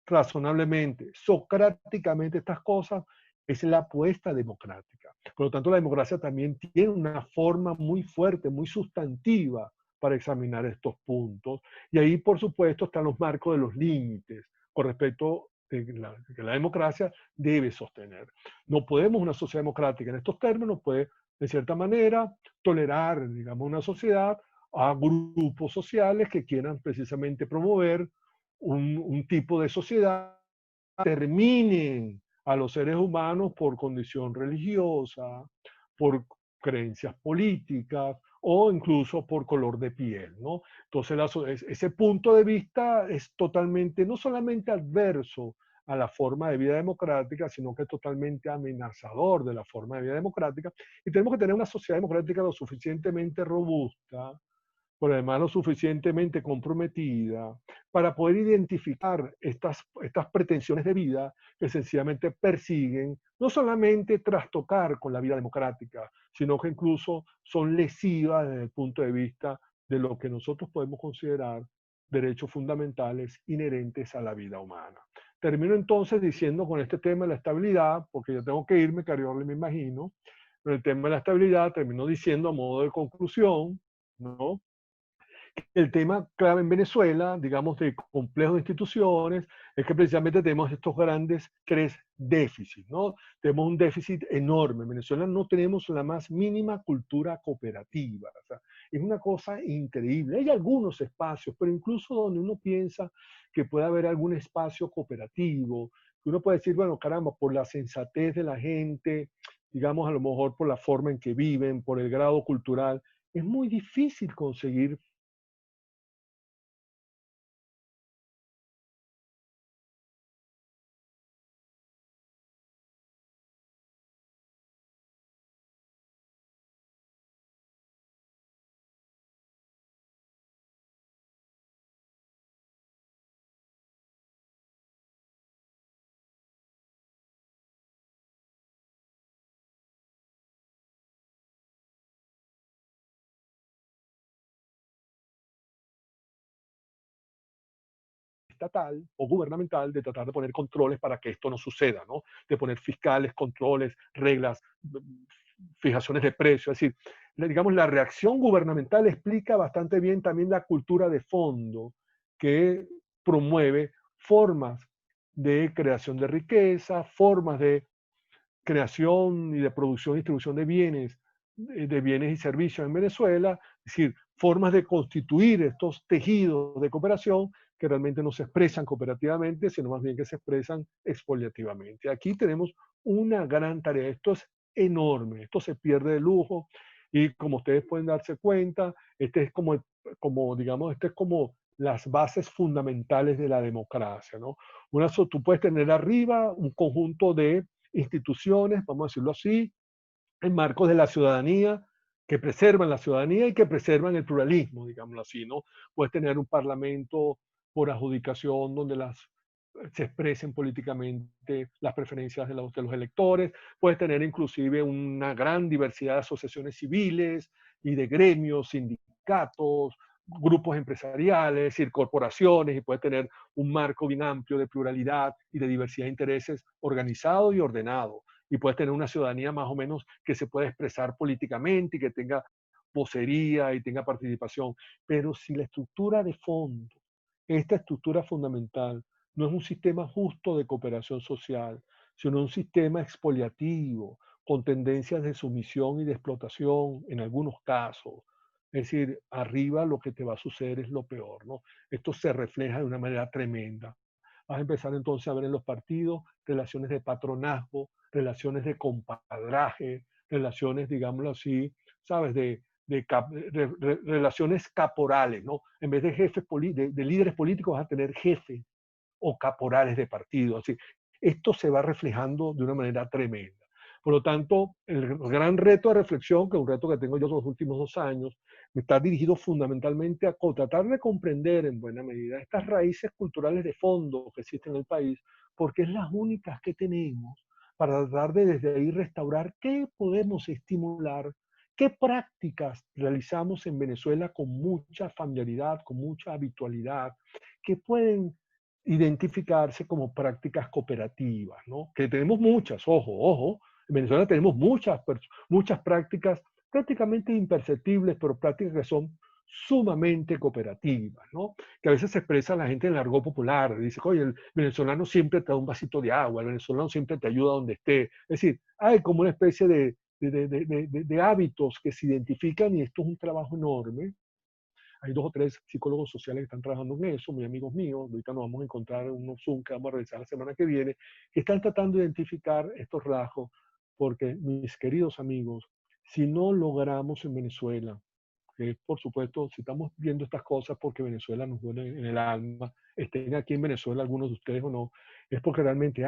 razonablemente, socráticamente estas cosas, es la apuesta democrática. Por lo tanto, la democracia también tiene una forma muy fuerte, muy sustantiva para examinar estos puntos. Y ahí, por supuesto, están los marcos de los límites con respecto a que la democracia debe sostener. No podemos, una sociedad democrática en estos términos, puede, de cierta manera, tolerar, digamos, una sociedad a grupos sociales que quieran precisamente promover un tipo de sociedad que terminen a los seres humanos por condición religiosa, por creencias políticas o incluso por color de piel, ¿no? Entonces, ese punto de vista es totalmente, no solamente adverso a la forma de vida democrática, sino que es totalmente amenazador de la forma de vida democrática. Y tenemos que tener una sociedad democrática lo suficientemente robusta, pero además lo suficientemente comprometida para poder identificar estas pretensiones de vida que sencillamente persiguen no solamente trastocar con la vida democrática, sino que incluso son lesivas desde el punto de vista de lo que nosotros podemos considerar derechos fundamentales inherentes a la vida humana. termino entonces diciendo con este tema de la estabilidad, porque yo tengo que irme, Cariorle, me imagino, pero el tema de la estabilidad termino diciendo a modo de conclusión, ¿no? El tema clave en Venezuela, digamos, de complejo de instituciones, es que precisamente tenemos estos grandes tres déficits, ¿no? Tenemos un déficit enorme. En Venezuela no tenemos la más mínima cultura cooperativa. O sea, es una cosa increíble. Hay algunos espacios, pero incluso donde uno piensa que puede haber algún espacio cooperativo, que uno puede decir, bueno, caramba, por la sensatez de la gente, digamos, a lo mejor por la forma en que viven, por el grado cultural, es muy difícil conseguir estatal o gubernamental de tratar de poner controles para que esto no suceda, ¿no? De poner fiscales, controles, reglas, fijaciones de precios. Es decir, digamos, la reacción gubernamental explica bastante bien también la cultura de fondo que promueve formas de creación de riqueza, formas de creación y de producción y distribución de bienes y servicios en Venezuela, es decir, formas de constituir estos tejidos de cooperación que realmente no se expresan cooperativamente, sino más bien que se expresan expoliativamente. Aquí tenemos una gran tarea, esto es enorme, esto se pierde de lujo y como ustedes pueden darse cuenta, este es digamos, este es como las bases fundamentales de la democracia, ¿no? Tú puedes tener arriba un conjunto de instituciones, vamos a decirlo así, en marcos de la ciudadanía, que preservan la ciudadanía y que preservan el pluralismo, digámoslo así, ¿no? Puedes tener un parlamento por adjudicación donde se expresen políticamente las preferencias de los electores, puedes tener inclusive una gran diversidad de asociaciones civiles y de gremios, sindicatos, grupos empresariales, es decir, corporaciones, y puedes tener un marco bien amplio de pluralidad y de diversidad de intereses organizado y ordenado. Y puedes tener una ciudadanía más o menos que se pueda expresar políticamente y que tenga vocería y tenga participación. Pero si la estructura de fondo, esta estructura fundamental, no es un sistema justo de cooperación social, sino un sistema expoliativo, con tendencias de sumisión y de explotación en algunos casos. Es decir, arriba lo que te va a suceder es lo peor, ¿no? Esto se refleja de una manera tremenda. Vas a empezar entonces a ver en los partidos relaciones de patronazgo, relaciones de compadraje, relaciones, digámoslo así, ¿sabes? Relaciones caporales, ¿no? En vez de de líderes políticos vas a tener jefes o caporales de partido. Así, esto se va reflejando de una manera tremenda. Por lo tanto, el gran reto de reflexión, que es un reto que tengo yo los últimos 2 años, está dirigido fundamentalmente a tratar de comprender en buena medida estas raíces culturales de fondo que existen en el país, porque es las únicas que tenemos para tratar de desde ahí restaurar qué podemos estimular, qué prácticas realizamos en Venezuela con mucha familiaridad, con mucha habitualidad, que pueden identificarse como prácticas cooperativas, ¿no? Que tenemos muchas, ojo, en Venezuela tenemos muchas prácticas prácticamente imperceptibles, pero prácticas que son sumamente cooperativas, ¿no? Que a veces se expresa la gente en el argot popular, dice, oye, el venezolano siempre te da un vasito de agua, el venezolano siempre te ayuda donde esté. Es decir, hay como una especie de hábitos que se identifican y esto es un trabajo enorme. Hay 2 o 3 psicólogos sociales que están trabajando en eso, muy amigos míos. Ahorita nos vamos a encontrar en unos Zoom que vamos a realizar la semana que viene, que están tratando de identificar estos rasgos, porque mis queridos amigos, si no logramos en Venezuela, que por supuesto, si estamos viendo estas cosas porque Venezuela nos duele en el alma, estén aquí en Venezuela algunos de ustedes o no, es porque realmente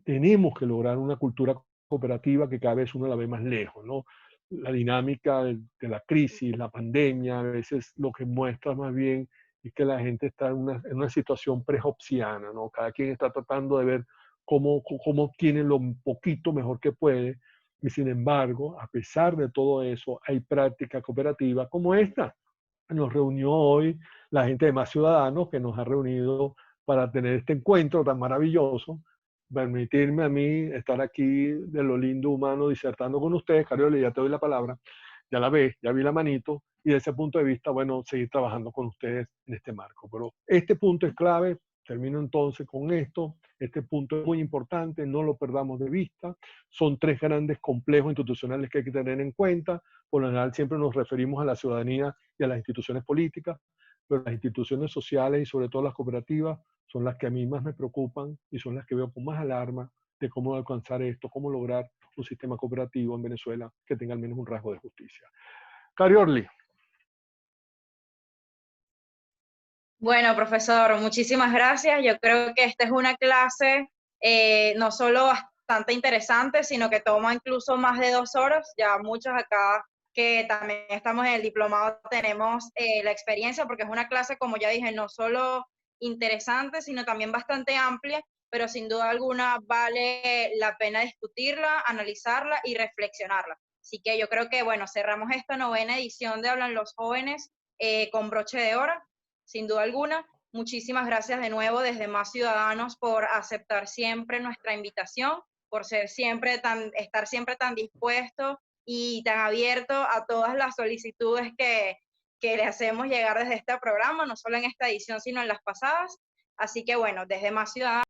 tenemos que lograr una cultura cooperativa que cada vez uno la ve más lejos, ¿no? La dinámica de la crisis, la pandemia, a veces lo que muestra más bien es que la gente está en una situación prejobsiana, ¿no? Cada quien está tratando de ver cómo obtiene lo poquito mejor que puede, y sin embargo, a pesar de todo eso, hay prácticas cooperativas como esta. Nos reunió hoy la gente de Más Ciudadanos, que nos ha reunido para tener este encuentro tan maravilloso, permitirme a mí estar aquí de lo lindo humano disertando con ustedes. Carioli, ya te doy la palabra, ya la ves, ya vi la manito, y desde ese punto de vista, bueno, seguir trabajando con ustedes en este marco. Pero este punto es clave, termino entonces con esto, este punto es muy importante, no lo perdamos de vista, son tres grandes complejos institucionales que hay que tener en cuenta. Por lo general siempre nos referimos a la ciudadanía y a las instituciones políticas, pero las instituciones sociales y sobre todo las cooperativas son las que a mí más me preocupan y son las que veo con más alarma de cómo alcanzar esto, cómo lograr un sistema cooperativo en Venezuela que tenga al menos un rasgo de justicia. Cari Orly. Bueno, profesor, muchísimas gracias. Yo creo que esta es una clase no solo bastante interesante, sino que toma incluso más de 2 horas. Ya muchos acá que también estamos en el diplomado tenemos la experiencia, porque es una clase, como ya dije, no solo interesante, sino también bastante amplia, pero sin duda alguna vale la pena discutirla, analizarla y reflexionarla. Así que yo creo que, bueno, cerramos esta 9ª edición de Hablan los Jóvenes con broche de oro. Sin duda alguna, muchísimas gracias de nuevo desde Más Ciudadanos por aceptar siempre nuestra invitación, por estar siempre tan dispuesto y tan abierto a todas las solicitudes que le hacemos llegar desde este programa, no solo en esta edición, sino en las pasadas. Así que bueno, desde Más Ciudadanos.